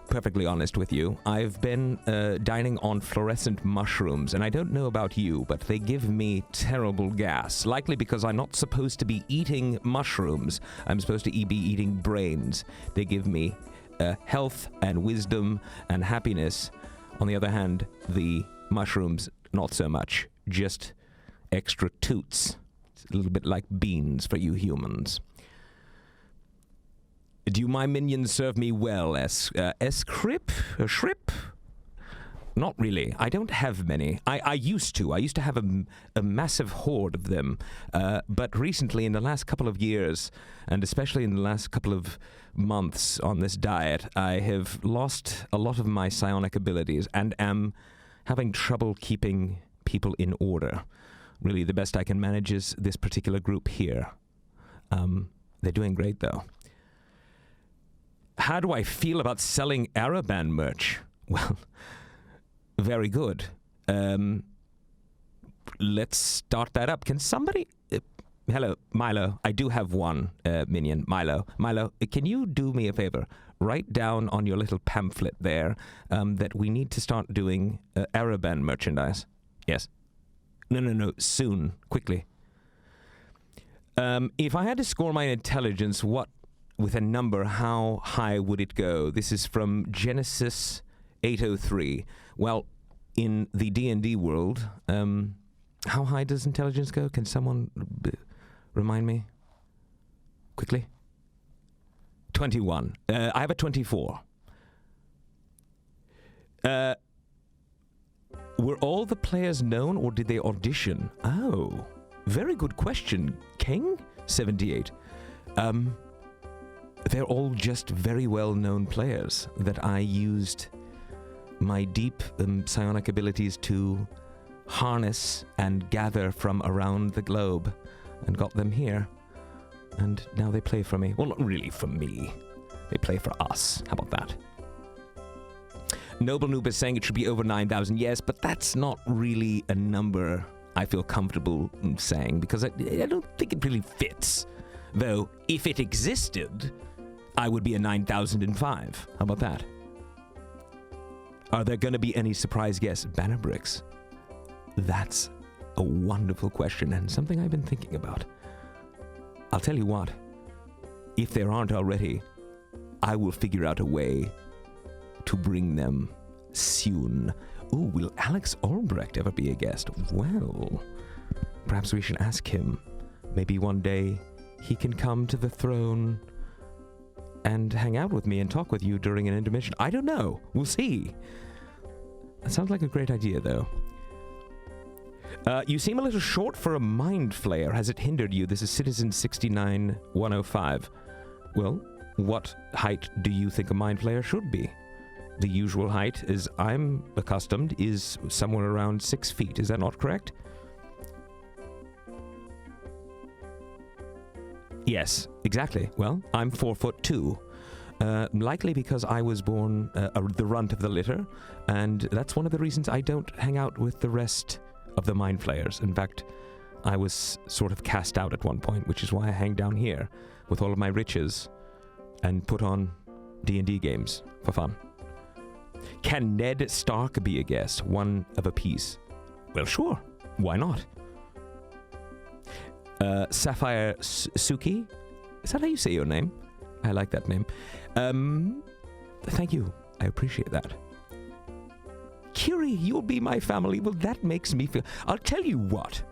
perfectly honest with you, I've been dining on fluorescent mushrooms, and I don't know about you, but they give me terrible gas, likely because I'm not supposed to be eating mushrooms. I'm supposed to be eating brains. They give me health and wisdom and happiness On the other hand, the mushrooms, not so much. Just extra toots. It's a little bit like beans for you humans. Do my minions serve me well, Escrip? Shrip? Not really. I don't have many. I used to. I used to have a massive horde of them. But recently, in the last couple of years, and especially in the last couple of months on this diet, I have lost a lot of my psionic abilities and am having trouble keeping people in order. Really, the best I can manage is this particular group here. They're doing great, though. How do I feel about selling Araban merch? Well, very good. Let's start that up. Can somebody... hello, Milo. I do have one minion, Milo. Milo, can you do me a favor? Write down on your little pamphlet there that we need to start doing Araban merchandise. Yes. No. Soon. Quickly. If I had to score my intelligence, with a number, how high would it go? This is from Genesis 803. Well, in the D&D world, how high does intelligence go? Can someone remind me? Quickly. 21. I have a 24. Were all the players known, or did they audition? Oh, very good question, King 78. They're all just very well-known players that I used my deep psionic abilities to harness and gather from around the globe and got them here. And now they play for me. Well, not really for me. They play for us. How about that? Noble Noob is saying it should be over 9,000. Yes, but that's not really a number I feel comfortable saying because I don't think it really fits. Though, if it existed, I would be a 9,005. How about that? Are there going to be any surprise guests? Banner bricks. That's a wonderful question and something I've been thinking about. I'll tell you what. If there aren't already, I will figure out a way to bring them soon. Ooh, will Alex Albrecht ever be a guest? Well, perhaps we should ask him. Maybe one day he can come to the throne and hang out with me and talk with you during an intermission. I don't know. We'll see. That sounds like a great idea, though. You seem a little short for a mind flayer. Has it hindered you? This is Citizen 69105. Well, what height do you think a mind flayer should be? The usual height, as I'm accustomed, is somewhere around 6 feet. Is that not correct? Yes, exactly. Well, I'm 4'2". Likely because I was born the runt of the litter, and that's one of the reasons I don't hang out with the rest of the mind flayers. In fact, I was sort of cast out at one point, which is why I hang down here with all of my riches and put on D&D games for fun. Can Ned Stark be a guest? One of a piece. Well, sure. Why not? Sapphire Suki? Is that how you say your name? I like that name. Thank you. I appreciate that. Kiri, you'll be my family. Well, that makes me feel... I'll tell you what.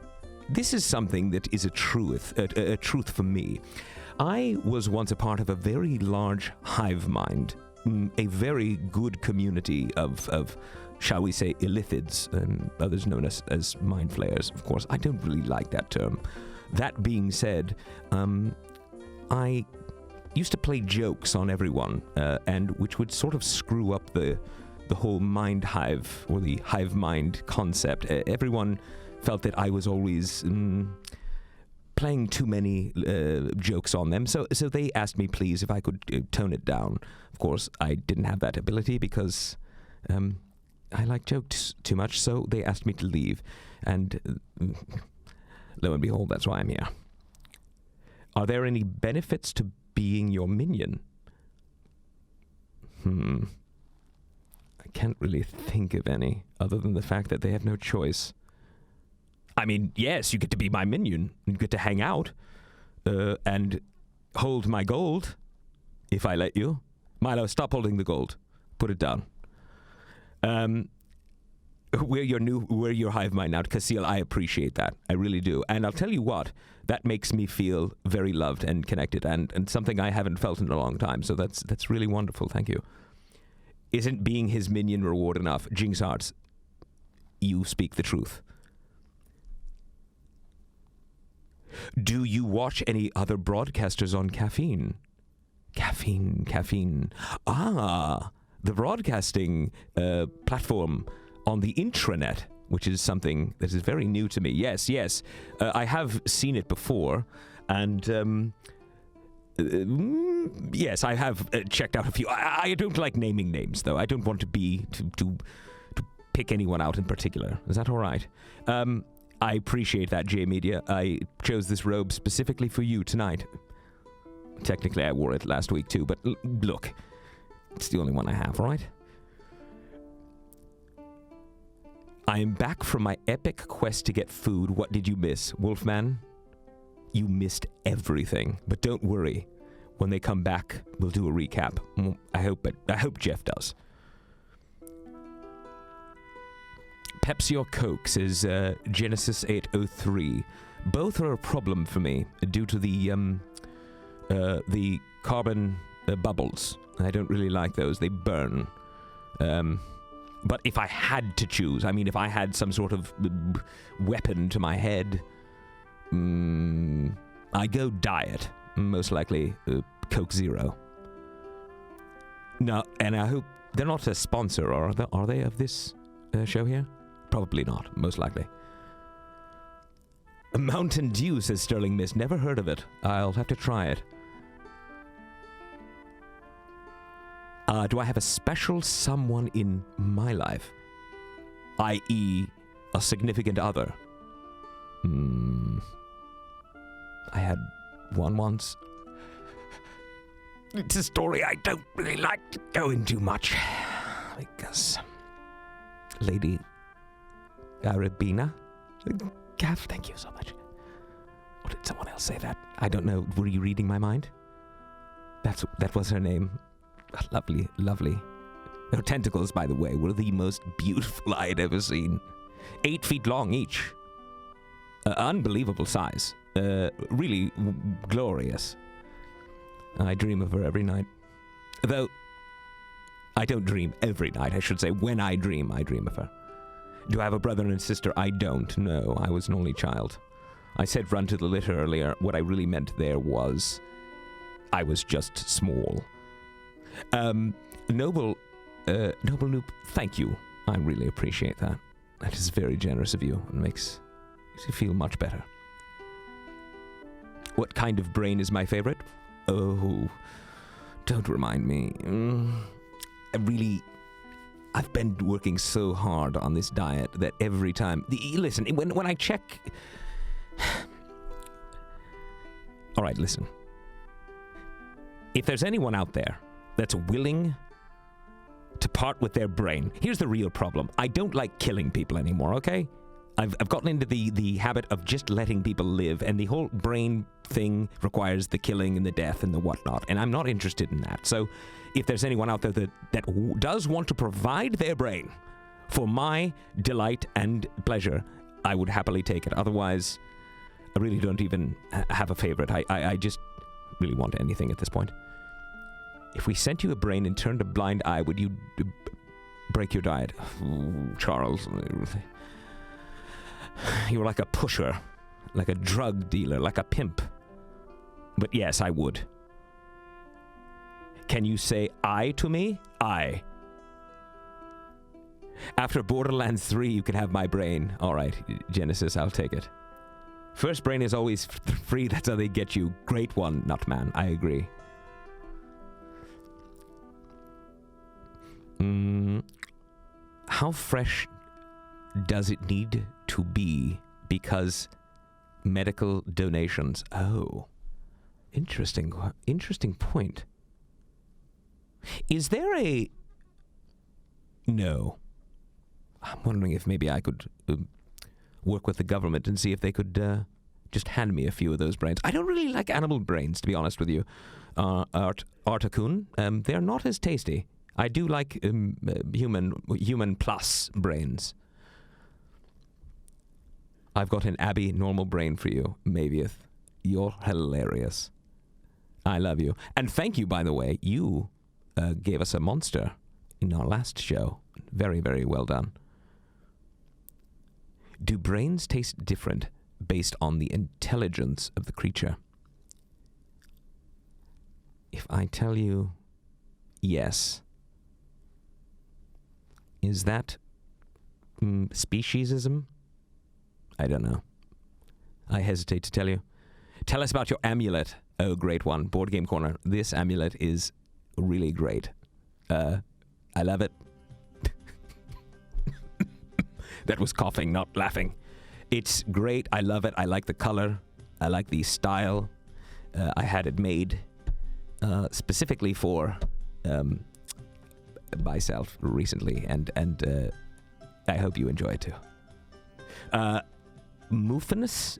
This is something that is a truth for me. I was once a part of a very large hive mind, a very good community of shall we say, illithids, and others known as mind flayers. Of course, I don't really like that term. That being said, I used to play jokes on everyone, and which would sort of screw up the whole mind hive, or the hive mind concept. Everyone felt that I was always playing too many jokes on them, so they asked me, please, if I could tone it down. Of course, I didn't have that ability because I like jokes too much, so they asked me to leave, and lo and behold, that's why I'm here. Are there any benefits to being your minion? I can't really think of any, other than the fact that they have no choice. I mean, yes, you get to be my minion. You get to hang out and hold my gold, if I let you. Milo, stop holding the gold. Put it down. We're your hive mind now, Casil. I appreciate that. I really do. And I'll tell you what, that makes me feel very loved and connected, and something I haven't felt in a long time. So that's really wonderful. Thank you. Isn't being his minion reward enough? Jinx Arts, you speak the truth. Do you watch any other broadcasters on Caffeine? Caffeine. Ah, the broadcasting platform on the intranet, which is something that is very new to me. Yes. I have seen it before, and yes, I have checked out a few. I don't like naming names, though. I don't want to pick anyone out in particular. Is that all right? I appreciate that, J Media. I chose this robe specifically for you tonight. Technically, I wore it last week too, but look, it's the only one I have, all right? I am back from my epic quest to get food. What did you miss, Wolfman? You missed everything, but don't worry. When they come back, we'll do a recap. I hope Jeff does. Pepsi or Coke, says Genesis 803. Both are a problem for me due to the carbon bubbles. I don't really like those. They burn. But if I had to choose, I mean, if I had some sort of weapon to my head, I go diet. Most likely Coke Zero. No, and I hope they're not a sponsor, are they, of this show here? Probably not, most likely. Mountain Dew, says Sterling Mist. Never heard of it. I'll have to try it. Do I have a special someone in my life? I.e., a significant other? I had one once. It's a story I don't really like to go into much. Because... Lady... Arabina? Gav, thank you so much. Or did someone else say that? I don't know. Were you reading my mind? That was her name. Lovely. Her tentacles, by the way, were the most beautiful I had ever seen. 8 feet long each. Unbelievable size. Really glorious. I dream of her every night. Though, I don't dream every night, I should say. When I dream of her. Do I have a brother and sister? I don't. No, I was an only child. I said run to the litter earlier. What I really meant there was I was just small. Noble Noob, thank you. I really appreciate that. That is very generous of you and makes you feel much better. What kind of brain is my favorite? Oh, don't remind me. I've been working so hard on this diet that every time... Listen, when I check... All right, listen. If there's anyone out there that's willing to part with their brain, here's the real problem. I don't like killing people anymore, okay? I've gotten into the habit of just letting people live, and the whole brain thing requires the killing and the death and the whatnot, and I'm not interested in that. So if there's anyone out there that does want to provide their brain for my delight and pleasure, I would happily take it. Otherwise, I really don't even have a favorite. I just really want anything at this point. If we sent you a brain and turned a blind eye, would you break your diet? Ooh, Charles... You're like a pusher, like a drug dealer, like a pimp. But yes, I would. Can you say I to me? I. After Borderlands 3, you can have my brain. All right, Genesis, I'll take it. First brain is always free. That's how they get you. Great one, Nutman. I agree. How fresh does it need to be because medical donations? Oh, interesting point. Is there a... No. I'm wondering if maybe I could work with the government and see if they could just hand me a few of those brains. I don't really like animal brains, to be honest with you. Artakun, they're not as tasty. I do like human plus brains. I've got an Abby normal brain for you, Mavieth. You're hilarious. I love you. And thank you, by the way. You gave us a monster in our last show. Very, very well done. Do brains taste different based on the intelligence of the creature? If I tell you yes, is that speciesism? I don't know. I hesitate to tell you. Tell us about your amulet. Oh, great one. Board Game Corner. This amulet is really great. I love it. That was coughing, not laughing. It's great. I love it. I like the color. I like the style. I had it made specifically for myself recently, and I hope you enjoy it too. Muffinus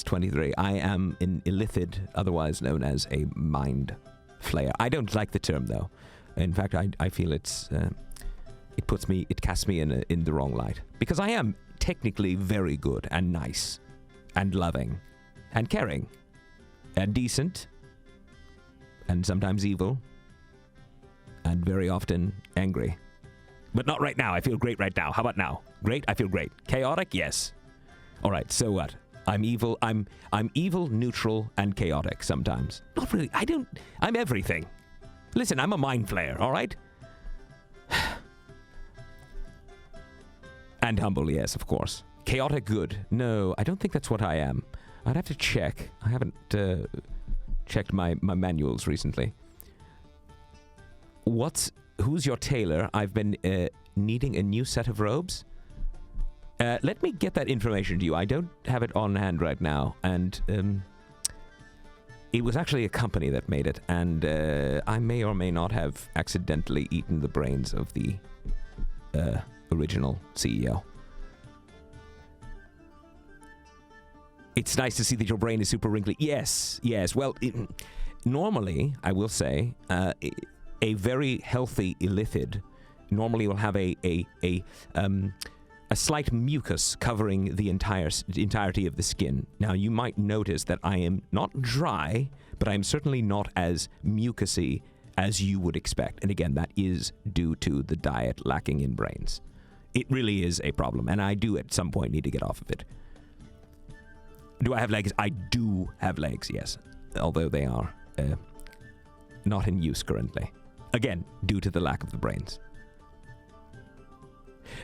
23. I am an illithid, otherwise known as a mind flayer. I don't like the term though. In fact, I feel it casts me in the wrong light, because I am technically very good and nice and loving and caring and decent and sometimes evil and very often angry. But not right now. I feel great right now. How about now? Great? I feel great. Chaotic? Yes. All right, so what? I'm evil. I'm evil, neutral, and chaotic sometimes. Not really. I'm everything. Listen, I'm a mind flayer, all right? And humble, yes, of course. Chaotic good. No, I don't think that's what I am. I'd have to check. I haven't checked my manuals recently. Who's your tailor? I've been needing a new set of robes. Let me get that information to you. I don't have it on hand right now, and it was actually a company that made it, and I may or may not have accidentally eaten the brains of the original CEO. It's nice to see that your brain is super wrinkly. Yes. Well, normally, I will say, a very healthy illithid normally will have a slight mucus covering the entirety of the skin. Now, you might notice that I am not dry, but I am certainly not as mucusy as you would expect. And again, that is due to the diet lacking in brains. It really is a problem, and I do at some point need to get off of it. Do I have legs? I do have legs, yes. Although they are not in use currently. Again, due to the lack of the brains.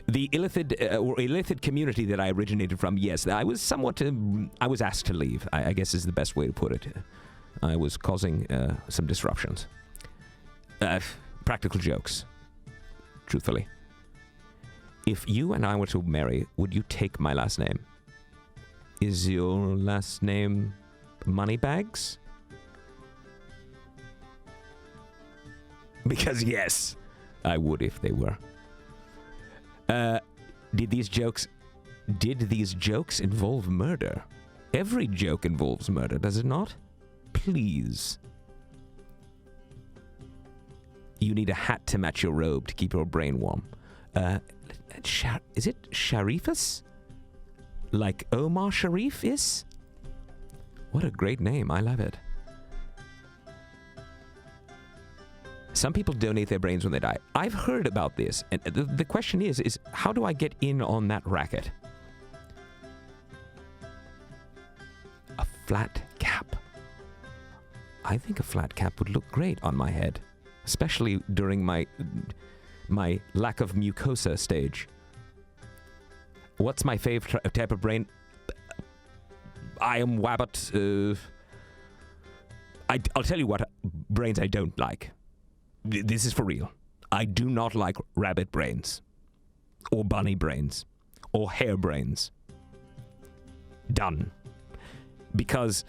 The illithid community that I originated from, yes, I was I was asked to leave, I guess is the best way to put it. I was causing some disruptions. Practical jokes, truthfully. If you and I were to marry, would you take my last name? Is your last name Moneybags? Because yes, I would if they were. Did these jokes involve murder? Every joke involves murder, does it not? Please. You need a hat to match your robe to keep your brain warm. Is it Sharifus? Like Omar Sharif is? What a great name. I love it. Some people donate their brains when they die. I've heard about this. And the question is how do I get in on that racket? A flat cap. I think a flat cap would look great on my head, especially during my lack of mucosa stage. What's my favorite type of brain? I am Wabbit. I'll tell you what brains I don't like. This is for real. I do not like rabbit brains, or bunny brains, or hare brains. Done. Because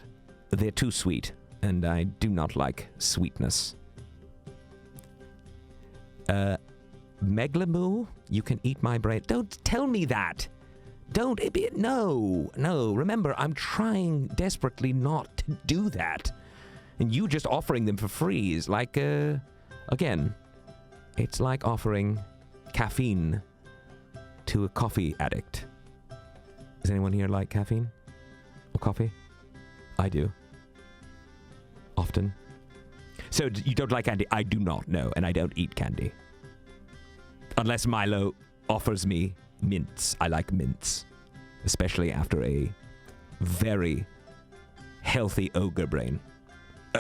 they're too sweet, and I do not like sweetness. Meglamoo, you can eat my brain. Don't tell me that. Don't. No. Remember, I'm trying desperately not to do that. And you just offering them for free is like, again, It's like offering caffeine to a coffee addict. Does anyone here like caffeine or coffee? I do. Often. So you don't like candy? I do not know, and I don't eat candy. Unless Milo offers me mints. I like mints, especially after a very healthy ogre brain.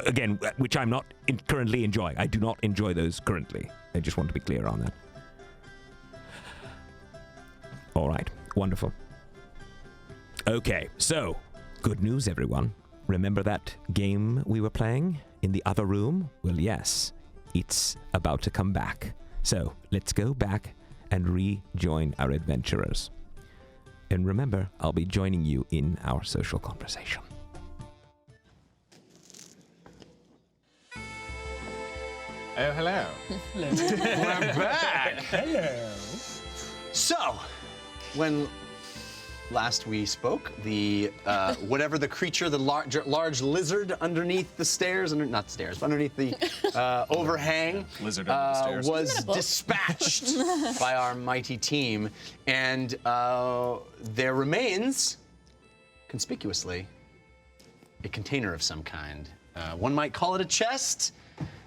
Again, which I'm not currently enjoying. I do not enjoy those currently. I just want to be clear on that. All right, wonderful. Okay, so, good news, everyone. Remember that game we were playing in the other room? Well, yes, it's about to come back. So, let's go back and rejoin our adventurers. And remember, I'll be joining you in our social conversation. Oh, hello. We're back. Hello. So, when last we spoke, the whatever the creature, the large lizard underneath the stairs, not the stairs, but underneath the overhang, Lizard under the stairs. was dispatched by our mighty team, and there remains, conspicuously, a container of some kind. One might call it a chest,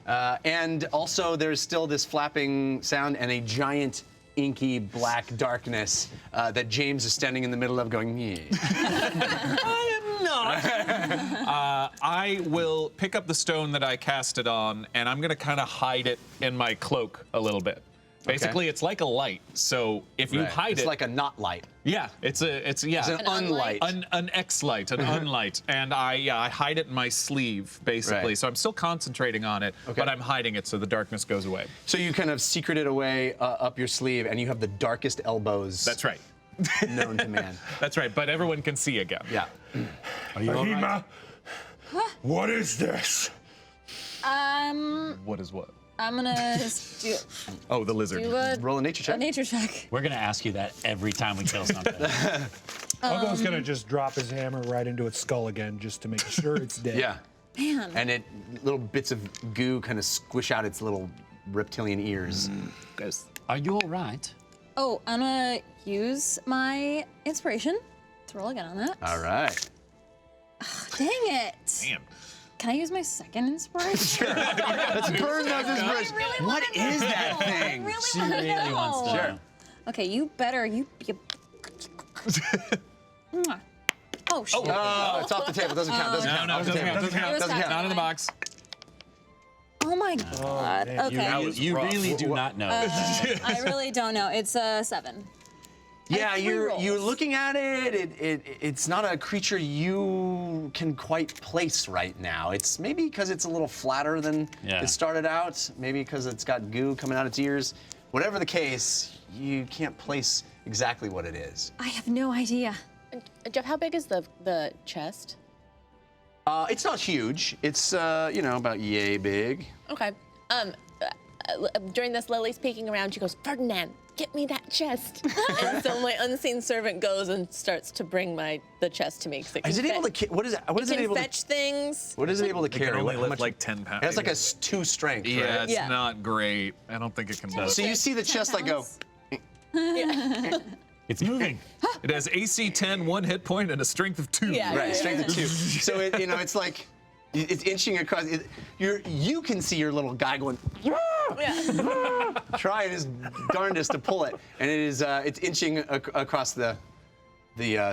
and also there's still this flapping sound and a giant inky black darkness that James is standing in the middle of going, yeah. I am not. I will pick up the stone that I cast it on, and I'm going to kind of hide it in my cloak a little bit. Basically, it's like a light. So if you hide it's it, like a not light. yeah, it's an unlight. an X light, an unlight, and I hide it in my sleeve basically. Right. So I'm still concentrating on it, but I'm hiding it so the darkness goes away. So you kind of secret it away up your sleeve, and you have the darkest elbows That's right. known to man. That's right. But everyone can see again. Yeah. Fahima, what is this? What is what? I'm gonna do Oh, the lizard. a Roll a nature check. nature check. We're gonna ask you that every time we kill something. Uggo's gonna just drop his hammer right into its skull again, just to make sure it's dead. Yeah. Man. And little bits of goo kind of squish out its little reptilian ears. Are you all right? Oh, I'm gonna use my inspiration to roll again on that. All right. Dang it. Damn. Can I use my second inspiration? Let's burn those inspirations. really What wanna is know. that I thing? really She wanna really know. wants to Sure. know. Okay, you better, you. Mwah. Oh, shit. Oh, it's off the table. Doesn't count. Doesn't count. No, Off the doesn't table. count. Doesn't count. Doesn't count. Not in the box. Oh my god. man, Okay. You really do not know. I really don't know. It's a 7. Yeah, three you're rolls. looking at it. It's not a creature you can quite place right now. It's maybe because it's a little flatter than Yeah. it started out. Maybe because it's got goo coming out its ears. Whatever the case, you can't place exactly what it is. I have no idea. Jeff, how big is the chest? It's not huge. It's about yay big. Okay. During this, Lily's peeking around. She goes, Ferdinand, get me that chest. And so my unseen servant goes and starts to bring the chest to me. Is it able to? What is it? What is it able to? fetch things. What is it able to It carry? can only How lift much- like 10 pounds. It has like a 2 strength. Yeah, Right? it's Yeah. not great. I don't think it can lift. So you see the chest like go. It's moving. It has AC 10, 1 hit point, and a strength of 2. Yeah. Right, strength of 2. So it's like it's inching across. You can see your little guy going, trying his darndest to pull it, and it's inching across the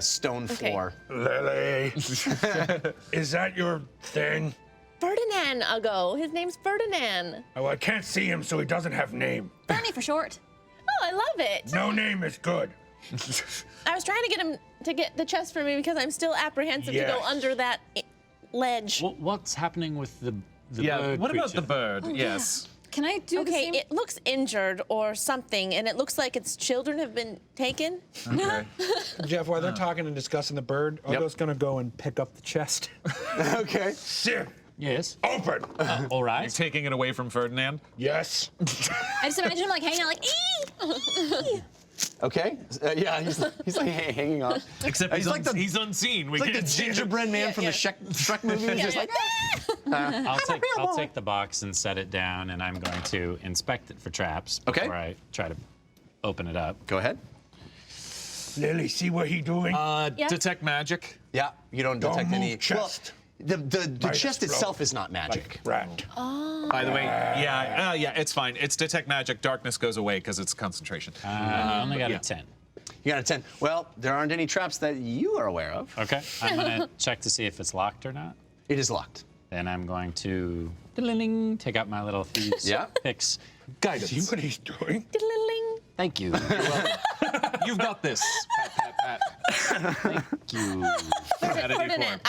stone floor. Lily, is that your thing? Ferdinand, Uggo. His name's Ferdinand. Oh, I can't see him, so he doesn't have name. Bernie for short. Oh, I love it. No name is good. I was trying to get him to get the chest for me because I'm still apprehensive to go Yes. under that ledge. What's happening with the Yeah, bird what about creature? the bird? Yes. Can I do the Okay, same? it looks injured or something, and it looks like its children have been taken. Okay. Jeff, while they're talking and discussing the bird, Uggo's gonna go and pick up the chest. Okay. Sit. Yes. Open. All You're right. taking it away from Ferdinand? Yes. I just imagine him like hanging out like, ee! Okay. Yeah, he's like hanging on. Except He's like the he's unseen. We It's like the can't see him. gingerbread man from the Shrek movie. He's just like, I'll take the box and set it down, and I'm going to inspect it for traps before I try to open it up. Go ahead. Lily, see what he doing? Detect magic. Yeah, you don't Don't detect move any. chest. Well, the chest flow. itself is not magic. Rat. By the way, yeah, it's fine. It's detect magic. Darkness goes away because it's concentration. I only got yeah. a 10. You got a 10. Well, there aren't any traps that you are aware of. Okay, I'm gonna check to see if it's locked or not. It is locked. Then I'm going to take out my little thieves picks. Guidance. See what he's doing? Thank you. You've got this. Pat, pat, pat. Thank you. Pat a Ferdinand. D4.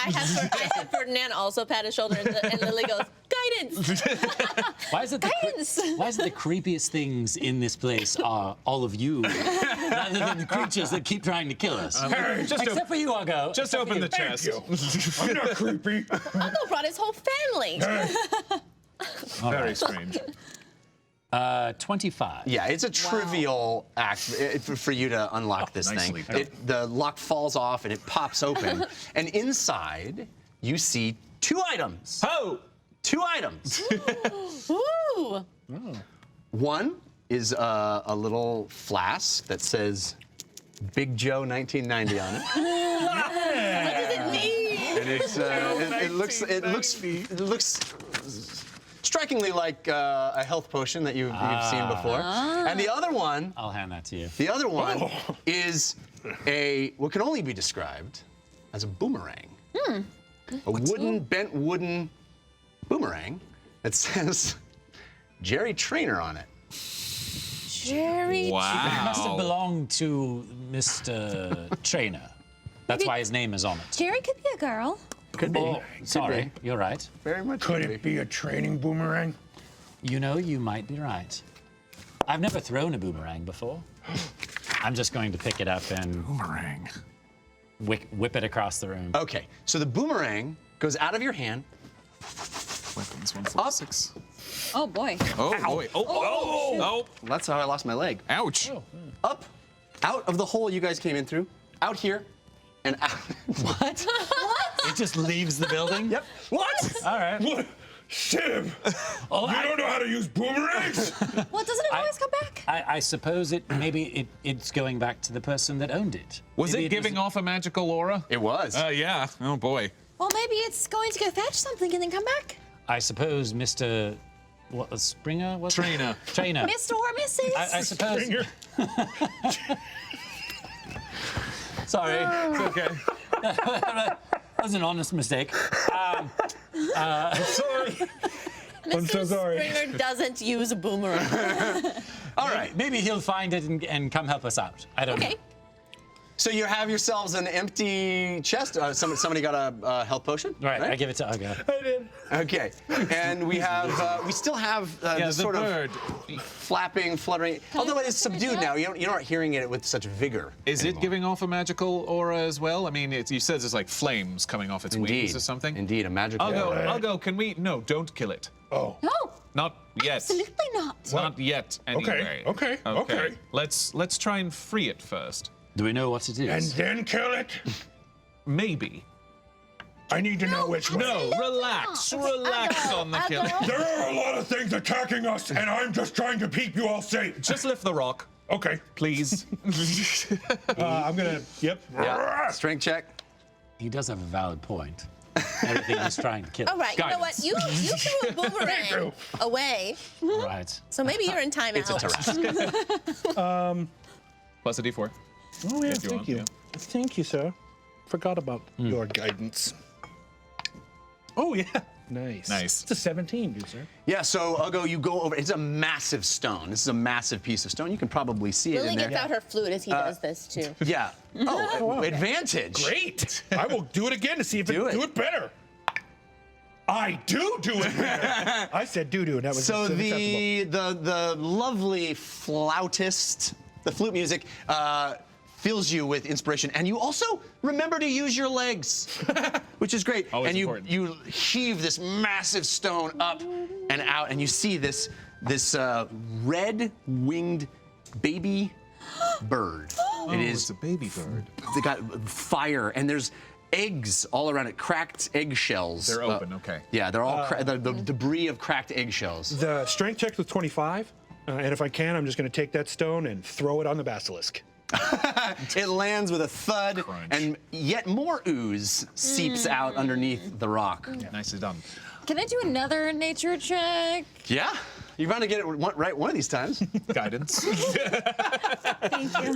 I have Ferdinand also pat his shoulder, and Lily goes, guidance. Why is it the creepiest things in this place are all of you, rather than the creatures that keep trying to kill us? Except for you, Uggo. Just open the chest. I'm not creepy. Uggo brought his whole family. Very strange. 25. Yeah, it's a trivial act for you to unlock this nicely thing. done. The lock falls off and it pops open, and inside you see 2 items. Oh! 2 items. Ooh. One is a little flask that says Big Joe 1990 on it. What does it mean? And it's, it looks strikingly like a health potion that you've seen before. And the other one, I'll hand that to you. the other one is what can only be described as a boomerang. A bent wooden boomerang that says Jerry Trainer on it. Jerry. It must have Wow. belonged to Mr. Trainer. That's why his name is on it. Jerry could be a girl. Could be. Oh, sorry, you're right. Very much Could it be a training boomerang? You know, you might be right. I've never thrown a boomerang before. I'm just going to pick it up and Boomerang. whip it across the room. Okay, so the boomerang goes out of your hand, Weapons, up. 6. Oh boy. Oh, boy. Oh. That's how I lost my leg. Ouch. Up, out of the hole you guys came in through, out here, and out. What? It just leaves the building? Yep. What? All right. What? Sib! Oh, You don't know how to use boomerangs? Well, doesn't it always come back? I suppose it's going back to the person that owned it. Was Maybe it giving off a magical aura? It was. Yeah. Oh, boy. Well, maybe it's going to go fetch something and then come back. I suppose Mr. Springer? Was it? Trainer. Trainer. Mr. or Mrs. I suppose. Springer. Sorry. It's okay. That was an honest mistake. Sorry. I'm so sorry. Springer doesn't use a boomerang. All right. Maybe he'll find it and come help us out. I don't know. Okay. So you have yourselves an empty chest. Somebody got a health potion. Right, I give it to Uggo. I did. Okay. And we have, we still have Yeah, this the sort bird. of flapping, fluttering. Although it is subdued now, you aren't hearing it with such vigor. Is it anymore. giving off a magical aura as well? I mean, you said there's like flames coming off its wings or something. Indeed, a magical. Uggo, can we? No, don't kill it. Oh. No, Not yet. absolutely not. Not yet. Anyway. Okay. Let's try and free it first. Do we know what it And is? then kill it? Maybe. I need to know which one. No, relax. Relax on the kill. There are a lot of things attacking us, and I'm just trying to keep you all safe. Just lift the rock, Okay. please. I'm gonna. Yep. Yeah. Strength check. He does have a valid point. Everything he's trying to kill. All right. You know what? Guidance. You threw a boomerang away, Right. so maybe you're in timeout. It's a Tarrasque. Plus a D4. Oh yeah. If you Thank want, you. yeah. Thank you, sir. Forgot about your guidance. Oh yeah. Nice. Nice. It's a 17, good sir. Yeah. So Uggo, you go over. It's a massive stone. This is a massive piece of stone. You can probably see it Lily in there. gets out her flute as he does this too. Yeah. Oh, advantage. Great. I will do it again to see if Do it. do it better. I do it better. I said do, and that was So acceptable. the lovely flautist, the flute music, fills you with inspiration, and you also remember to use your legs, which is great. Always and important. you heave this massive stone up and out, and you see this red-winged baby bird. It is It's a baby bird. they got fire, and there's eggs all around it, cracked eggshells. They're open, okay. Yeah, they're all the debris of cracked eggshells. The strength check was 25, and if I can, I'm just going to take that stone and throw it on the basilisk. It lands with a thud, and yet more ooze seeps out underneath the rock. Yeah, nicely done. Can I do another nature check? Yeah, you're bound to get it right one of these times. Guidance. Thank you.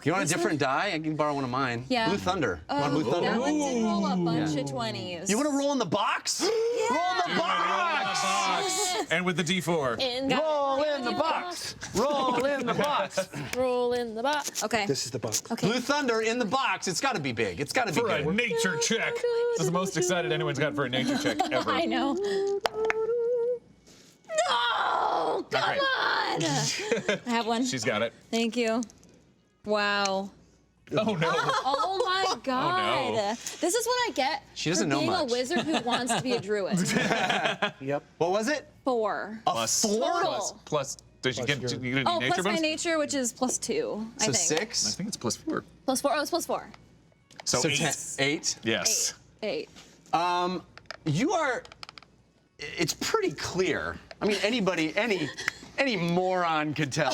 You want a different die? I can borrow one of mine. Yeah. Blue Thunder. You want Blue Thunder? That one did roll a bunch of 20s. You want to roll in the box? Roll in the box! And with the D4. Roll in the box! Roll in the box! Roll in the box. Okay. This is the box. Okay. Blue Thunder in the box. It's got to be big. It's got to be For a good. nature check. This is the most excited anyone's got for a nature check ever. I know. No! Come right. on! I have one. She's got it. Thank you. Wow. Oh no. Oh my god. no. This is what I get She doesn't for know being much. a wizard who wants to be a druid. Yep. What was it? 4. A 4? Plus, does you get any Oh, nature plus my bonus? nature, which is +2, I So think. 6? I think it's +4. +4. Oh, it's +4. So, So 8. 8? Yes. 8. You are. It's pretty clear. I mean, any moron could tell.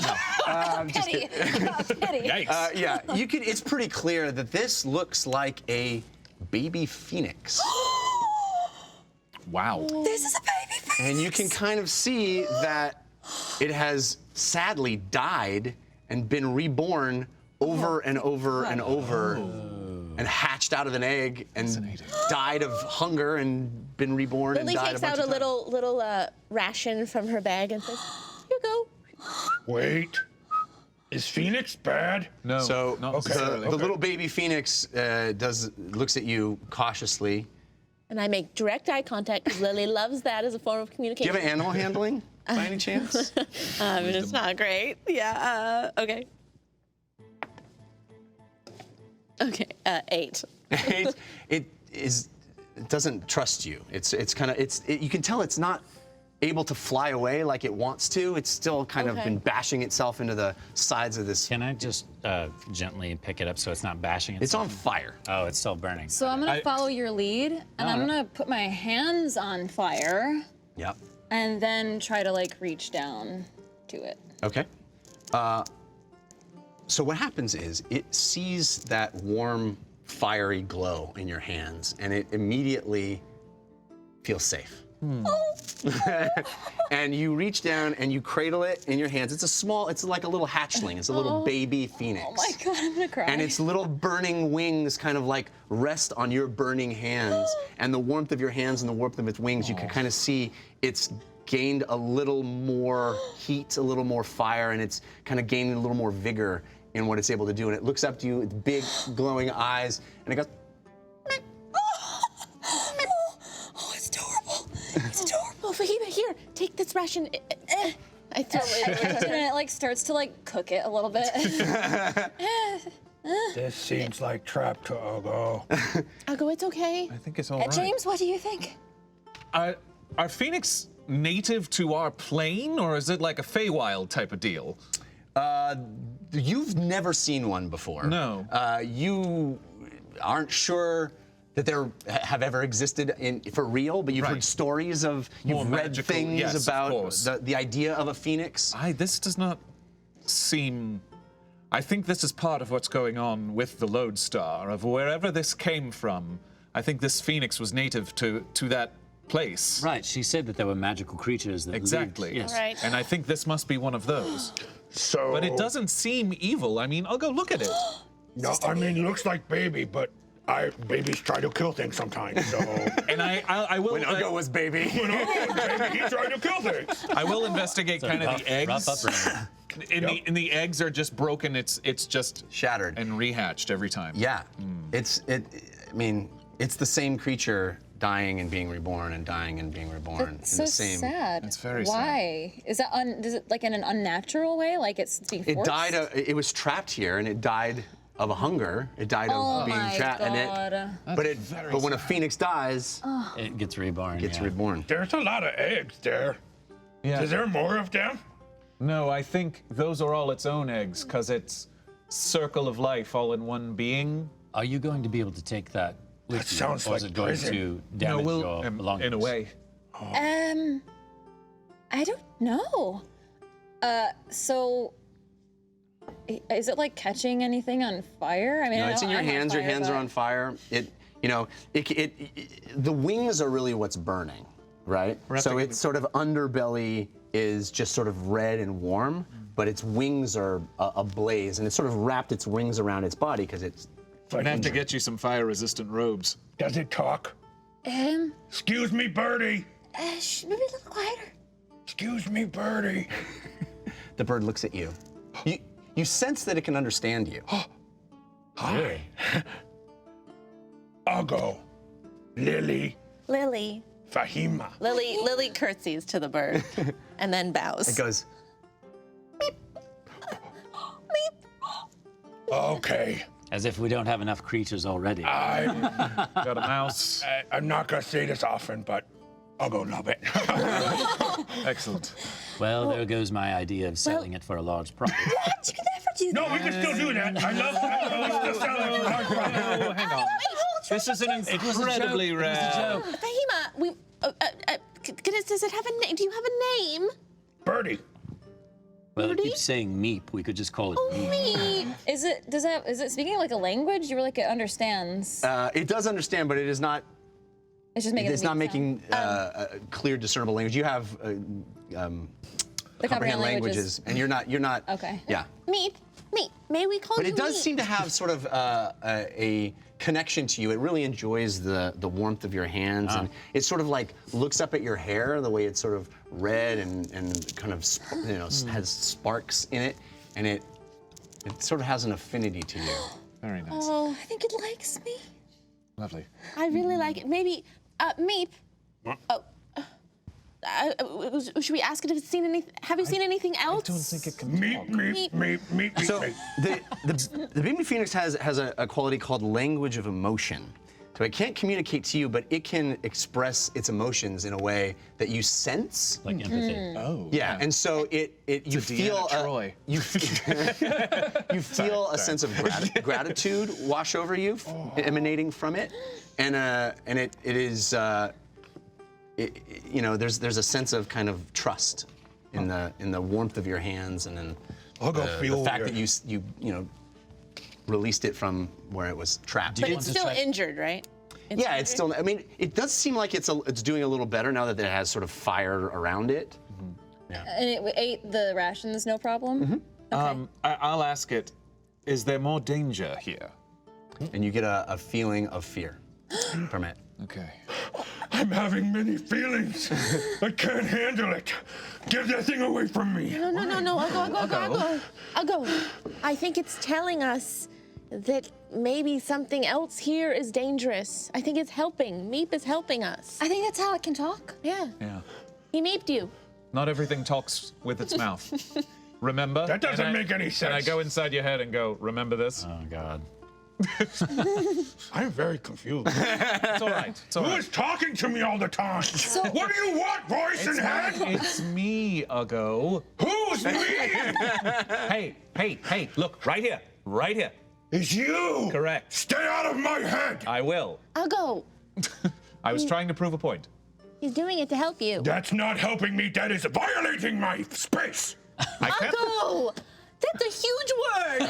Pity. Pity. Yikes. Yeah, you could. It's pretty clear that this looks like a baby phoenix, Wow. This is a baby phoenix. and you can kind of see that it has sadly died and been reborn over and over and over, and hatched out of an egg and died of hunger and been reborn Lily and died takes a bunch out a of times. little ration from her bag and says, "Here you go." Wait. Is Phoenix bad? No. So not the, necessarily. the little baby phoenix looks at you cautiously. And I make direct eye contact because Lily loves that as a form of Do communication. you have animal handling by any chance? It's not great. Yeah. Okay. Okay. 8. It doesn't trust you. It's kind of you can tell it's not able to fly away like it wants to. It's still kind of Okay. been bashing itself into the sides of this. Can I just gently pick it up so it's not bashing It's itself? on fire. Oh, it's still burning. So I'm gonna I- follow your lead, and I'm gonna put my hands on fire, Yep. and then try to like reach down to it. Okay. So what happens is it sees that warm, fiery glow in your hands, and it immediately feels safe. And you reach down and you cradle it in your hands. It's like a little hatchling. It's a little baby phoenix. Oh my god, I'm gonna cry. And its little burning wings kind of like rest on your burning hands. And the warmth of your hands and the warmth of its wings, you can kind of see it's gained a little more heat, a little more fire, and it's kind of gaining a little more vigor in what it's able to do. And it looks up to you with big glowing eyes, and it goes, Oh, it's adorable. It's adorable. Oh, Fahima, here, take this ration. I throw it. And it like starts to like cook it a little bit. This seems like trap to Uggo. Uggo, it's okay. I think it's all right. James, what do you think? Are Phoenix native to our plane, or is it like a Feywild type of deal? you've never seen one before. No. You aren't sure that there have ever existed for real, but you've Right. heard stories of, you've More read magical, things yes, of about course. the idea of a phoenix. This does not seem. I think this is part of what's going on with the Lodestar, of wherever this came from. I think this phoenix was native to that place. Right, she said that there were magical creatures that Exactly. lived. Yes. Right. And I think this must be one of those. So. But it doesn't seem evil. I mean, I'll go look at it. No, I mean, it looks like baby, but babies try to kill things sometimes. So. And I will. When Uggo was baby. Baby, he tried to kill things. I will investigate kind of the eggs. Rough upbringing. And the eggs are just broken. It's just Shattered. and rehatched every time. Yeah. I mean, it's the same creature dying and being reborn and dying and being reborn. It's in so the same. sad. It's very sad. Why? Is that is it like in an unnatural way? Like it's being It forced? died. It was trapped here, and it died of a hunger. It died of being my trapped. God. But when a phoenix dies, It gets reborn. it gets yeah. reborn. There's a lot of eggs there. Yeah. Is there more of them? No, I think those are all its own eggs, because circle of life all in one being. Are you going to be able to take that with That you, sounds or is like it going prison. to damage your belongings? in a way. I don't know. So is it like catching anything on fire? I mean, No, I it's know in your I'm on hands. Your fire, hands are but- on fire. The wings are really what's burning, right? So its sort of underbelly is just sort of red and warm, but its wings are ablaze, and it's sort of wrapped its wings around its body because it's. I'm gonna have to get you some fire-resistant robes. Does it talk? Excuse me, Birdie. Maybe a little quieter. Excuse me, Birdie. The bird looks at you. You sense that it can understand you. Hi. Uggo. Lily. Lily. Fahima. Lily curtsies to the bird and then bows. It goes. Okay. As if we don't have enough creatures already. Got a mouse. I'm not gonna say this often, but Uggo love it. Excellent. Well, there goes my idea of selling it for a large price. What? You could never do No, that. we can still do that. I love to sell it for large profit. Oh, hang on. This is an incredibly rare. Fahima, does it have a name? Do you have a name? Birdie. Well, it keeps saying meep. We could just call it meep. Me. Is it speaking like a language? You were like it understands. It does understand, but it is not. It's just making. It's not making clear, discernible language. You have the comprehend languages, and you're not. Okay. Yeah. Meep. May we call But you it does Meep? seem to have sort of a connection to you. It really enjoys the warmth of your hands, and it sort of like looks up at your hair, the way it's sort of red and kind of has sparks in it, and it sort of has an affinity to you. Very nice. Oh, I think it likes me. Lovely. I really like it. Maybe, Meep. Should we ask it if it's seen anything? Have you seen anything else? I don't think it can Meep. So the baby phoenix has a quality called language of emotion. So it can't communicate to you, but it can express its emotions in a way that you sense. Like empathy. Oh. Yeah, and so you feel Troy. you feel a sense of gratitude wash over you, emanating from it, and it is there's a sense of kind of trust in the warmth of your hands and in the fact that you released it from where it was trapped. But it's still injured, right? Yeah, it's still. I mean, it does seem like it's doing a little better now that it has sort of fire around it. And it ate the rations, no problem. Okay. I'll ask it, is there more danger here? And you get a feeling of fear from it. Okay. I'm having many feelings. I can't handle it. Get that thing away from me. No. Uggo. I think it's telling us that maybe something else here is dangerous. I think it's helping. Meep is helping us. I think that's how it can talk. Yeah. Yeah. He meeped you. Not everything talks with its mouth. Remember? That doesn't make any sense. And I go inside your head and go, remember this? Oh, God. I'm very confused. It's all right. It's all Who right. is talking to me all the time? What do you want, voice and head? It's me, Uggo. Who's me? Hey, look, right here. Right here. It's you. Correct. Stay out of my head. I will. Uggo. I was trying to prove a point. He's doing it to help you. That's not helping me. That is violating my space. I can't. Uggo! That's a huge word!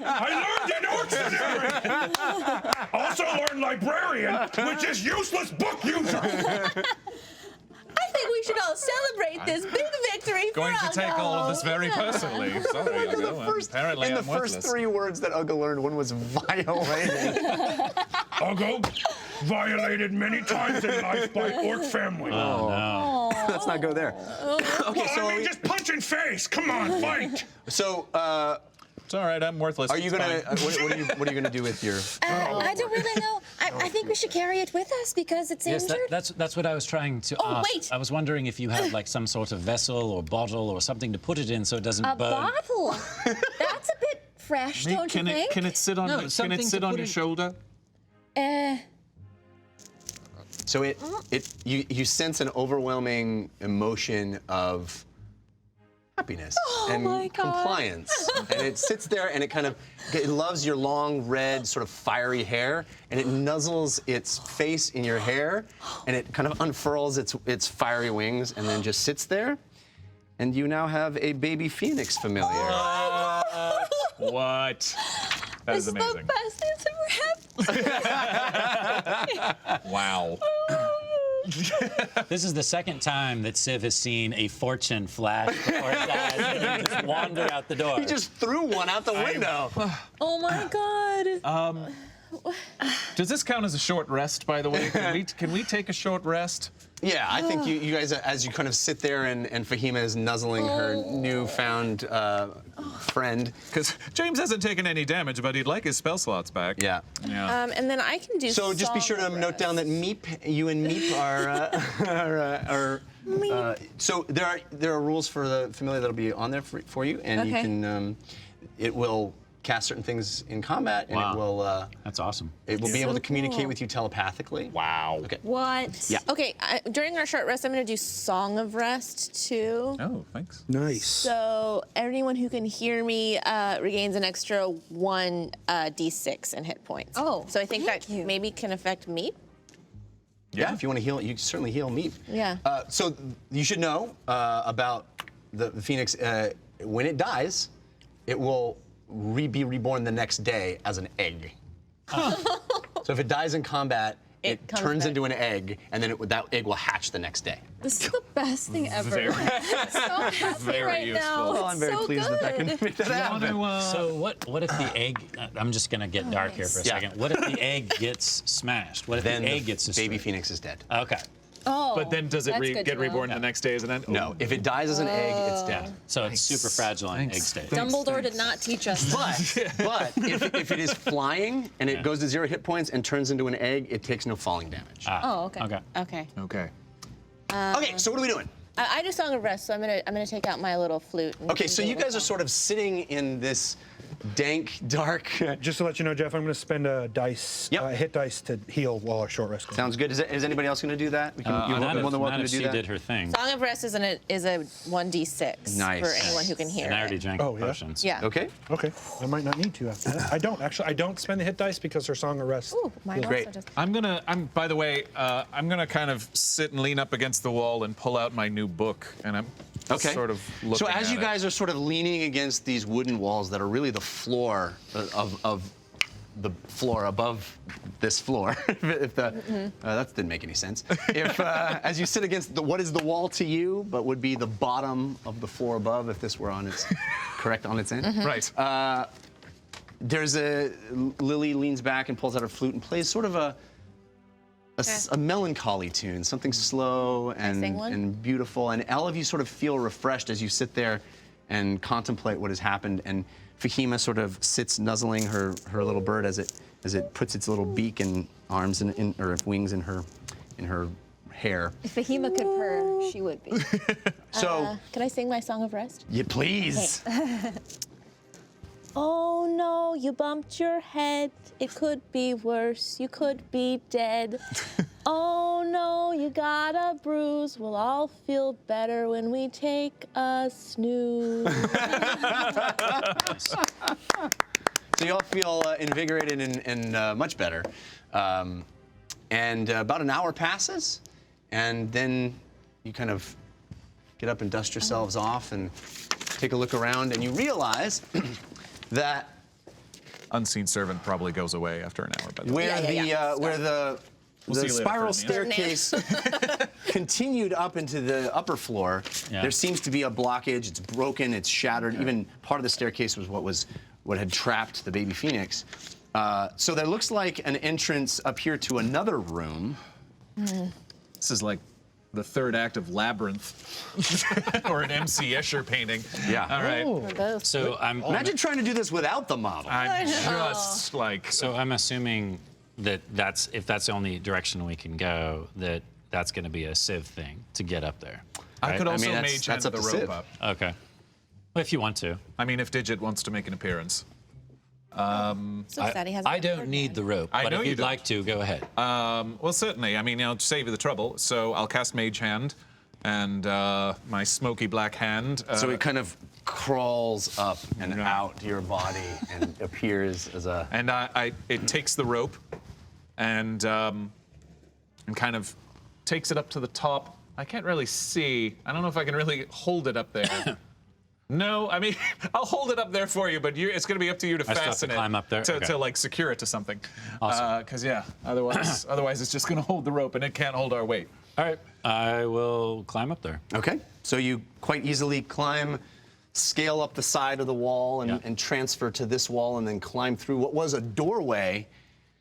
I learned in Orkney. Also learned librarian, which is useless book user. I think we should all celebrate this big victory for Going to Uggo. take all of this very personally. Sorry, Uggo. Apparently In the I'm first worthless. 3 words that Uggo learned, one was violating. Uggo, violated many times in life by orc family. Let's not go there. Okay, Well, I mean, just punch in face. Come on, fight. so It's all right, I'm worthless. are you It's gonna? fine. What are you gonna do with your? I don't really know. I think we should carry it with us because it's Yes, injured. that's what I was trying to Oh, ask. wait. I was wondering if you had like some sort of vessel or bottle or something to put it in so it doesn't A burn. bottle. That's a bit fresh, Mate, don't you can think? it sit on No, can something it sit to on put your in- shoulder? So you sense an overwhelming emotion of happiness and compliance. And it sits there and it loves your long, red, sort of fiery hair, and it nuzzles its face in your hair, and it kind of unfurls its fiery wings, and then just sits there. And you now have a baby phoenix familiar. What? That is amazing. Best news ever happened. Wow. This is the second time that Civ has seen a fortune flash before his eyes and just wander out the door. He just threw one out the window. Oh my god. Does this count as a short rest, by the way? Can we take a short rest? Yeah, I think you guys, as you kind of sit there and Fahima is nuzzling her newfound friend. Because James hasn't taken any damage, but he'd like his spell slots back. Yeah. Yeah. And then I can do. So just be sure to Song of note down that Rest. you and Meep are. So there are rules for the familiar that'll be on there for you, and you Okay. can. It will cast certain things in combat, and Wow. it will. That's awesome. It will be able to communicate cool. with you telepathically. Wow. Okay. What? Yeah. Okay, during our short rest, I'm going to do Song of Rest too. Oh, thanks. Nice. So anyone who can hear me regains an extra 1 d6 in hit points. Oh, so I think thank that you. maybe can affect me. Yeah. If you want to heal, you can certainly heal Meep. Yeah. So you should know about the phoenix. When it dies, it will be reborn the next day as an egg. So if it dies in combat, it comes turns back. into an egg, and then that egg will hatch the next day. This is the best thing ever. Very- I'm so happy Very right useful. now. Well, I'm very so pleased that can good. make that happen. So what if the egg? I'm just gonna get dark here for a Yeah. second. What if the egg gets smashed? What if Then the the egg gets baby destroyed? phoenix is dead. Okay. Oh, But then does it that's good get to know. reborn the next day as an end? No, if it dies as an egg, it's dead. So it's super fragile in egg state. Dumbledore did not teach us that. But if it is flying and it goes to 0 hit points and turns into an egg, it takes no falling damage. Oh, okay. Okay. Okay. Okay. Okay, so what are we doing? I do Song of Rest, so I'm gonna take out my little flute. and Okay, do so a you little guys are song. sort of sitting in this dank, dark. Just to let you know, Jeff, I'm going to spend a dice, Yep. hit dice to heal while our short rest goes. Sounds good. Is anybody else going to do that? You're Not more if, than welcome not to if do she that. did her thing. Song of Rest is a 1d6 Nice. for anyone who can hear And I it. already drank Oh, the yeah? potions. Yeah. Okay. Okay, I might not need to after that. I don't spend the hit dice because her Song of Rest. Ooh, mine Great. also does. By the way, I'm gonna kind of sit and lean up against the wall and pull out my new book, and I'm Okay. sort of looking So as at you it. guys are sort of leaning against these wooden walls that are really the floor of the floor above this floor, if the that didn't make any sense. If as you sit against what is the wall to you, but would be the bottom of the floor above if this were on its correct on its end. Right. There's Lily leans back and pulls out her flute and plays sort of a melancholy tune, something slow sing one? and beautiful, and all of you sort of feel refreshed as you sit there and contemplate what has happened. And Fahima sort of sits nuzzling her little bird as it puts its little beak and arms or wings in her hair. If Fahima could purr, she would be. So, Can I sing my Song of Rest? yeah, please. Oh no, you bumped your head. It could be worse. You could be dead. Oh no, you got a bruise. We'll all feel better when we take a snooze. So you all feel invigorated and much better. And about an hour passes, and then you kind of get up and dust yourselves off and take a look around, and you realize that Unseen servant probably goes away after an hour. By the way. where the We'll see you later, spiral Ferdinand. staircase continued up into the upper floor, Yeah. there seems to be a blockage. It's broken. It's shattered. Even part of the staircase was what had trapped the baby phoenix. So there looks like an entrance up here to another room. This is like the third act of Labyrinth, or an M.C. Escher painting. Yeah. All right. Or both. So Imagine trying to do this without the model. I'm just like. So I'm assuming that if that's the only direction we can go, that's going to be a Civ thing to get up there. I could I also mean, that's- mage that's hand up the to rope Civ. up. Okay. Well, if you want to. I mean, if Digit wants to make an appearance. So sad he hasn't I got don't hurt need yet. the rope, I but know if you you'd don't. like to, go ahead. Well, certainly. I mean, I'll save you the trouble. So I'll cast Mage Hand, and my smoky black hand. So it kind of crawls up and out your body and appears as a. And it takes the rope and kind of takes it up to the top. I can't really see. I don't know if I can really hold it up there. No, I mean, I'll hold it up there for you, but it's going to be up to you to I still have fasten to it. climb up there? Okay. To like secure it to something. Awesome. Because otherwise it's just going to hold the rope and it can't hold our weight. All right, I will climb up there. Okay. So you quite easily climb, scale up the side of the wall, and transfer to this wall, and then climb through what was a doorway.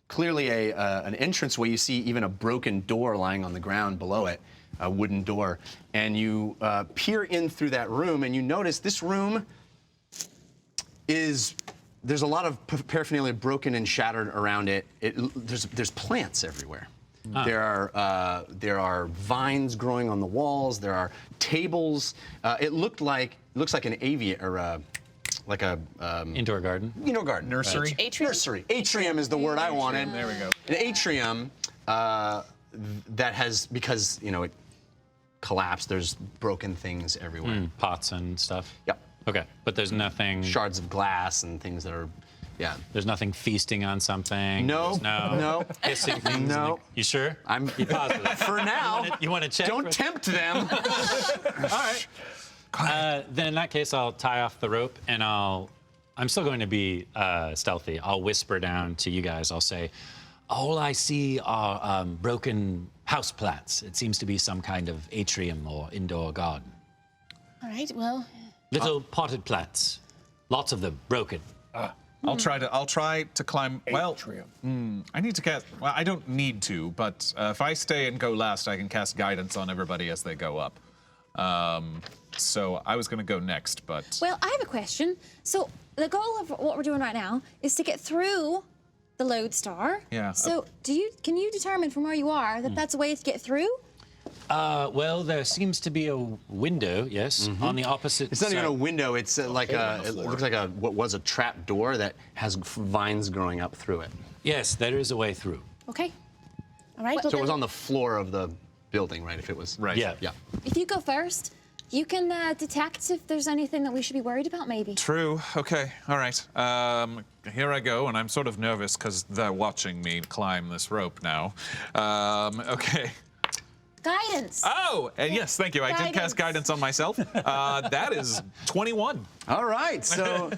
Clearly an entranceway. You see even a broken door lying on the ground below it. A wooden door, and you peer in through that room, and you notice this room there's a lot of paraphernalia broken and shattered around it. There's plants everywhere. There are vines growing on the walls. There are tables. It looks like an aviary, like a Indoor garden. indoor garden. Nursery? Right. Atrium? Nursery. Atrium is the word I wanted. There we go. An atrium that has, because it collapsed, there's broken things everywhere. Pots and stuff. Yep. Okay, but there's nothing. Shards of glass and things that are, There's nothing feasting on something. No. There's no hissing things. No. You sure? I'm Be positive. for now. You want to check? Don't tempt them. All right. Then in that case, I'll tie off the rope, and I'm still going to be stealthy. I'll whisper down to you guys. I'll say, all I see are broken house plants. It seems to be some kind of atrium or indoor garden. All right, well, Little potted plants. Lots of them, broken. I'll try to climb. Well, I need to cast. Well, I don't need to, but if I stay and go last, I can cast guidance on everybody as they go up. So I was going to go next, but Well, I have a question. So the goal of what we're doing right now is to get through the Lodestar. Yeah. So can you determine from where you are that that's a way to get through? Well, there seems to be a window, yes, on the opposite It's not side. even a window. It's it looks like what was a trap door that has vines growing up through it. Yes, there is a way through. Okay. all right. So it was on the floor of the building, right? If it was right. Yeah. Yeah. If you go first, you can detect if there's anything that we should be worried about, maybe. True. Okay. All right. Here I go, and I'm sort of nervous because they're watching me climb this rope now. Okay. Guidance. Oh, and yes, thank you. I did cast guidance on myself. That is 21. All right. So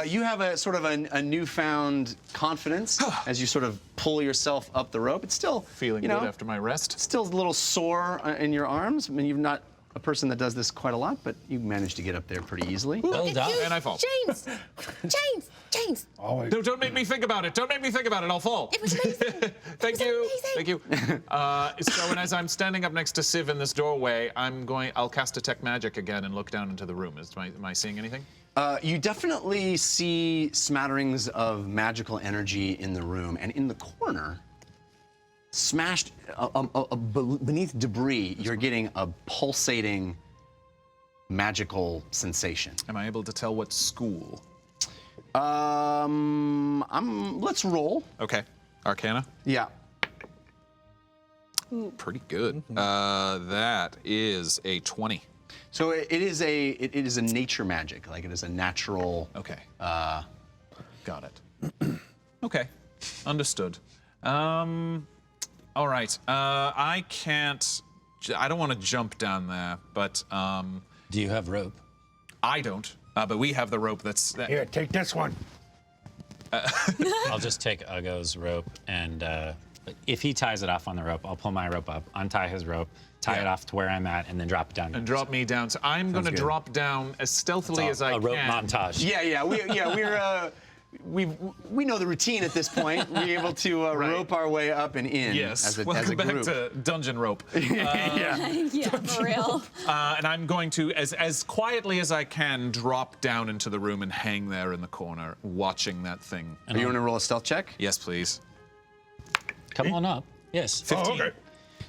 you have a sort of a newfound confidence as you sort of pull yourself up the rope. It's still Feeling good after my rest. Still a little sore in your arms. I mean, you're not a person that does this quite a lot, but you managed to get up there pretty easily. Well done. And I fall. James, Always. No, don't make me think about it. Don't make me think about it. I'll fall. it was amazing. Thank you. Thank you. So, and as I'm standing up next to Civ in this doorway, I'll cast Detect Magic again and look down into the room. Am I seeing anything? You definitely see smatterings of magical energy in the room, and in the corner, smashed beneath debris, you're getting a pulsating magical sensation. Am I able to tell what school? Let's roll. Okay. Arcana? Yeah. Pretty good. That is a 20. So it is a nature magic, like it is a natural. Okay. Got it. Okay. Understood. All right. I don't want to jump down there, but Do you have rope? I don't. But we have the rope that's. Here, take this one. I'll just take Uggo's rope, and if he ties it off on the rope, I'll pull my rope up, untie his rope, tie it off to where I'm at, and then drop it down. And drop me down. So I'm going to good. drop down as stealthily as I a can. rope montage. We know the routine at this point. We're able to rope our way up and in. Yes. As a Welcome back group. to Dungeon Rope. Yeah, for real. And I'm going to, as quietly as I can, drop down into the room and hang there in the corner, watching that thing. Are you going to roll a stealth check? Yes, please. Come on up. Yes. 15. okay.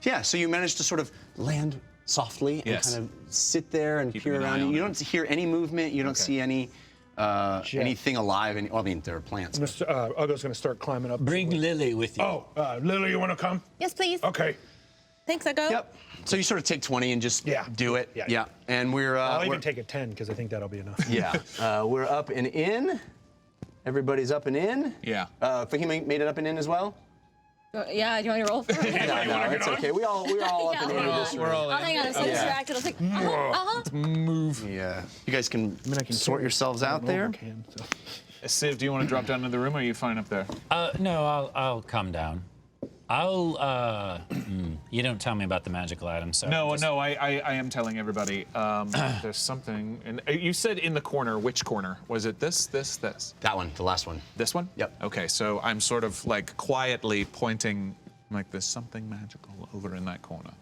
Yeah. So you manage to sort of land softly and Yes. kind of sit there and Keeping peer an eye around. on You it. don't hear any movement. You don't see any anything alive. I mean, there are plants. Uggo's gonna start climbing up. Bring Lily with you. Oh, Lily, you want to come? Yes, please. Okay. Thanks, Uggo. Yep. So you sort of take 20 and just do it. Yeah. And we're. I'll we're even take a 10 because I think that'll be enough. yeah. We're up and in. Everybody's up and in. Yeah. Fahima made it up and in as well. Yeah, do you want me to roll for it? No, it's okay. We're all up and in this We're all Oh, hang on, I'm so distracted. I was like, move. Yeah. You guys can I can sort yourselves out there. Civ, do you want to drop down to the room, or are you fine up there? No, I'll come down. You don't tell me about the magical items, so. No, I am telling everybody. There's something, and you said in the corner. Which corner? Was it this? That one, the last one. This one? Yep. Okay, so I'm sort of like quietly pointing, like there's something magical over in that corner.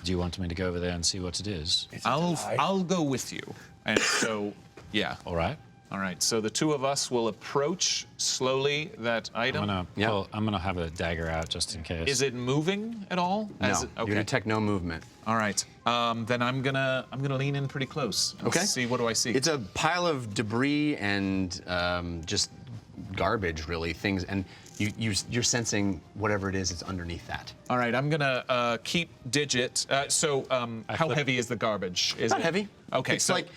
Do you want me to go over there and see what it is? I'll go with you. And so, yeah. All right. All right. So the two of us will approach slowly that item. I'm gonna have a dagger out just in case. Is it moving at all? No. Okay. You detect no movement. All right. Then I'm gonna lean in pretty close. Let's see, what do I see? It's a pile of debris and just garbage, really, things, and you're sensing whatever it is that's underneath that. All right, I'm gonna keep digit. How heavy is the garbage? Is Not it heavy. Okay, it's so like,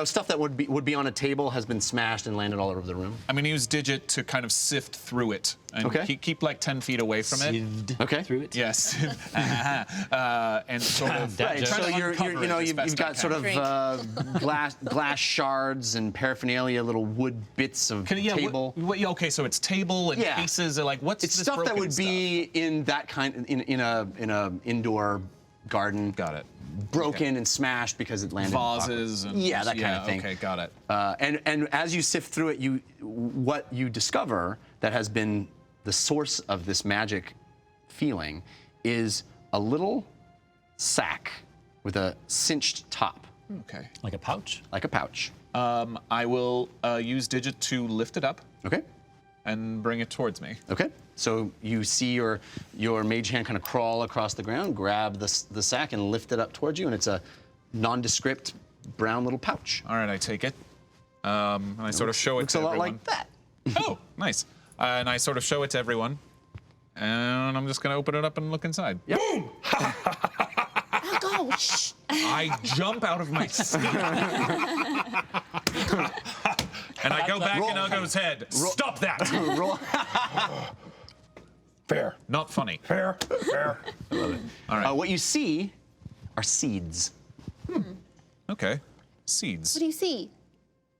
stuff that would be on a table has been smashed and landed all over the room. I'm gonna use digit to kind of sift through it and keep like 10 feet away from it. Okay. Through it? Yes. And sort of. Right. So you've got sort of of glass shards and paraphernalia, little wood bits of table. Okay, so it's table and cases. Like what's it's this stuff that broken would be in that kind in a indoor garden. Got it. Broken and smashed because it landed. Vases and that kind of thing. Okay, got it. And as you sift through it, what you discover that has been the source of this magic feeling is a little sack with a cinched top. Okay. Like a pouch? Like a pouch. I will use digit to lift it up. Okay. And bring it towards me. Okay. So you see your mage hand kind of crawl across the ground, grab the sack, and lift it up towards you, and it's a nondescript brown little pouch. All right, I take it. And I sort of show it to everyone. Looks a lot like that. Oh, nice. And I sort of show it to everyone. And I'm just going to open it up and look inside. Yep. Boom! Go. Shh. I jump out of my skin. And I go back in Uggo's head. Stop that! Roll. Fair. Not funny. Fair. I love it. All right. What you see are seeds. Okay. Seeds. What do you see?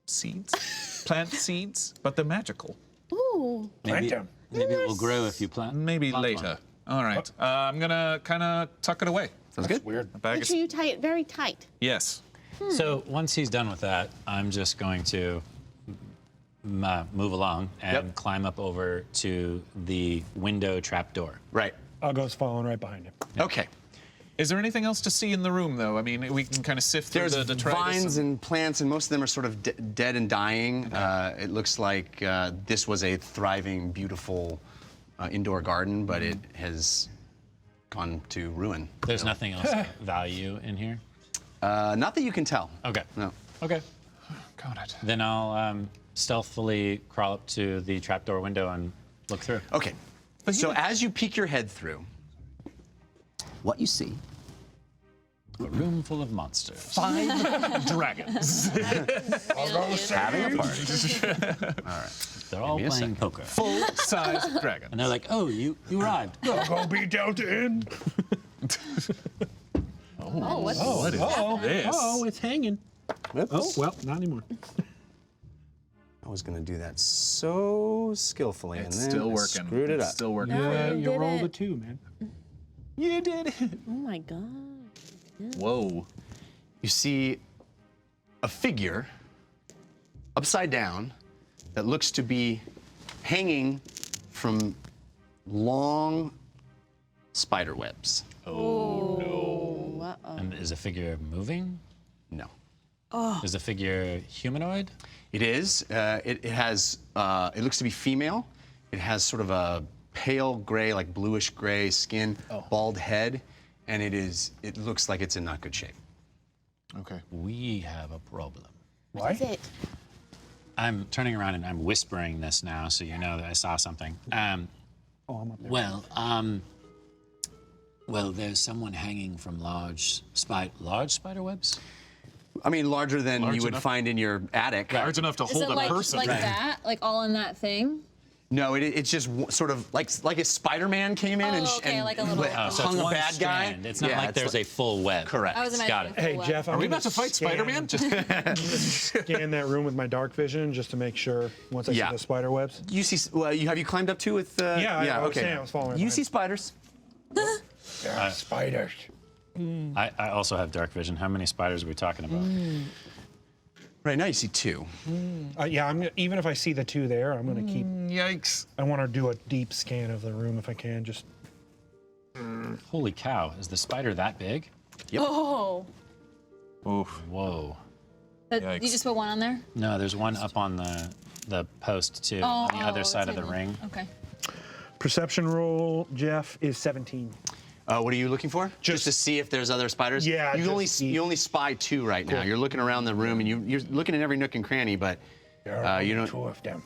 Seeds? Plant seeds, but they're magical. Ooh. Maybe it will grow if you plant. Maybe plant later. All right. I'm going to kind of tuck it away. Sounds good. Weird. A bag Make sure you tie it very tight. Yes. So once he's done with that, I'm just going to move along and climb up over to the window trapdoor. Right. Uggo's following right behind him. Okay. Is there anything else to see in the room, though? I mean, we can kind of sift through There's the detritus. vines and plants, and most of them are sort of dead and dying. It looks like this was a thriving, beautiful indoor garden, but it has gone to ruin. There's nothing else of value in here? Not that you can tell. Okay. No. Okay. Got it. Then I'll stealthily crawl up to the trapdoor window and look through. Okay. So as you peek your head through, what you see? A room full of monsters. 5 dragons. Having a party. All right. They're all me a playing second. poker. Full-size dragons. And they're like, oh, you arrived. Uggo be Delta in. Oh, what's What is this? Oh, it's hanging. Oh, well, not anymore. I was going to do that so skillfully, It's and then still I working. screwed it It's up. still working. Yeah, you did rolled it. a 2, man. You did it. Oh my god. Whoa. You see a figure upside down that looks to be hanging from long spider webs. And is the figure moving? No. Is the figure humanoid? It is. It has. It looks to be female. It has sort of a pale gray, like bluish gray skin, bald head, and it looks like it's in not good shape. Okay. We have a problem. Why? Is it? I'm turning around and I'm whispering this now, so you know that I saw something. Oh, I'm up there. Well, Well, there's someone hanging from large spider webs. I mean, larger than Large you would enough. find in your attic. Large enough to Is hold it a like, person. like that? Like all in that thing? No, it's just sort of like if Spider-Man came in and, Oh, okay, and like a little- So hung it's a one bad guy. strand. It's not Yeah, like it's there's a full web. Correct. I was Got imagining. it. a Hey, full Jeff, Are we about to fight Spider-Man? Just scan that room with my dark vision just to make sure once I Yeah. see the spider webs. You see? Well, have you climbed up too with? Yeah, I was okay. saying I was following You behind. see spiders? Spiders. I also have dark vision. How many spiders are we talking about? Right now, you see 2. Yeah, even if I see the 2 there, I'm gonna keep. yikes. I want to do a deep scan of the room if I can. Just Holy cow! Is the spider that big? Oh. Oof. Whoa. You Yikes. just put one on there? No, there's one up on the post too, on the other side of the it's ring. Okay. perception roll, Jeff, is 17. What are you looking for? Just to see if there's other spiders. Yeah, You only just you only spy 2 right now. You're looking around the room and you're looking in every nook and cranny, but There are you only don't. 2 of them.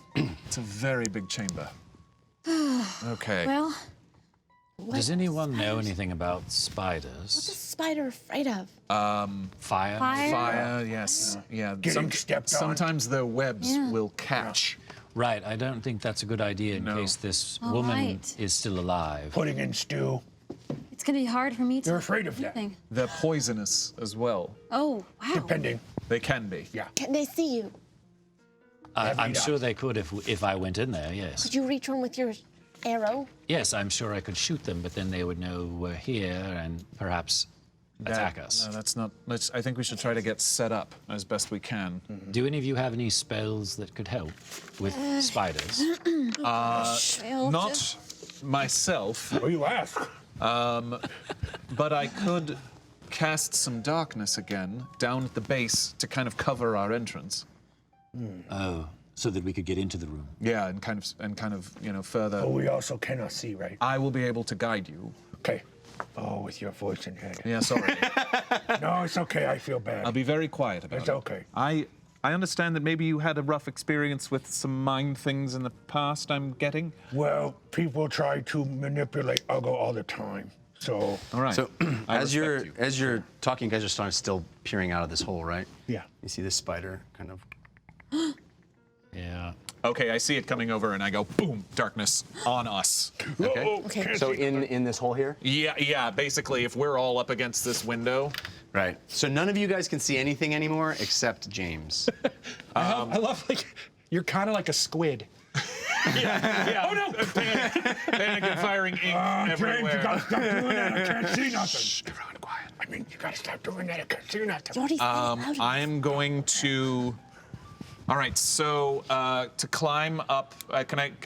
It's a very big chamber. Okay. Well, Does anyone know anything about What's a spiders? spider afraid of? Fire? Fire, yes. Yeah. Getting stepped on. Sometimes their webs will catch. Right. I don't think that's a good idea in No. case this All woman right. is still alive. Pudding and stew. it's gonna be hard for me to. They're afraid of that. anything. They're poisonous as well. Oh, wow. Depending. They can be. Yeah. Can they see you? I'm sure they could if I went in there. Yes. Could you reach one with your arrow? Yes, I'm sure I could shoot them, but then they would know we're here and perhaps attack us. No, that's not. I think we should try to get set up as best we can. Do any of you have any spells that could help with spiders? Well, Not myself, Well, you ask. but I could cast some darkness again down at the base to kind of cover our entrance. Oh, so that we could get into the room. Yeah, and kind of, further. But we also cannot see, right? I will be able to guide you. Okay. Oh, with your voice and head. Yeah, sorry. No, it's okay. I feel bad. I'll be very quiet about It's it. okay. I understand that maybe you had a rough experience with some mind things in the past, I'm getting. Well, people try to manipulate Uggo all the time. So, All right. So I as respect you. you're talking, you guys are still peering out of this hole, right? Yeah. You see this spider kind of. Yeah. Okay, I see it coming over and I go, boom, darkness on us. Okay. Okay. So in this hole here. Yeah, basically, if we're all up against this window. Right. So none of you guys can see anything anymore except James. I love like you're kind of like a squid. Yeah. Oh, no! Panic and firing ink James, you everywhere. gotta stop doing that. I can't see nothing. Shh, everyone quiet. I mean, you gotta stop doing that. I can't see nothing. You already said it loud enough. I'm going to. All right, so to climb up,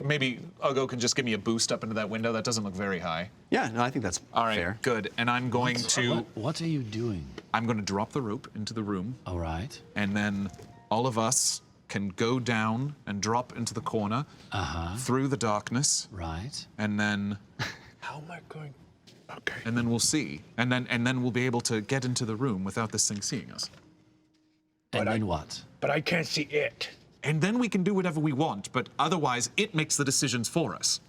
maybe Uggo can just give me a boost up into that window? That doesn't look very high. Yeah, no, I think that's All right, fair. good. And I'm going to What are you doing? I'm going to drop the rope into the room, All right. and then all of us can go down and drop into the corner through the darkness, Right. and then How am I going? Okay. we'll see, and then we'll be able to get into the room without this thing seeing us. And then what? But I can't see it. And then we can do whatever we want, but otherwise it makes the decisions for us.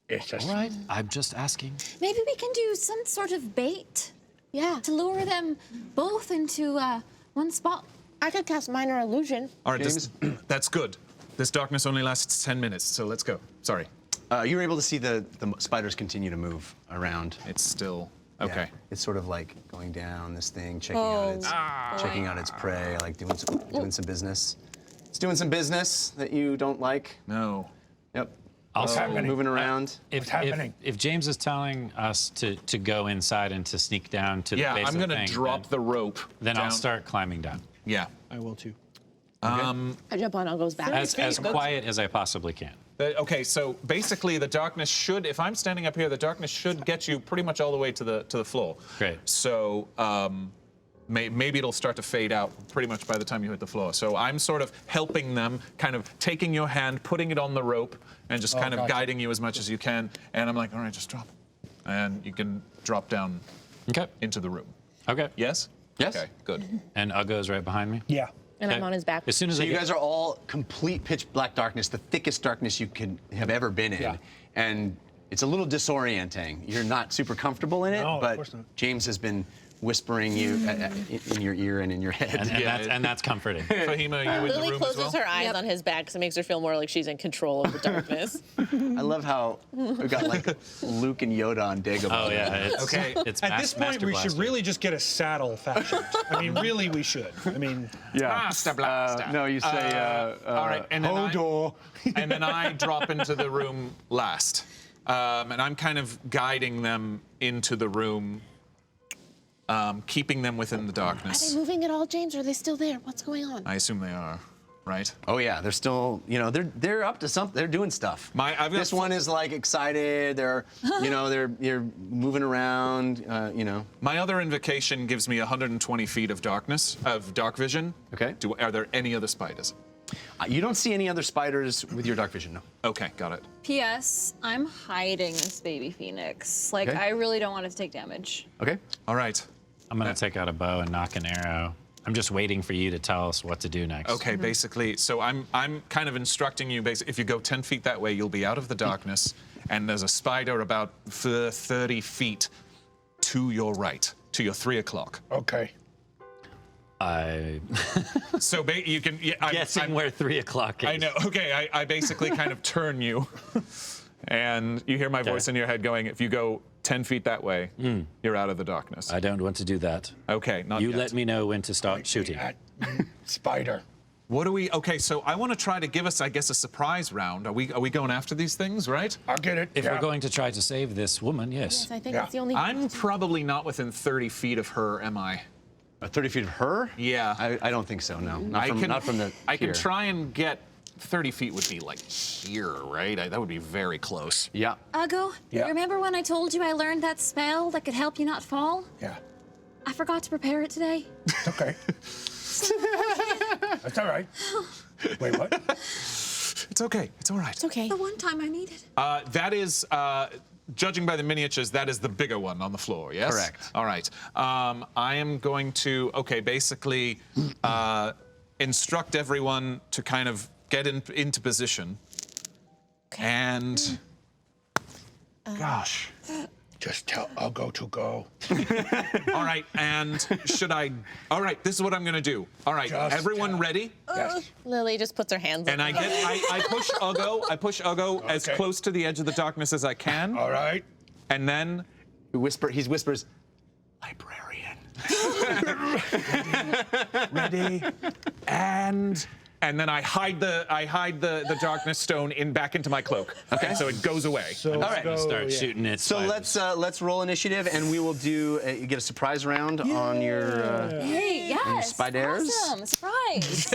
It's just. All right. I'm just asking. maybe we can do some sort of bait Yeah. to lure them both into one spot. I could cast minor illusion. All right, that's good. This darkness only lasts 10 minutes, so let's go. Sorry. You were able to see the spiders continue to move around. It's still Yeah. okay. It's sort of like going down this thing, checking out its prey, like doing some business. It's doing some business that you don't like. No. Yep. Also, happening? Moving around. If, happening? If James is telling us to go inside and to sneak down to the Yeah, base I'm of the gonna thing, drop the rope. then I'll down. start climbing down. Yeah. I will too. I jump on Uggo's back. As quiet as I possibly can. Okay, so basically the darkness should, if I'm standing up here, the darkness should get you pretty much all the way to the floor. Great. So maybe it'll start to fade out pretty much by the time you hit the floor. So I'm sort of helping them, kind of taking your hand, putting it on the rope, and just kind of guiding you as much as you can. And I'm like, all right, just drop. And you can drop down Okay. into the room. Okay. Yes? Yes. Okay, good. And Uggo's right behind me. Yeah. And I'm Okay. on his back. As soon as So I you get, guys are all complete pitch black darkness, the thickest darkness you could have ever been in. Yeah. And It's a little disorienting. You're not super comfortable in it, No, of but course not. James has been whispering you in your ear and in your head. And that's comforting. Fahima, are you in the Lily room as closes well? her eyes on his back because it makes her feel more like she's in control of the darkness. I love how we've got like Luke and Yoda on Dagobah. Oh yeah, it's Okay. It's At this point, Master we should Blaster. really just get a saddle fashioned. I mean, really, we should. I mean, Master Blaster. No, you say, all right, and then Hodor. and then I drop into the room last. And I'm kind of guiding them into the room, keeping them within the Are they darkness. moving at all, James? Or are they still there? What's going on? I assume they are, right? Oh yeah, they're still, they're up to something. They're doing stuff. I've got This one is like excited. They're, they're moving around. My other invocation gives me 120 feet of darkness, of dark vision. Okay. Are there any other spiders? You don't see any other spiders with your dark vision, no. Okay, got it. P.S. I'm hiding this baby phoenix. Like, Okay. I really don't want it to take damage. Okay. All right. I'm gonna take out a bow and knock an arrow. I'm just waiting for you to tell us what to do next. Okay, basically, so I'm kind of instructing you. Basically, if you go 10 feet that way, you'll be out of the darkness, and there's a spider about 30 feet to your right, to your 3 o'clock. Okay. So you can. Yeah, Guessing where 3 o'clock is. I know. Okay, I basically kind of turn you, and you hear my voice in your head going, "If you go 10 feet that way, you're out of the darkness." I don't want to do that. Okay, not You yet. let me know when to start shooting. Spider. What do we? Okay, so I want to try to give us, I guess, a surprise round. Are we going after these things, right? I'll get it. If we're going to try to save this woman, yes. Yes, I think Yeah. that's the only. I'm probably not within 30 feet of her, am I? 30 feet of her? Yeah. I don't think so, no. Not from the I can here. try and get 30 feet would be like here, right? That would be very close. Yeah. Uggo, Yeah. remember when I told you I learned that spell that could help you not fall? Yeah. I forgot to prepare it today. It's okay. That's all right. Wait, what? It's okay. It's all right. It's okay. The one time I needed. That is, judging by the miniatures, that is the bigger one on the floor, yes? Correct. All right. I am going to, basically instruct everyone to kind of get into position. Okay. And, Gosh. Just tell Uggo to go. all right, and all right, this is what I'm going to do. All right, Just everyone tell. ready? Yes. Lily just puts her hands And up. I push Uggo as Okay. close to the edge of the darkness as I can. All right. And then He whispers, librarian. ready, and then I hide the darkness stone back into my cloak. Okay, so it goes away. So All right. let's go, Start yeah. shooting it. So let's roll initiative, and we will do you get a surprise round on your. Hey, yes. spiders? Awesome. Surprise.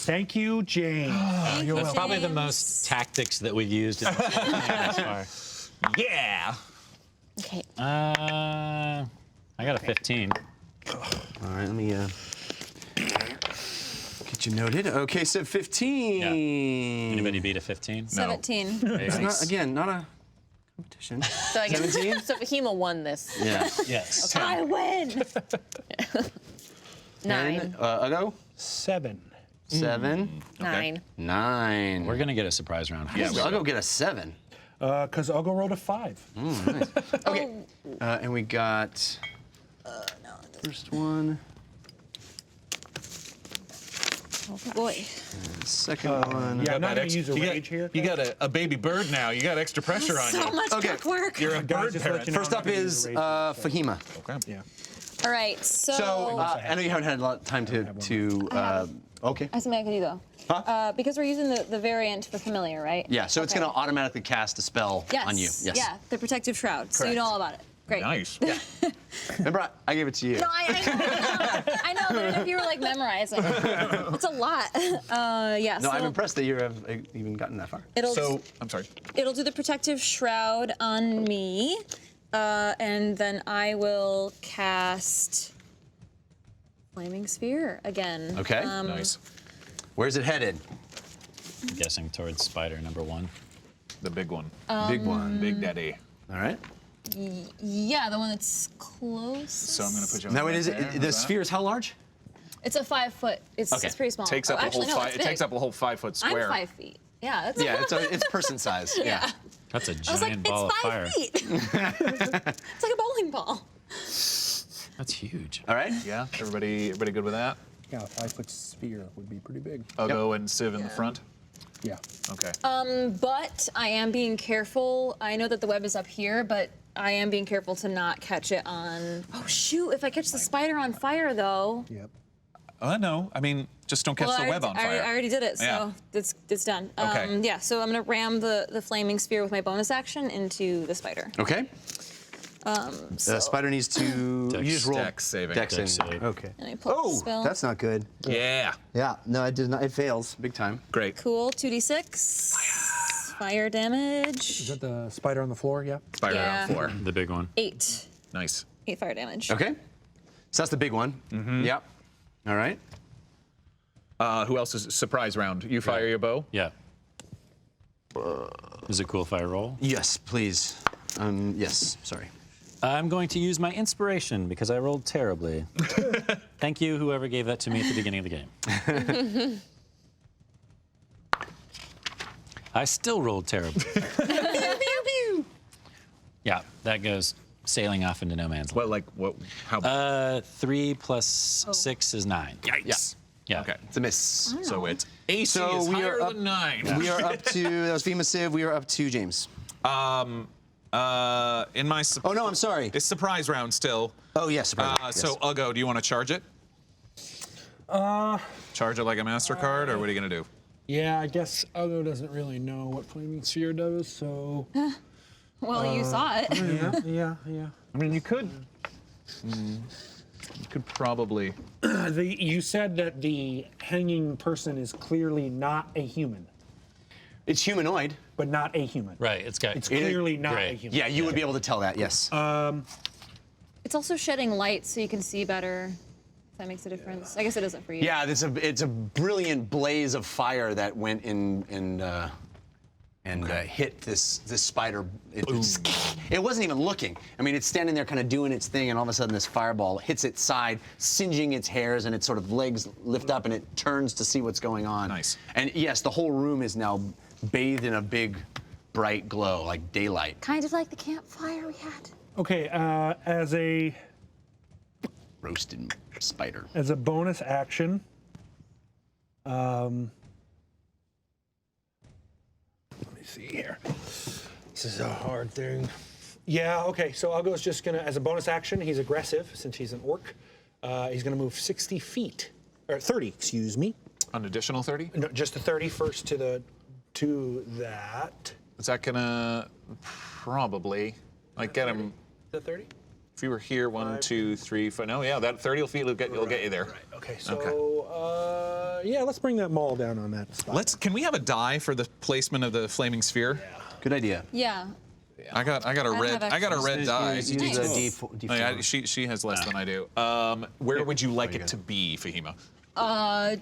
thank you, Jane. That's probably the most tactics that we've used in this whole thing thus far. Yeah. Okay. I got a 15. All right, let me get you noted. Okay, so 15. Anybody beat a 15? 17. It's not a competition. So I guess 17? so Fahima won this. Yeah. Yes. I win. 9. Uggo? 7. 7. 9. 9. We're going to get a surprise round. Yeah, Uggo get a 7. Because Uggo rolled a 5. Okay. And we got. First one. Oh boy. Second one. Yeah, I'm not that going to use a you got- rage here. You got a baby bird now. You got extra pressure on So you. much Okay. duck work. You're a Guys, bird just to let parent. you know, First I'm up not gonna is use a rage. Fahima. Okay. Yeah. All right, so. So I know you haven't had a lot of time to okay. I have something I can do though. Huh? Because we're using the variant for familiar, right? Yeah, so it's Okay. going to automatically cast a spell Yes. on you. Yes. Yeah, the protective shroud. So you know all about it. Great. Nice. Remember, I gave it to you. No, I know, but if you were like memorizing, it's a lot. Yeah. No, so I'm impressed that you have even gotten that far. So I'm sorry. It'll do the protective shroud on me, and then I will cast Flaming Sphere again. Okay. Nice. Where's it headed? I'm guessing towards spider number 1. The big one. Big one. Big daddy. All right. Yeah, the one that's close. So I'm gonna put you on. Now, right it is there. the sphere is how large? It's a 5 foot. It's pretty small. Takes up Oh, a actually, whole no, five. it's It takes big. up a whole 5 foot I'm square. 5 feet. Yeah, that's Yeah, it's person size. Yeah. That's a I was like, giant ball of it's 5 fire. feet. It's like a bowling ball. That's huge. All right. Yeah, everybody good with that? Yeah, a 5-foot sphere would be pretty big. Uggo and Civ in the front? Yeah. Okay. But I am being careful. I know that the web is up here, but I am being careful to not catch it on. Oh shoot! If I catch the spider on fire, though. Yep. No, I mean, just don't catch the web on fire. I already did it, so Yeah. it's done. Okay. Yeah. So I'm gonna ram the flaming sphere with my bonus action into the spider. Okay. The spider needs to. You just roll. Dex saving. Dex Dex saving. save. Okay. And I pull the Oh, spell. that's not good. Yeah. Yeah. No, it does not. It fails big time. Great. Cool. 2d6. Fire damage. Is that the spider on the floor? Yeah. Spider Yeah. on floor. The big one. 8. Nice. 8 fire damage. Okay. So that's the big one. Mm-hmm. Yep. All right. Who else is surprise round? You fire your bow? Yeah. Is it a cool if I roll? Yes, please. Yes. Sorry. I'm going to use my inspiration because I rolled terribly. Thank you, whoever gave that to me at the beginning of the game. I still rolled terribly. Yeah, that goes sailing off into no man's land. What? How? 3 plus 6 is 9. Yikes. Yeah. Okay. It's a miss. So it's AC So is we higher are up- than 9. We are up to. That was Fahima Civ. We are up to James. In my. Oh no, I'm sorry. It's surprise round still. Oh yes. Surprise. Yes. So Uggo, do you want to charge it? Charge it like a MasterCard, or what are you gonna do? Yeah, I guess Uggo doesn't really know what flaming sphere does, so. Well, you saw it. Yeah. I mean, you could. You could probably. You said that the hanging person is clearly not a human, It's humanoid. but not a human. Right, it's got. It's clearly not Great. a human. Yeah, you would be able to tell that. Yes. It's also shedding light so you can see better. If that makes a difference. I guess it doesn't for you. Yeah, it's a brilliant blaze of fire that went in and hit this spider. It wasn't even looking. I mean, it's standing there kind of doing its thing, and all of a sudden this fireball hits its side, singeing its hairs, and its sort of legs lift up, and it turns to see what's going on. Nice. And yes, the whole room is now bathed in a big, bright glow, like daylight. Kind of like the campfire we had. Okay, as a Roasted spider. bonus action, let me see here. This is a hard thing. Yeah, okay, so Uggo's just gonna, as a bonus action, he's aggressive since he's an orc. He's gonna move 60 feet, or 30, excuse me. An additional 30? No, just the 30 first to that. Is that gonna probably get him? The 30? If you were here, 1, 2, 3, 4. No, yeah, that 30 feet will get you there. Right. Okay, so yeah, let's bring that maul down on that spot. Can we have a die for the placement of the flaming sphere? Good idea. Yeah. I got a don't red have red die. Use the D4. Oh, yeah, she has less than I do. Where would you like it to be, Fahima?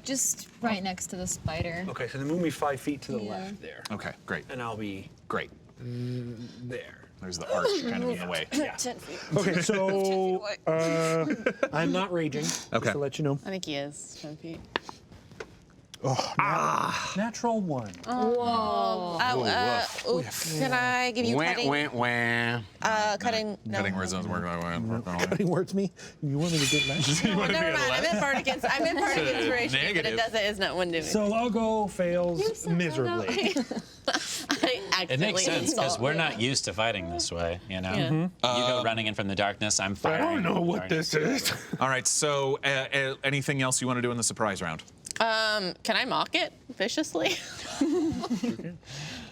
Just right next to the spider. Okay, so then move me 5 feet to the Yeah. left there, Okay, great, and I'll be great. there. There's the arch kind of in the way. 10 feet. Okay, so I'm not raging. Okay. Just to let you know. I think he is 10 feet. Natural 1. Can I give you Wah, cutting? wah, wah. Cutting. No. Cutting words doesn't work that way. Cutting words me? You want me to get that? Oh, never mind. I meant bardic inspiration, but Negative. it doesn't. It's not one doing. So Uggo fails miserably. I accidentally It makes sense because insult we're you. not used to fighting this way, you know? Yeah. You go running in from the darkness, I'm I firing. don't know what this is. All right, so anything else you want to do in the surprise round? Can I mock it viciously?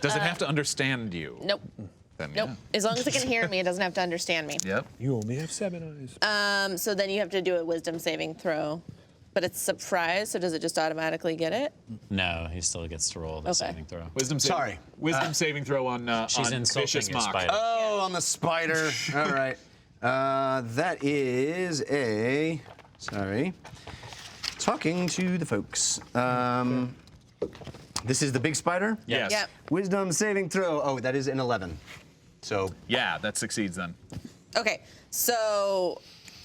Does it have to understand you? Nope. Then, Nope. yeah. As long as it can hear me, it doesn't have to understand me. Yep. You only have 7 eyes. So then you have to do a wisdom saving throw. But it's surprise, so does it just automatically get it? No, he still gets to roll the Okay. saving throw. Wisdom saving throw on She's on insulting vicious your mock. spider. Oh, on the spider. All right. That is a. Sorry. Talking to the folks. This is the big spider? Yes. Yep. Wisdom saving throw. Oh, that is an 11. So. Yeah, that succeeds then. Okay, so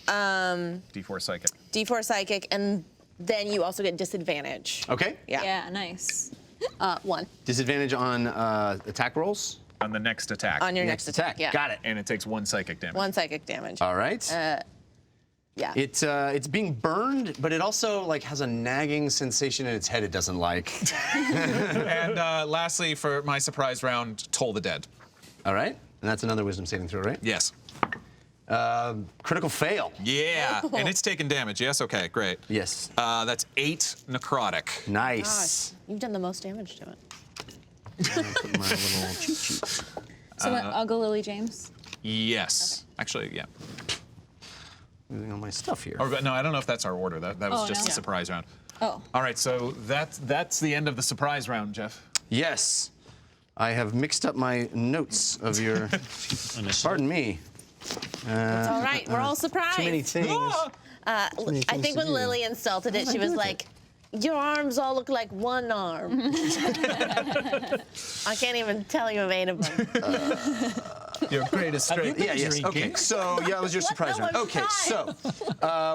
D4 psychic. D4 psychic, and then you also get disadvantage. Okay. Yeah. Yeah, nice. 1. Disadvantage on attack rolls? On the next attack. On your next attack. Yeah. Got it. And it takes 1 psychic damage. 1 psychic damage. All right. Yeah. It's being burned, but it also like has a nagging sensation in its head it doesn't like. And lastly, for my surprise round, Toll the Dead. All right. And that's another wisdom saving throw, right? Yes. Critical fail. Yeah. And it's taking damage. Yes. Okay. Great. Yes. That's 8 necrotic. Nice. You've done the most damage to it. I'm gonna put my little cheat sheet. So Uggo, Lily, James. Yes. Actually, yeah. Moving on my stuff here. Or, no, I don't know if that's our order. That was Oh, just no? a surprise round. Oh. All right. So that's the end of the surprise round, Jeff. Yes. I have mixed up my notes of your. Pardon me. It's all right. We're all surprised. Too many things. I things think to when do. Lily insulted it, she was like, "Your arms all look like one arm." I can't even tell you of 8 of them. Your greatest strength. Yeah, yes. Okay, so yeah, it was your surprise No, round. I'm Okay, fine. so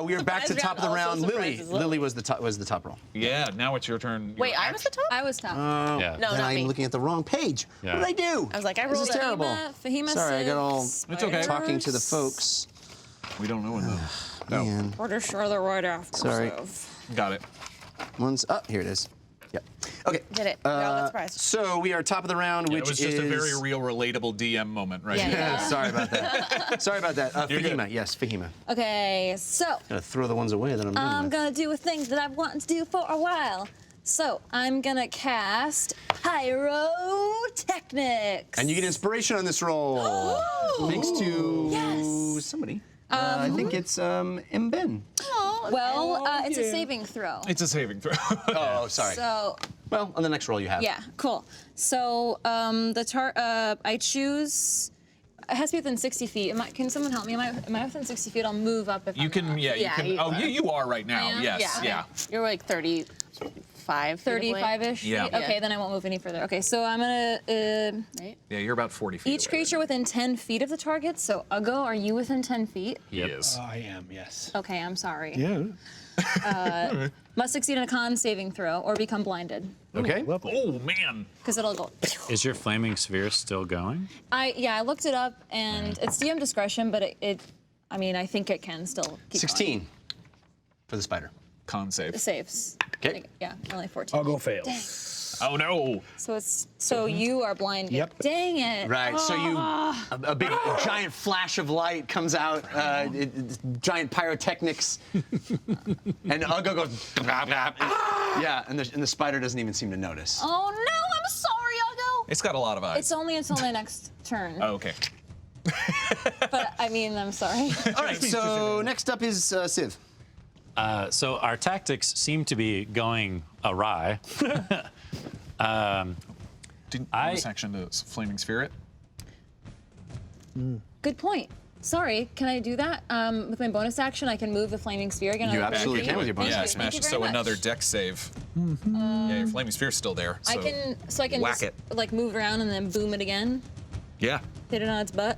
we are back to the top of the Surprise round. round also Lily, surprises Lily Lily. was the top roll. Yeah. Now it's your turn. Wait, I was the top? I was top. Yeah. No, Then not I'm me. looking at the wrong page. Yeah. What did I do? I was like, I This rolled is it. terrible. Fahima, Sorry, I got all It's okay. talking to the folks. We don't know enough. No. Man, Order Charlotte right after. Sorry. Got it. one's here it is. Yep. Okay. Did it. We all got surprised. So we are top of the round, Yeah, which it was just is a very real, relatable DM moment, right? Yeah, yeah. Sorry about that. Sorry about that. You're good. Fahima, yes, Fahima. Okay, so Gotta throw the ones away that I'm doing. I'm gonna do a thing that I've wanted to do for a while. So I'm gonna cast Pyrotechnics. And you get inspiration on this roll. Thanks to Yes. somebody. I think it's Mben. Well, it's a saving throw. It's a saving throw. Oh, sorry. So Well, on the next roll you have. yeah, cool. So I choose. It has to be within 60 feet. Can someone help me? Am I within 60 feet? I'll move up if You I'm can, not. yeah, you Yeah, can. you Oh, are. you are right now. I am? Yes, yeah. You're like 35. 35-ish Yeah. feet? Okay, then I won't move any further. Okay, so I'm gonna, Right? Yeah, you're about 40 feet. each away. creature within 10 feet of the target. So Uggo, are you within 10 feet? He is. I am, yes. Okay, I'm sorry. Yeah. Must succeed in a con saving throw or become blinded. Okay. Oh man. Because it'll go. Is your flaming sphere still going? I looked it up and it's DM discretion, but I mean, I think it can still keep 16 for the spider. Con save. saves. Okay. Yeah, only 14. I'll go fails. Oh no. So you are blinded. Yep. Dang it. Right. So you, a big giant flash of light comes out, giant pyrotechnics, and Uggo goes. Yeah, and the spider doesn't even seem to notice. Oh no, I'm sorry, Uggo. It's got a lot of eyes. It's only until my next turn. Oh, okay. But I mean, I'm sorry. All right. So next up is Civ. So our tactics seem to be going awry. Didn't I- bonus action to flaming spirit? Good point. Sorry, can I do that? With my bonus action, I can move the flaming sphere again. You Another absolutely 30 can with your bonus Yeah, action. Thank smash. you very So much. another dex save. Yeah, your flaming spear's still there. So. I can whack just it. like move around and then boom it again. Yeah. Hit it on its butt.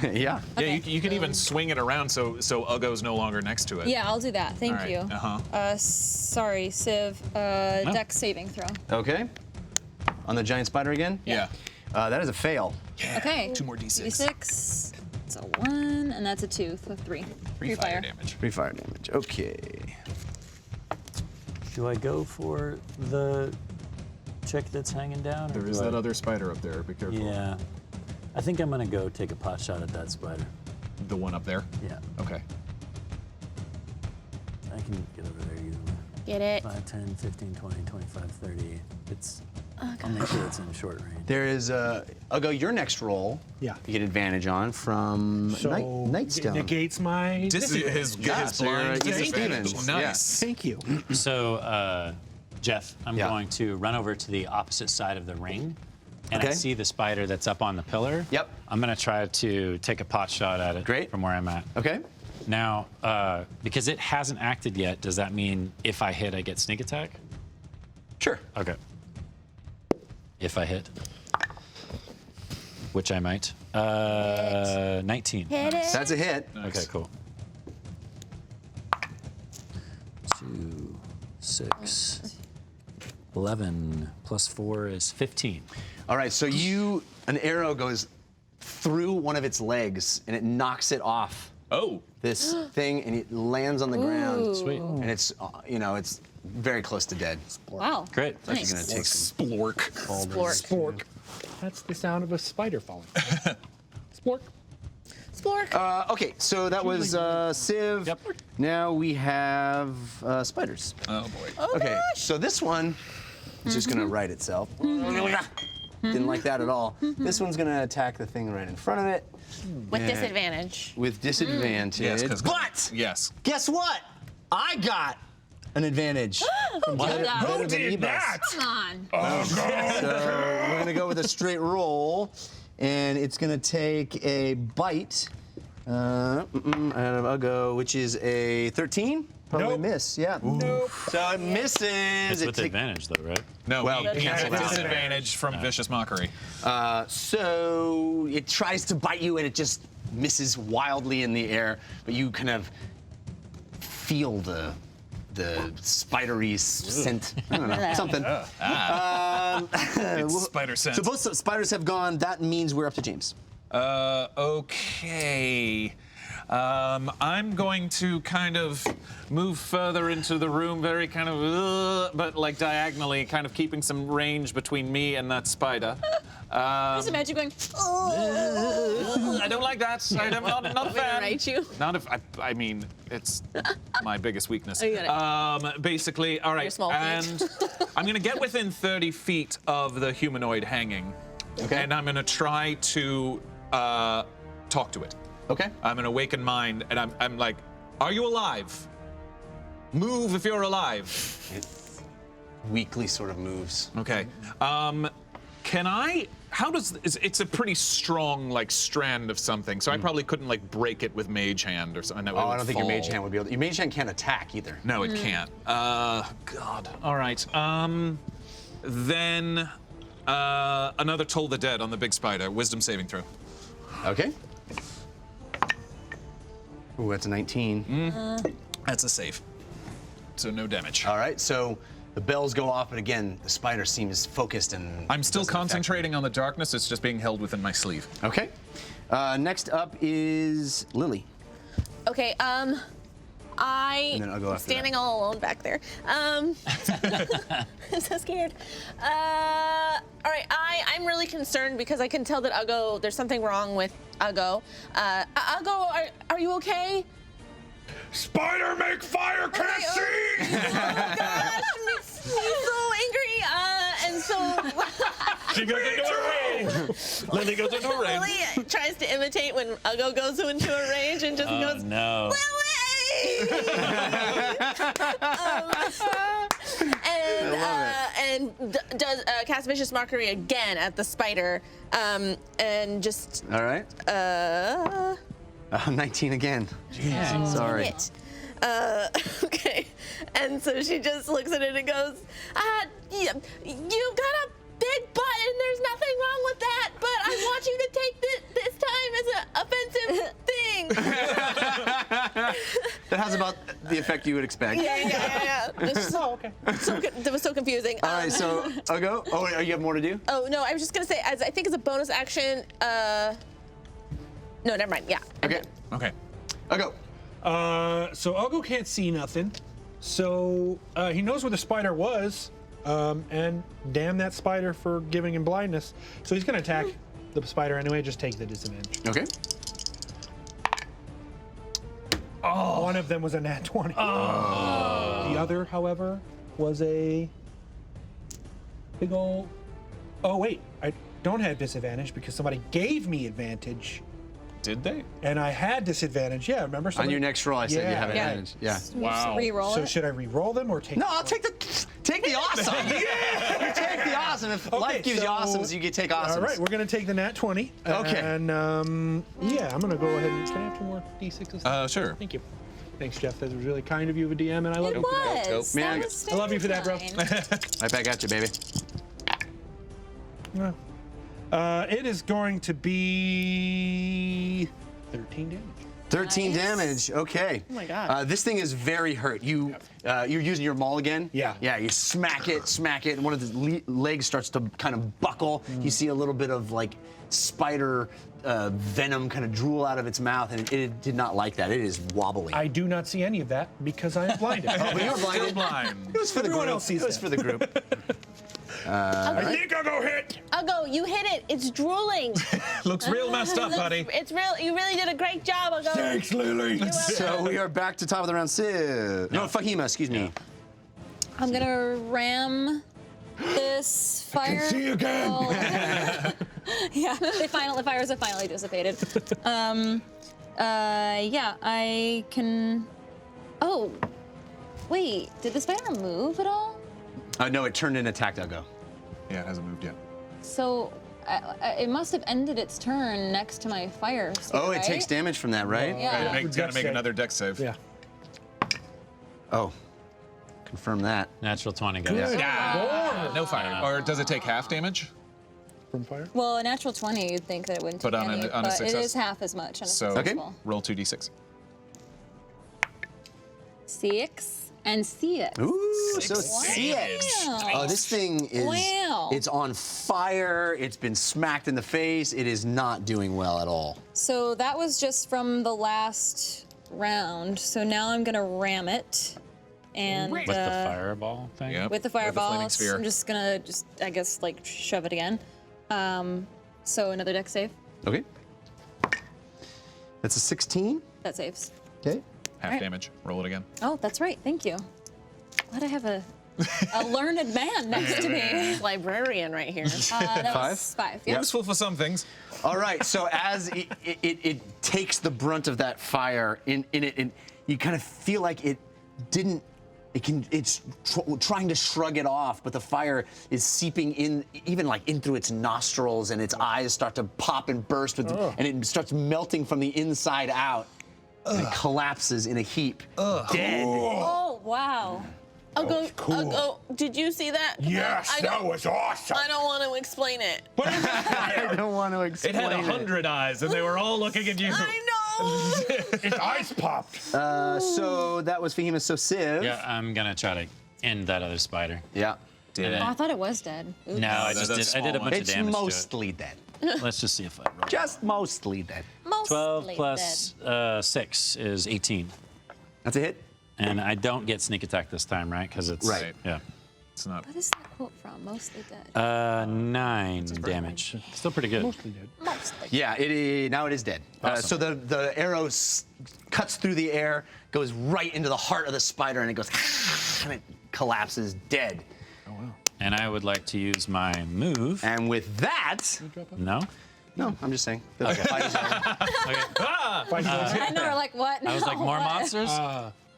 Yeah. Yeah, Okay. you can even swing it around so Uggo's no longer next to it. Yeah, I'll do that. Thank All right. you. Uh-huh. Sorry, Civ. Dex saving throw. Okay. On the giant spider again. Yeah. That is a fail. Okay. 2 more d6. D6. It's a 1, and that's a 2, so 3. 3 fire damage. 3 fire damage. Okay. Do I go for the chick that's hanging down? or There is do that I- other spider up there. Be careful. Yeah. I think I'm gonna go take a pot shot at that spider. The one up there? Yeah. Okay. I can get over there easily. Get it. 5, 10, 15, 20, 25, 30. It's, I'll make sure it's in short range. There is Uggo, your next roll. Yeah. You get advantage on from So Nightstone. negates my. His Yeah, his so you're blind easy disadvantage. Stevens. Nice. Thank you. So, Jeff, I'm Yeah. going to run over to the opposite side of the ring. And I Okay. see the spider that's up on the pillar. Yep. I'm gonna try to take a pot shot at it Great. from where I'm at. Okay. Now, because it hasn't acted yet, does that mean if I hit, I get sneak attack? Sure. Okay. If I hit, which I might. 19. Hit it. That's a hit. Okay, cool. 2, 6, 11 plus 4 is 15. All right, so an arrow goes through one of its legs and it knocks it off this thing and it lands on the ground. Sweet. And it's, it's very close to dead. Wow. Great. It's actually going to take some Splork. Spork. That's the sound of a spider falling. Spork. Splork. Okay, so that was Civ. Yep. Now we have spiders. Oh boy. Okay, so this one is just gonna right itself. Didn't like that at all. This one's gonna attack the thing right in front of it. With disadvantage. With disadvantage. Yes, 'cause- but Yes. guess what? I got an advantage. Who did that? Come on. So we're gonna go with a straight roll, and it's gonna take a bite out of Uggo, which is a 13. Probably Nope. miss. Yeah. Nope. So it misses. It's It with take- advantage, though, right? No, Well, he has cancel that. disadvantage from Vicious Mockery. So it tries to bite you and it just misses wildly in the air, but you kind of feel the spidery scent. I don't know, something. It's spider sense. So both spiders have gone. That means we're up to James. Okay. I'm going to kind of move further into the room, very kind of, but like diagonally, kind of keeping some range between me and that spider. Just imagine going, oh. I don't like that. I'm not a gonna fan. write you. Not if I mean, it's my biggest weakness. Oh, you got Basically, all right. Your small feet. And I'm gonna get within 30 feet of the humanoid hanging. Okay. And I'm gonna try to talk to it. Okay. I'm an awakened mind, and I'm like, are you alive? Move if you're alive. It weakly sort of moves. Okay. Can I? How does? It's a pretty strong like strand of something, so I probably couldn't like break it with Mage Hand or something. Oh, I don't think your mage hand would be able to. Your mage hand can't attack either. No, it can't. God. All right. Then another Toll the Dead on the big spider. Wisdom saving throw. Okay. Ooh, that's a 19. That's a save. So no damage. All right, so the bells go off, but again, the spider seems focused and. I'm still doesn't affect concentrating on the darkness. It's just being held within my sleeve. me. Okay. Next up is Lily. Okay, And then I'll go after standing all alone back there. I'm so scared. All right, I'm really concerned because I can tell that Uggo, there's something wrong with Uggo. Uggo, are you okay? Spider make fire, can't see! Oh gosh, he's so angry. And so She goes into a rage. Lily goes into a rage. Lily tries to imitate when Uggo goes into a rage and just goes, No. Lily! And does cast Vicious Mockery again at the spider, and just All right. 19 again. yeah. Sorry. It. Okay, and so she just looks at it and goes, you got a big butt and there's nothing wrong with that, but I want you to take this time as an offensive thing. That has about the effect you would expect. Yeah. It's okay. That was so confusing. All right, so Uggo. Oh, you have more to do? Oh no, I was just gonna say, as I think as a bonus action. No, never mind. Yeah. Okay. Okay. Uggo. So Uggo can't see nothing. So he knows where the spider was. And damn that spider for giving him blindness. So he's gonna attack the spider anyway, just take the disadvantage. Okay. Oh. One of them was a nat 20. Oh. The other, however, was a big ol'. Oh wait, I don't have disadvantage because somebody gave me advantage. Did they? And I had disadvantage. Yeah, remember? On your next roll, I said you have Yeah. advantage. Yeah. Wow. Reroll So it. should I re-roll them or take? No, I'll take the awesome. Yeah. You take the awesome. If life gives you awesomes, you get take awesomes. All right, we're gonna take the nat 20. Okay. And yeah, I'm gonna go ahead and. Can I have 2 more d6s? Sure. Thank you. Thanks, Jeff. That was really kind of you, a DM, and I love It you. was. Man, That was I love you for that, bro. Right back at you, baby. It is going to be 13 damage. 13 Nice. damage. Okay. Oh my God. This thing is very hurt. You're using your maul again? Yeah. Yeah, you smack it, and one of the legs starts to kind of buckle. You see a little bit of like spider venom kind of drool out of its mouth, and it did not like that. It is wobbly. I do not see any of that because I am blinded. Oh, but you're blinded. Still blind. It was for the Everyone group. else sees It was that. for the group. I think I'll go hit. Uggo, you hit it. It's drooling. Looks real messed up, buddy. It's real. You really did a great job, Uggo. Thanks, Lily. So we are back to top of the round. Civ. No, Fahima, excuse me. I'm gonna ram this fire. See you again. Yeah, the fires have finally dissipated. Yeah, I can. Oh, wait, did the spider move at all? No, it turned and attacked Uggo. Yeah, it hasn't moved yet. So it must have ended its turn next to my fire. Oh, right? it takes damage from that, right? Yeah. Gotta Dex make save. another dex save. Yeah. Oh, confirm that. Natural 20, guys. No fire. Or does it take half damage? From fire. Well, a natural 20, you'd think that it wouldn't take But on any, a but it success- is half as much on a So- successful. Roll 2d6. 6 and CX. Ooh, so CX. Wow. Oh, this thing is, Wow. it's on fire. It's been smacked in the face. It is not doing well at all. So that was just from the last round. So now I'm gonna ram it. And With the fireball thing? Yep. with the flaming fireball, sphere. I'm just gonna I guess like shove it again. So another dex save. Okay. That's a 16. That saves. Okay. Half Alright. damage. Roll it again. Oh, that's right. Thank you. Glad I have a learned man next to me. Librarian right here. That was 5. Yeah. Useful for some things. All right. So as it takes the brunt of that fire in it, and you kind of feel like it didn't. It's trying to shrug it off, but the fire is seeping in, even like in through its nostrils, and its eyes start to pop and burst, and it starts melting from the inside out. And it collapses in a heap, dead. Oh, wow. Uggo, cool. Uggo, did you see that? Yes, I that don't- was awesome. I don't want to explain it. I don't want to It explain had 100 eyes, and they were all looking at you. I know. Its eyes popped. So that was Fahima. So Civ. Yeah, I'm gonna try to end that other spider. Yeah. And then- Oh, I thought it was dead. Oops. no, I that's just did. I did a small bunch It's of damage mostly dead. to it. Let's just see if I roll. Just mostly dead. 12 Mostly plus 6 is 18. That's a hit. And I don't get sneak attack this time, right? Because it's Right. Yeah. It's not. What is that quote from? Mostly dead. 9 damage. Still pretty good. Mostly dead. Mostly. Yeah, now it is dead. So the arrow cuts through the air, goes right into the heart of the spider, and it goes, and it collapses dead. And I would like to use my move. And with that, No? no, I'm just saying. The fight is over. Okay. I know, we're like, what? I was like, No, more what? monsters?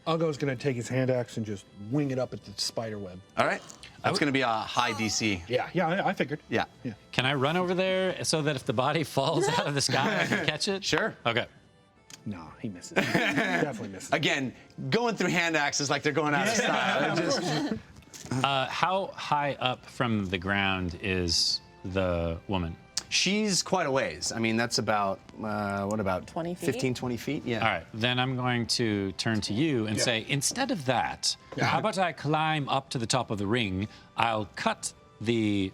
Uggo's gonna take his hand axe and just wing it up at the spider web. All right. That's going to be a high DC. Yeah, I figured. Yeah. Can I run over there so that if the body falls out of the sky, I can catch it? Sure. Okay. No, he misses. Definitely misses. Again, going through hand axes like they're going out of style. It just- How high up from the ground is the woman? She's quite a ways. I mean, that's about, 20 feet? 15, 20 feet? Yeah. All right, then I'm going to turn to you and say, instead of that, how about I climb up to the top of the ring? I'll cut the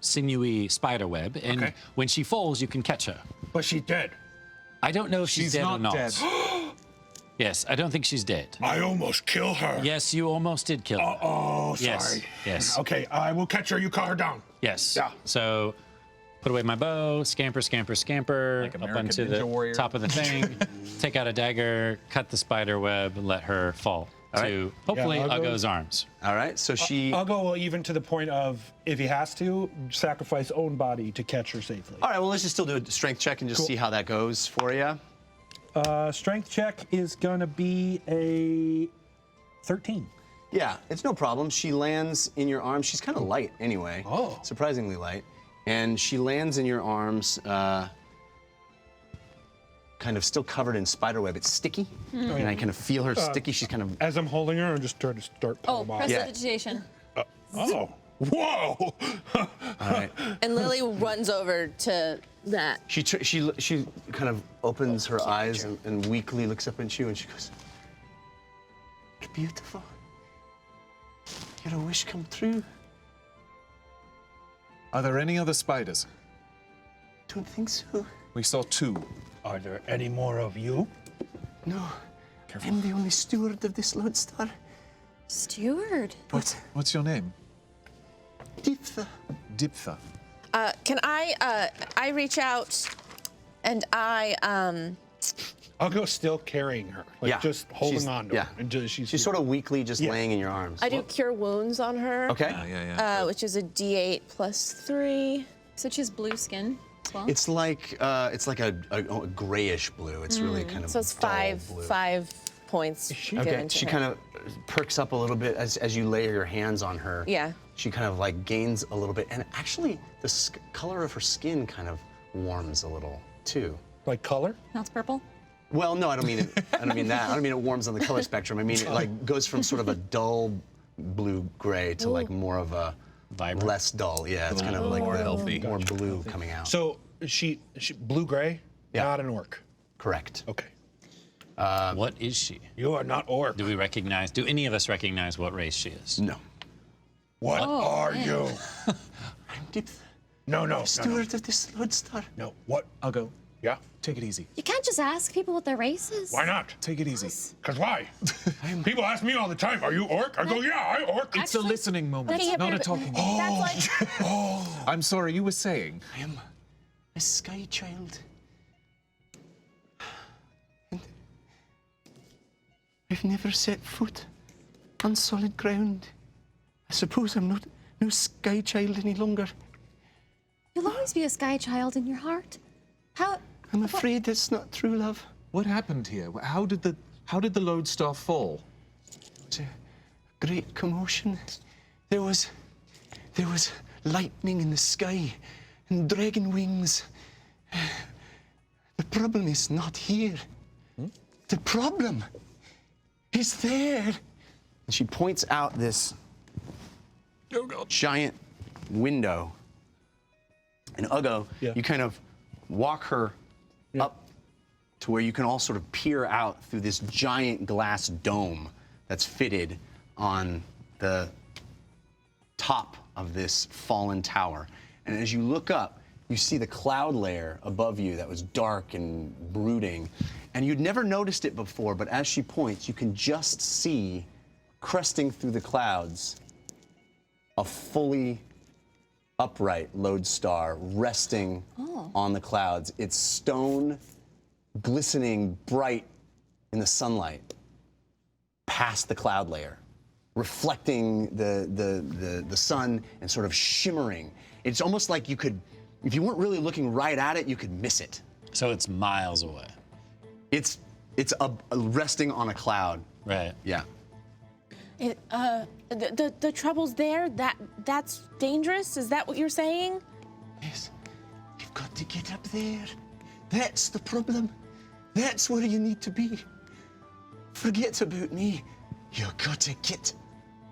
sinewy spider web, and when she falls, you can catch her. But she's dead. I don't know if she's dead or not not. dead. Yes, I don't think she's dead. I almost kill her. Yes, you almost did kill her. Oh, Yes, sorry. yes. Okay, I will catch her. You cut her down. Yes. Yeah. So put away my bow, scamper, scamper, scamper, Like up American onto Ninja the Warrior. top of the thing, take out a dagger, cut the spider web, and let her fall to hopefully Yeah, I'll go- Uggo's arms. All right. So she. Uggo will even to the point of, if he has to, sacrifice own body to catch her safely. All right. Well, let's just still do a strength check and just see how that goes for you. Strength check is gonna be a 13. Yeah, it's no problem. She lands in your arms. She's kind of light anyway. Oh. Surprisingly light. And she lands in your arms, kind of still covered in spider web. It's sticky. And I kind of feel her sticky. She's kind of. As I'm holding her, I'm just trying to start Oh, pulling press Yeah. vegetation. Oh. Whoa! All right. And Lily runs over to that. She kind of opens her eyes and weakly looks up at you, and she goes, "You're beautiful. You're a wish come true." Are there any other spiders? Don't think so. We saw 2. Are there any more of you? No. I'm the only steward of this Lodestar. Steward. What's your name? Diptha. Diptha. Can I reach out and Uggo's still carrying her, like just holding on to her. And she's sort of weakly just laying in your arms. I do cure wounds on her. Okay. Which is a D8 plus 3. So she has blue skin as well? It's like a grayish blue. It's really kind of So it's dull blue. 5 points given to She her. kind of perks up a little bit as you lay your hands on her. Yeah. She kind of like gains a little bit, and actually the color of her skin kind of warms a little too. Like color? Now it's purple? Well, no, I don't mean it. I don't mean that. I don't mean it warms on the color spectrum. I mean it like goes from sort of a dull blue gray to like more of a Vibrant. less dull. Yeah, it's kind of like more healthy. more blue coming out. So she blue gray, not an orc. Correct. Okay. What is she? You are not orc. Do any of us recognize what race she is? No. What are you? I'm Diptha, No. steward of this Lodestar. No. What? Uggo, Yeah. take it easy. You can't just ask people what their race is. Why not? Take it easy. Cause why? People ask me all the time, "Are you orc?" I go, "Yeah, I orc." It's a listening moment, not a talking moment. That's like I'm sorry, you were saying. I am a sky child. And I've never set foot on solid ground. I suppose I'm not no sky child any longer. You'll always be a sky child in your heart. How? I'm afraid it's not true love. What happened here? How did the Lodestar fall? It was a great commotion. There was lightning in the sky and dragon wings. The problem is not here. The problem is there. And she points out this giant window. And Uggo, you kind of walk her up to where you can all sort of peer out through this giant glass dome that's fitted on the top of this fallen tower. And as you look up, you see the cloud layer above you that was dark and brooding. And you'd never noticed it before, but as she points, you can just see, cresting through the clouds, a fully upright Lodestar resting on the clouds. Its stone glistening bright in the sunlight past the cloud layer, reflecting the sun and sort of shimmering. It's almost like you could, if you weren't really looking right at it, you could miss it. So it's miles away. It's resting on a cloud. Right. Yeah. the trouble's there. That's dangerous. Is that what you're saying? Yes. You've got to get up there. That's the problem. That's where you need to be. Forget about me. You've got to get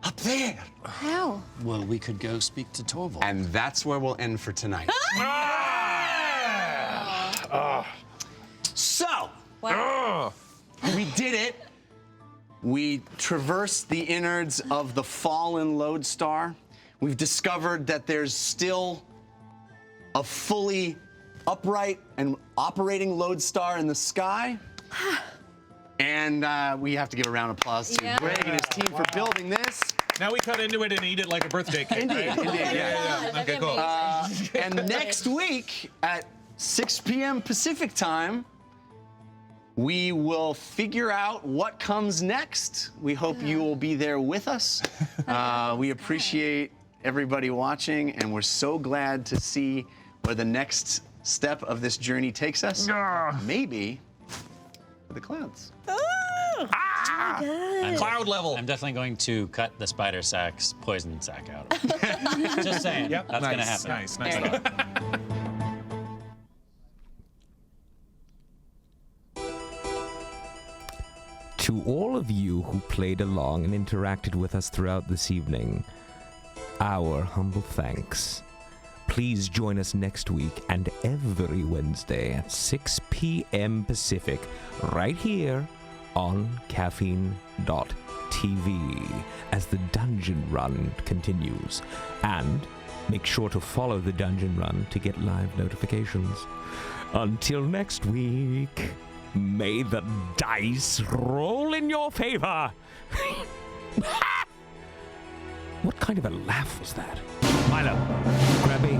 up there. How? Well, we could go speak to Torvald. And that's where we'll end for tonight. So, we did it. We traversed the innards of the fallen Lodestar. We've discovered that there's still a fully upright and operating Lodestar in the sky. And we have to give a round of applause to Greg and his team for building this. Now we cut into it and eat it like a birthday cake. Indeed, right? indeed, yeah. Okay, cool. And next week at 6 p.m. Pacific time, we will figure out what comes next. We hope you will be there with us. We appreciate everybody watching, and we're so glad to see where the next step of this journey takes us. Maybe to the clouds. Cloud level. I'm definitely going to cut the spider sack's poison sack out. Just saying. Yep. That's going to happen. Nice thought. To all of you who played along and interacted with us throughout this evening, our humble thanks. Please join us next week and every Wednesday at 6 p.m. Pacific, right here on Caffeine.tv as the Dungeon Run continues. And make sure to follow the Dungeon Run to get live notifications. Until next week, may the dice roll in your favor. What kind of a laugh was that? Milo, grab a